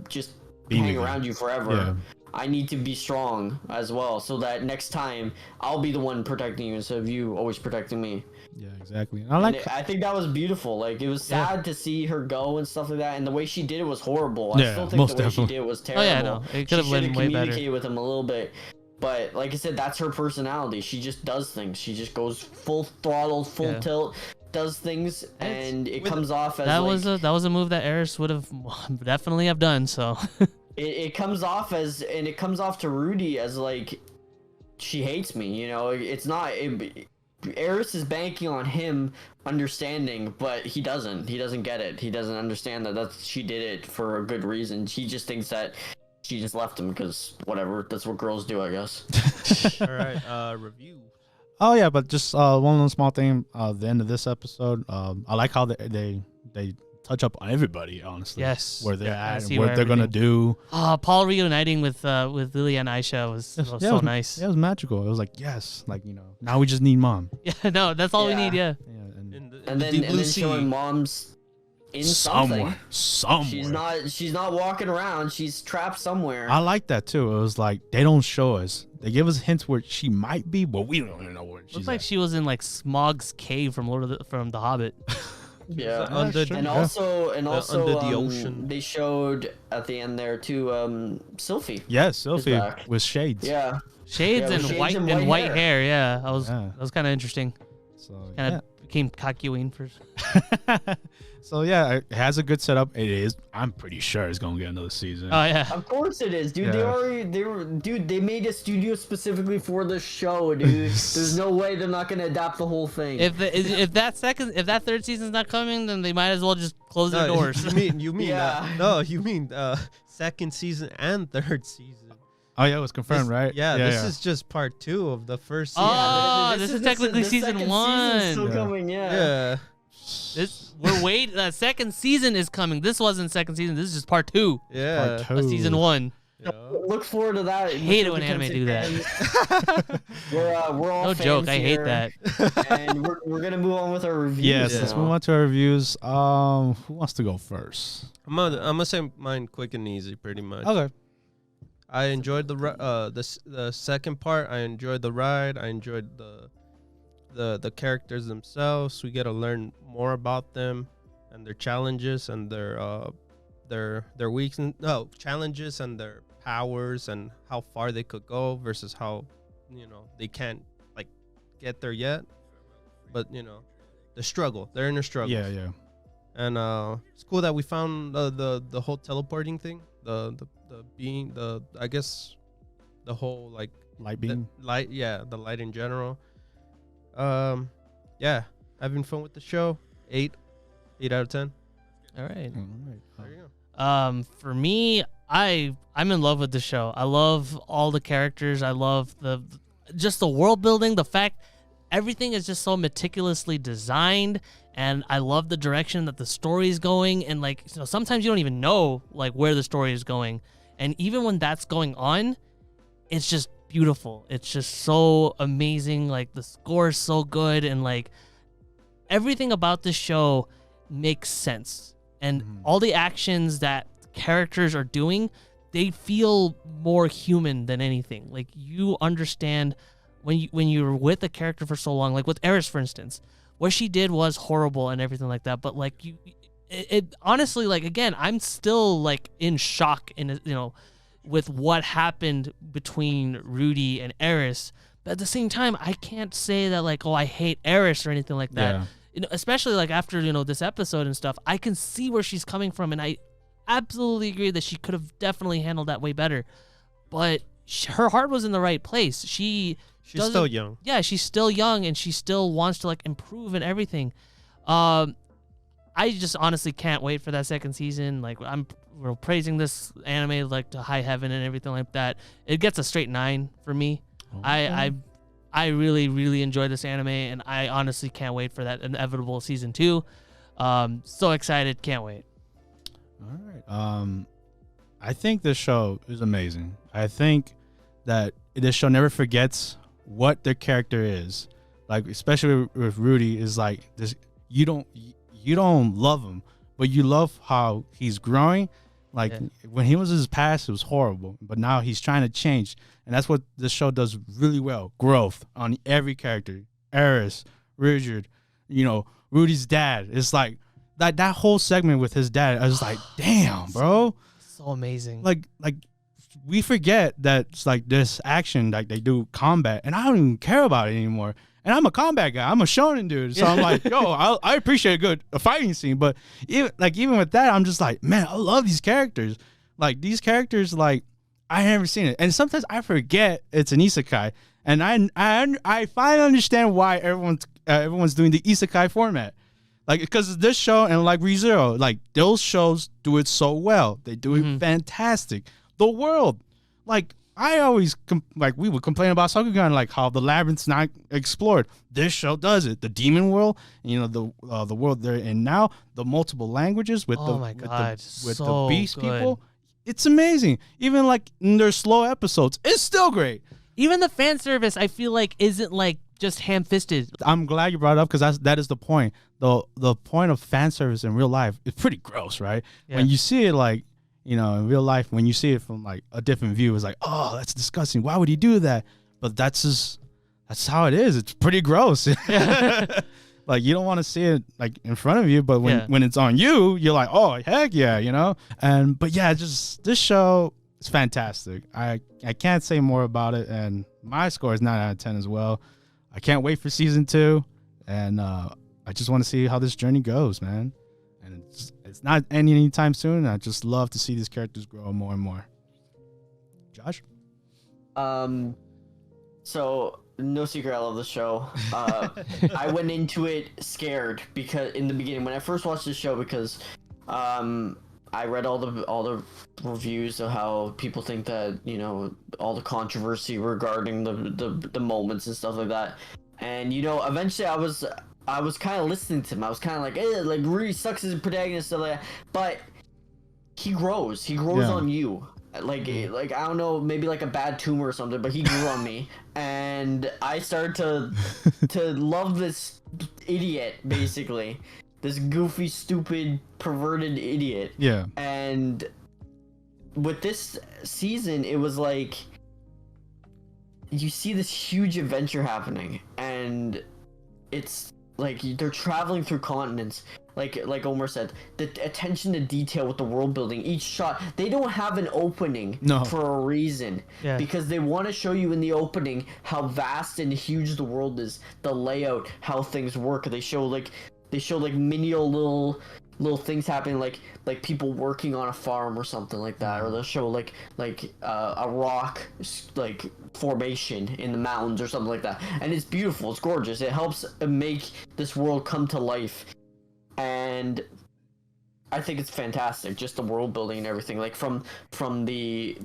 just hang around you forever. Yeah. I need to be strong as well, so that next time I'll be the one protecting you instead of you always protecting me." Yeah, exactly. I think that was beautiful. Like, it was sad to see her go and stuff like that, and the way she did it was horrible. I still think the way she did it was terrible. Oh yeah, no, it could have been way better. Communicated with him a little bit, but like I said, that's her personality. She just does things. She just goes full throttle, full tilt, does things, and it comes off as that was a move that Eris would have definitely have done. So it comes off to Rudy as like, she hates me. You know, it's not. Eris is banking on him understanding, but he doesn't. He doesn't get it. He doesn't understand that she did it for a good reason. She just thinks that she just left him because whatever. That's what girls do, I guess. All right, review. Oh yeah, but just one little small thing. The end of this episode, I like how they touch up on everybody. Honestly, Yes. where they're at, see what where they're gonna do. Paul reuniting with Lily and Aisha was so nice. Yeah, it was magical. It was like, yes, like, you know, now we just need mom. Yeah, no, that's all we need. Yeah. And then showing mom's in something. Somewhere. She's not walking around. She's trapped somewhere. I like that too. It was like they don't show us. They give us hints where she might be, but we don't even know where she's Looks like at. she was in like Smog's cave from The Hobbit. Yeah, Under also under the ocean. They showed at the end there too. Sylphie. Yes, Sylphie with shades. Yeah, Shades and shades white and white hair. Yeah, that was kind of interesting. So Kind of became Kakyoin for. So yeah, it has a good setup. It is. I'm pretty sure it's gonna get another season. Oh yeah. of course it is, dude. Yeah. They made a studio specifically for the show, dude. There's no way they're not gonna adapt the whole thing. If that third season's not coming, then they might as well just close their doors. You mean second season and third season. Oh yeah, it was confirmed, right? This is just part 2 of the first season. Oh, this is technically season 1. Still coming, Yeah. We're waiting. The second season is coming. This wasn't second season. This is just part 2 Yeah. Part 2. of season 1. Yeah. Look forward to that. I hate it when anime do that. We're all No fans joke. I hate here, that. And we're gonna move on with our reviews. Yes, now. let's move on to our reviews. Who wants to go first? I'm gonna say mine quick and easy, pretty much. Okay. I enjoyed the second part. I enjoyed the ride. I enjoyed the characters themselves. We get to learn more about them and their challenges and their weakness. No, challenges and their powers and how far they could go versus how, they can't like get there yet. But the struggle. They're in a struggle. Yeah. And it's cool that we found the whole teleporting thing. The being I guess the whole like Light beam. the light in general. Having fun with the show. 8 out of 10. All right. There you go. For me, I'm in love with the show. I love all the characters. I love just the world building. The fact everything is just so meticulously designed, and I love the direction that the story is going. And like, sometimes you don't even know like where the story is going, and even when that's going on, it's just beautiful. It's just so amazing. Like the score is so good, and like everything about the show makes sense. And all the actions that characters are doing, they feel more human than anything. Like you understand when you're with a character for so long, like with Eris, for instance, what she did was horrible and everything like that. But like it honestly, like again, I'm still like in shock with what happened between Rudy and Eris. But at the same time, I can't say that like, oh, I hate Eris or anything like that. Yeah. Especially like after this episode and stuff, I can see where she's coming from, and I absolutely agree that she could have definitely handled that way better. But her heart was in the right place. She's still young. Yeah, she's still young, and she still wants to like improve and everything. I just honestly can't wait for that second season. Like we're praising this anime like to high heaven and everything like that. It gets a straight 9 for me. Okay. I really, really enjoy this anime, and I honestly can't wait for that inevitable season 2. So excited, can't wait. All right. I think this show is amazing. I think that this show never forgets what their character is. Like, especially with Rudy, is like this. You don't love him, but you love how he's growing. Like when he was in his past, it was horrible, but now he's trying to change, and that's what this show does really well. Growth on every character. Eris, Richard, Rudy's dad. It's like that whole segment with his dad. I was like, damn, bro, so amazing. Like we forget that it's like this action, like they do combat, and I don't even care about it anymore. And I'm a combat guy. I'm a shonen dude. So I'm like, yo, I appreciate a fighting scene. But even with that, I'm just like, man, I love these characters. Like these characters, like I never seen it. And sometimes I forget it's an isekai. And I finally understand why everyone's doing the isekai format. Like, because this show and like ReZero, like those shows do it so well. They do it fantastic. The world, like I always we would complain about Sakugan, like how the labyrinth's not explored. This show does it. The demon world, you know, the world they're in now, the multiple languages with the beast people. It's amazing. Even like in their slow episodes, it's still great. Even the fan service, I feel like, isn't like just ham-fisted. I'm glad you brought it up because that is the point. The point of fan service in real life is pretty gross, right? Yeah. When you see it like, you know, in real life, when you see it from like a different view, it's like, oh, that's disgusting. Why would he do that? But that's how it is. It's pretty gross. Like you don't want to see it like in front of you, but when it's on you, you're like, oh heck yeah, you know. But yeah, just this show is fantastic. I can't say more about it, and my score is 9 out of 10 as well. I can't wait for season 2, and I just want to see how this journey goes, man. And it's not ending anytime soon. I just love to see these characters grow more and more. Josh? So no secret, I love the show. I went into it scared because in the beginning when I first watched the show, because I read all the reviews of how people think that, you know, all the controversy regarding the moments and stuff like that. And you know, eventually I was kind of listening to him. I was kind of like, like really sucks as a protagonist, stuff like that. But he grows on you. Like I don't know, maybe like a bad tumor or something, but he grew on me, and I started to love this idiot, basically, this goofy, stupid, perverted idiot. Yeah. And with this season, it was like you see this huge adventure happening, and it's like they're traveling through continents. Like Omar said, the attention to detail with the world building, each shot, they don't have an opening for a reason. Yeah. Because they want to show you in the opening how vast and huge the world is, the layout, how things work. They show like menial little things happening, like people working on a farm or something like that, or they'll show like a rock like formation in the mountains or something like that, and it's beautiful, it's gorgeous, it helps make this world come to life. And I think it's fantastic, just the world building and everything, like from the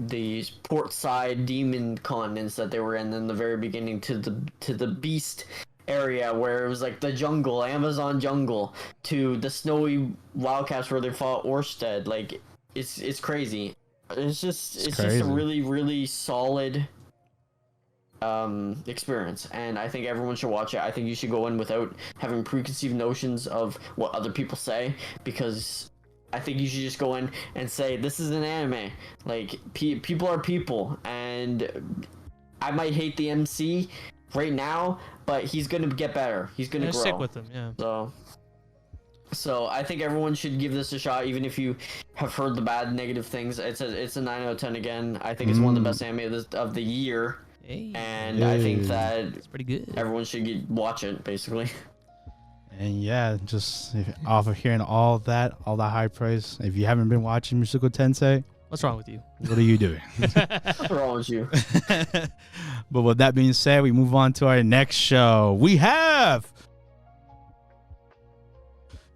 port side demon continents that they were in the very beginning to the beast area where it was like the jungle, Amazon jungle, to the snowy wildcats where they fought Orsted. Like it's crazy. It's just a really, really solid experience, and I think everyone should watch it. I think you should go in without having preconceived notions of what other people say, because I think you should just go in and say, this is an anime. Like people are people, and I might hate the MC right now, but he's gonna get better. He's gonna grow. Stick with him, yeah. So I think everyone should give this a shot, even if you have heard the bad, negative things. It's a 9 out of 10 again. I think it's one of the best anime of the year. Hey. And I think that it's pretty good. Everyone should watch it, basically. And yeah, just off of hearing all that high praise, if you haven't been watching Mushoku Tensei, what's wrong with you? What are you doing? What's wrong with you? But with that being said, we move on to our next show. We have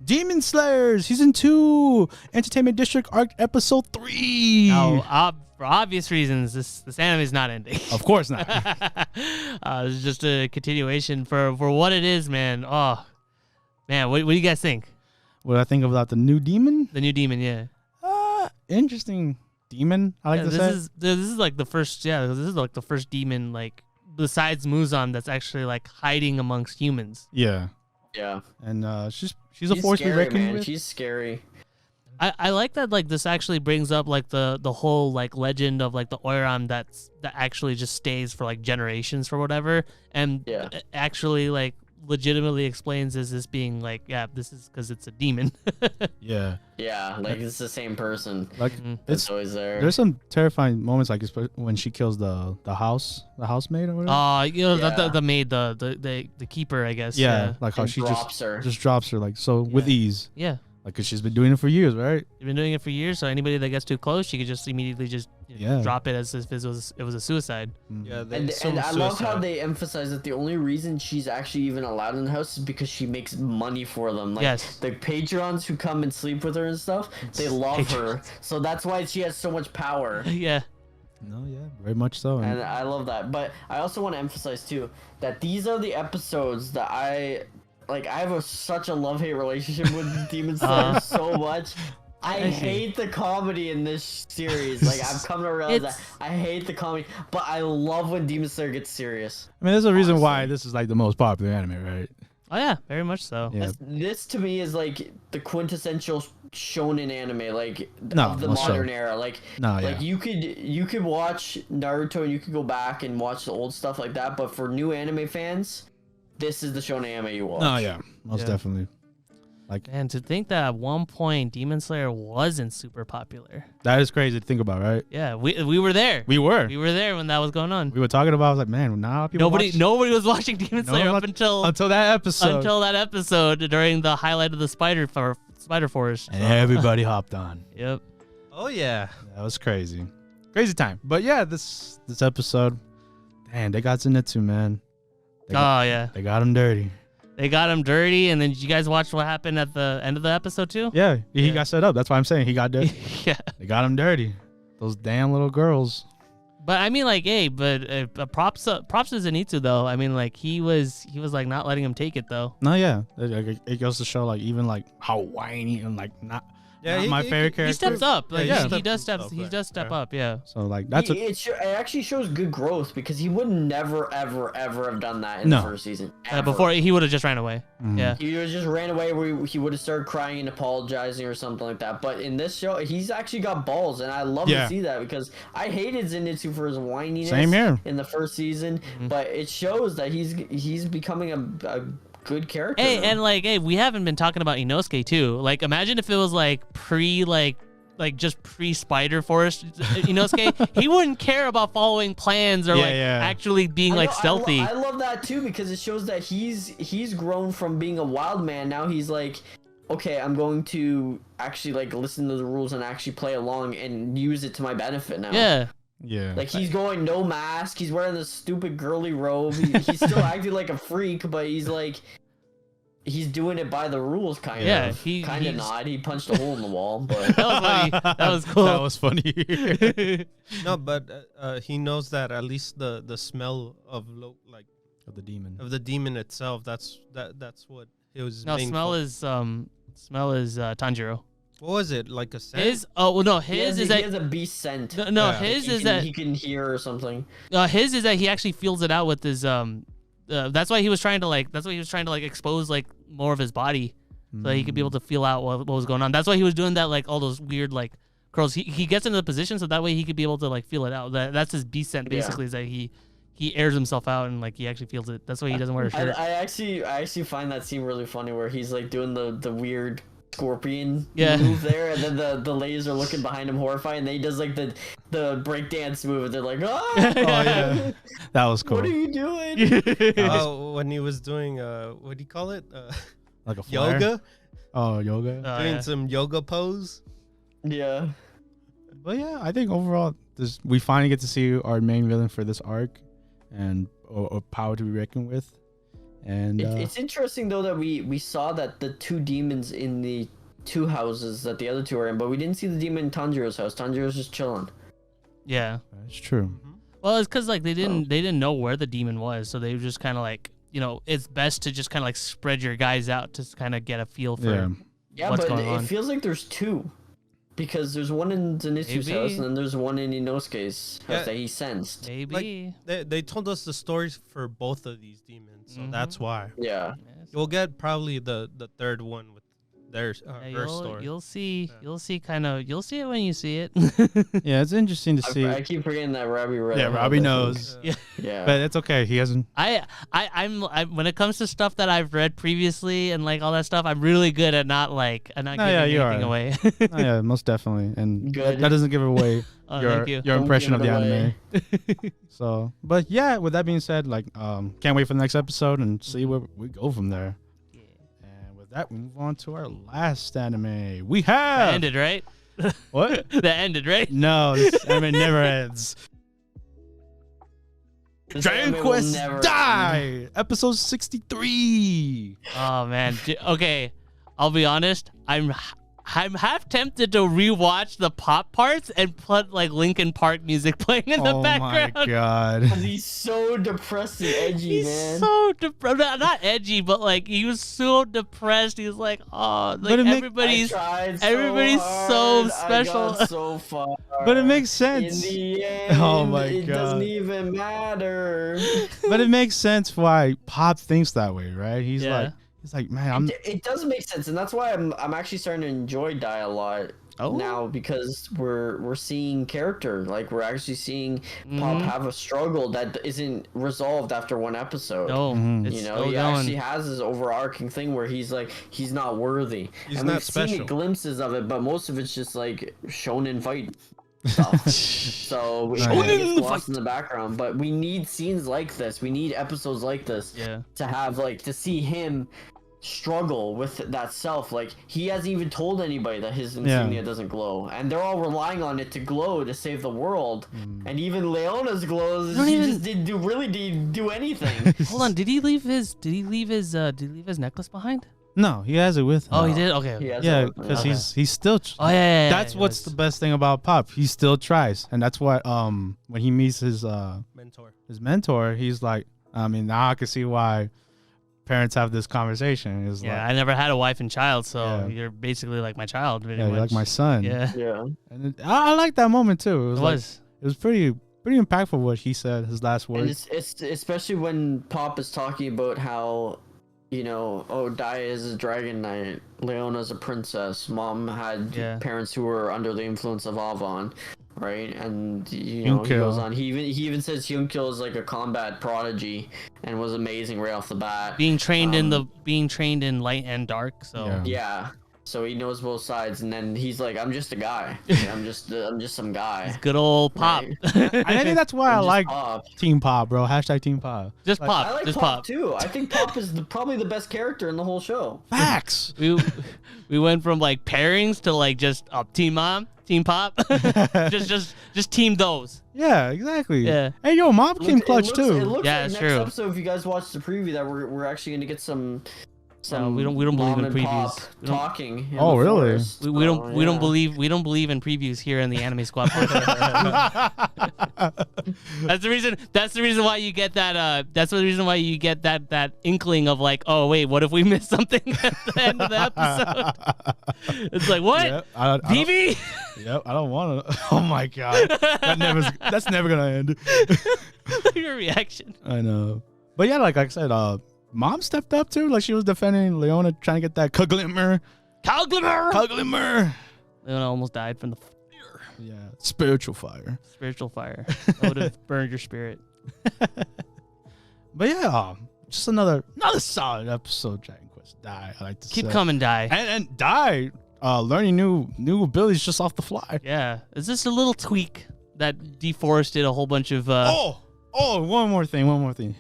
Demon Slayer Season 2 Entertainment District Arc Episode 3. Now, for obvious reasons, this anime is not ending. Of course not. It's just a continuation for what it is, man. Oh, man, what do you guys think? What do I think about the new demon? The new demon, yeah. Interesting demon, I like to say. This is like the first, this is like the first demon, like, besides Muzan, that's actually, like, hiding amongst humans. Yeah. Yeah. And she's a force to be reckoned with. She's scary. I like that, like, this actually brings up, like, the whole, like, legend of, like, the Oiram that actually just stays for, like, generations for whatever, and actually, like, legitimately explains this being, like, this is because it's a demon. Yeah, like, it's the same person. Like, it's always there. There's some terrifying moments, like, when she kills the housemaid or whatever. You know, the maid, the keeper, I guess. Yeah, like how she just drops her, like, so with ease. Yeah. Like, cause she's been doing it for years, right? You've been doing it for years, so anybody that gets too close, she could just immediately just drop it as if it was a suicide. Yeah, and I love how they emphasize that the only reason she's actually even allowed in the house is because she makes money for them. Like, yes. The patrons who come and sleep with her and stuff, they love her. So that's why she has so much power. Yeah. No, yeah, very much so. And I love that. But I also want to emphasize, too, that these are the episodes that I have such a love-hate relationship with Demon Slayer so much. I hate the comedy in this series. Like, I've come to realize that I hate the comedy, but I love when Demon Slayer gets serious. I mean, there's a reason why this is like the most popular anime, right? Oh yeah, very much so. Yeah. This to me is like the quintessential shonen anime, like of the modern era. Like, you could watch Naruto and you could go back and watch the old stuff like that, but for new anime fans, this is the shonen anime you watch. No, yeah, most definitely. Like, and to think that at one point Demon Slayer wasn't super popular. That is crazy to think about, right? Yeah, we were there. We were there when that was going on. We were talking about. I was like, man, now people nobody was watching Demon Slayer up until that episode. Until that episode during the highlight of the Spider Forest. And everybody hopped on. Yep. Oh yeah, that was crazy time. But yeah, this episode, damn, they got Zenitsu, man. They got him dirty. They got him dirty, and then did you guys watch what happened at the end of the episode too? Yeah, he got set up. That's why I'm saying he got dirty. Yeah, they got him dirty. Those damn little girls. But I mean, like, hey, props to Zenitsu though. I mean, like, he was like not letting him take it though. No, yeah, it goes to show like even like how whiny and like not. Yeah, not my favorite character. He steps up. Like, he does step up. Yeah. So like that's it actually shows good growth because he would never ever have done that in the first season. Before he would have just ran away. Mm-hmm. Yeah. He would have just ran away where he would have started crying and apologizing or something like that. But in this show, he's actually got balls, and I love to see that because I hated Zenitsu for his whininess. Same here. In the first season, but it shows that he's becoming a good character. Hey, and like, hey, we haven't been talking about Inosuke too. Like, imagine if it was like pre Spider Forest Inosuke. He wouldn't care about following plans or actually being stealthy. I love that too because it shows that he's grown from being a wild man. Now he's like, okay, I'm going to actually like listen to the rules and actually play along and use it to my benefit now. Yeah. Yeah. Like, he's going no mask. He's wearing this stupid girly robe. He's still acting like a freak, but he's like, he's doing it by the rules, kind of. Yeah, kind of not. He punched a hole in the wall, but that was funny. That was cool. That was funny. No, but he knows that at least the smell of the demon itself. That's what it was. No, smell is Tanjiro. What was it, like a scent? His is that he has a beast scent. No, his is that he can hear or something. His is that he actually feels it out with his that's why he was trying to expose like more of his body so that he could be able to feel out what was going on. That's why he was doing that, like all those weird like curls. He gets into the position so that way he could be able to like feel it out. That's his beast scent basically, is that he airs himself out and like he actually feels it. That's why he doesn't wear a shirt. I actually find that scene really funny where he's like doing the weird scorpion move there, and then the ladies are looking behind him horrified, and then he does like the breakdance move, and they're like, oh yeah, that was cool. What are you doing? When he was doing what do you call it, like a flare? Yoga. Yoga. Doing some yoga pose. Yeah. But yeah, I think overall we finally get to see our main villain for this arc and a power to be reckoned with. And it's interesting though that we saw that the two demons in the two houses that the other two are in, but we didn't see the demon in Tanjiro's house. Tanjiro's just chilling. Yeah, that's true. Well, it's because like they didn't know where the demon was, so they were just kind of like, it's best to just kind of like spread your guys out to kind of get a feel for what's going on. It feels like there's two. Because there's one in Zenitsu's house, and then there's one in Inosuke's house that he sensed. Maybe. Like, they told us the stories for both of these demons, so that's why. Yeah. You'll get probably the third one with their her story. You'll see. Yeah. You'll see you'll see it when you see it. Yeah, it's interesting to see. I keep forgetting that Robbie read. Yeah, Robbie knows. Yeah. But it's okay. He hasn't. I'm when it comes to stuff that I've read previously and like all that stuff, I'm really good at not giving anything away. Yeah, most definitely. And good. That doesn't give away your impression of the away. anime. So, but yeah, with that being said, like, can't wait for the next episode and see where we go from there. And with that, we move on to our last anime. We have That ended, right? what? That ended, right? No, this anime never ends. This Dragon anime will Quest never Die, episode 63. Oh man. Okay, I'll be honest. I'm half tempted to rewatch the pop parts and put like Linkin Park music playing in the background. Oh my god. end. He's so depressed and edgy, He's man. so depressed. Not edgy, but like he was so depressed. He was like, oh, like But it everybody's everybody's so special. I got so far. But it makes In sense. the end, Oh my it God. doesn't even matter. But it makes sense why Pop thinks that way, right? He's Yeah. like, man, I'm It does make sense, and that's why I'm actually starting to enjoy Die a lot now, because we're seeing character. Like, we're actually seeing Pop have a struggle that isn't resolved after one episode. No, it's You know, still he going. actually has this overarching thing where he's like, he's not worthy. He's and not we've seen special. glimpses of it, but most of it's just like shonen fight stuff. So it Nice. kinda Shonen gets lost fight. in the background. But we need scenes like this. We need episodes like this Yeah. to have, like, to see him struggle with that self. Like, he hasn't even told anybody that his insignia doesn't glow, and they're all relying on it to glow to save the world. And even Leona's glows, Don't she even- just didn't do anything. Hold on, did he leave his necklace behind? no, he has it with him. Oh, he did. Okay. He has Yeah, it. because Okay. he's still. Oh yeah. That's what's the best thing about Pop. He still tries, and that's why when he meets his mentor, he's like, I mean, now I can see why parents have this conversation. It's Yeah, like, I never had a wife and child, so Yeah. you're basically like my child. Pretty yeah, you're like much. my son. Yeah, Yeah. And I like that moment too. it It was. was pretty impactful what he said. His last And words. it's especially when Pop is talking about how, you know, oh, Dai is a dragon knight, Leona's a princess, Mom had Yeah. parents who were under the influence of Avon, right? And you know, he Hyunkyo. goes on. He even says Hyunkyo is like a combat prodigy and was amazing right off the bat. being trained in light and dark. So Yeah. Yeah. So he knows both sides, and then he's like, "I'm just a guy. I'm just some guy." good old Pop. Right. I think that's why I I'm just like Pop. Team Pop, bro. Hashtag Team Pop. Just Like, Pop. I like just Pop Pop. too. I think Pop is probably the best character in the whole show. Facts. We went from like pairings to like just Team Mom, Team Pop. just team those. Yeah, exactly. Yeah. Hey, yo, Mom came clutch It too. looks Yeah, like it's next true. episode, if you guys watch the preview, that we're actually gonna get some. No, we don't believe mom in and previews. Pop We don't- talking. in Oh, the really? forest. We don't Oh, we don't yeah. believe in previews here in the Anime Squad podcast. That's the reason why you get that that's the reason why you get that inkling of like, oh wait, what if we missed something at the end of the episode? It's like, what? Yep, I don't- BB? Yep, I don't want to. Oh my god, that's never gonna end. Your reaction. I know, but yeah, like I said, Mom stepped up too. Like she was defending Leona, trying to get that Kuglimmer. Kuglimmer. Leona almost died from the Yeah, spiritual fire. spiritual fire. That would have burned your spirit. But yeah, just another solid episode. Dragon Quest Die. I like to Keep say. coming, Die. And Die, learning new abilities just off the fly. Yeah. Is this a little tweak that deforested a whole bunch of One more thing.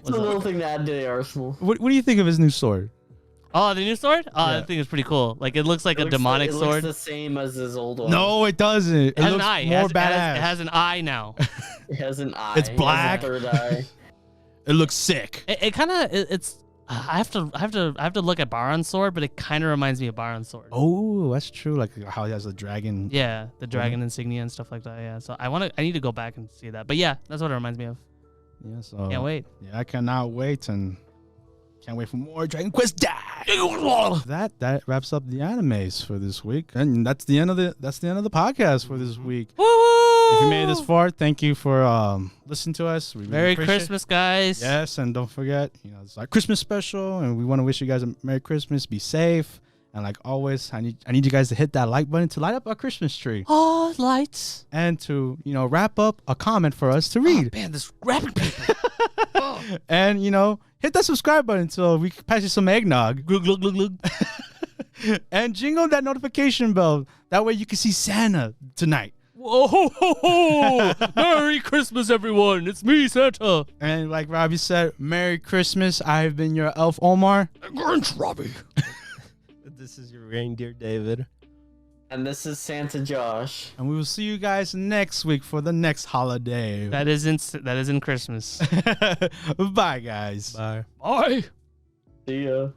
It's a little thing to add to the arsenal. What do you think of his new sword? Oh, the new sword? Oh, Yeah. I think it's pretty cool. Like, it looks like It a demonic looks sword. the same as his old one. No, it doesn't. It It has looks an eye. more It badass. has an eye now. It has an eye. It's It has a black. third eye. It looks sick. It kind of it's. I have to look at Baron's sword, but it kind of reminds me of Baron's sword. Oh, that's true. Like how he has a dragon. Yeah, the dragon insignia and stuff like that. Yeah, so I need to go back and see that. But yeah, that's what it reminds me of. Yeah, so Can't wait. Yeah, I cannot wait and can't wait for more Dragon Quest Die. That wraps up the animes for this week, and that's the end of the podcast for this week. Woo! If you made it this far, thank you for listening to us. We really Merry appreciate it. Christmas, guys. Yes, and don't forget, it's our Christmas special, and we want to wish you guys a Merry Christmas. Be safe, and like always, I need you guys to hit that like button to light up our Christmas tree, Oh, lights. and to wrap up a comment for us to read, Man, this rapping people. and hit that subscribe button so we can pass you some eggnog. Glug, glug, glug, glug. And jingle that notification bell. That way you can see Santa tonight. Whoa, ho, ho, ho. Merry Christmas, everyone. It's me, Santa. And like Robbie said, Merry Christmas. I have been your elf, Omar. Grinch Robbie. This is your reindeer, David. And this is Santa Josh. And we will see you guys next week for the next holiday. That isn't Christmas. Bye, guys. Bye. Bye. See ya.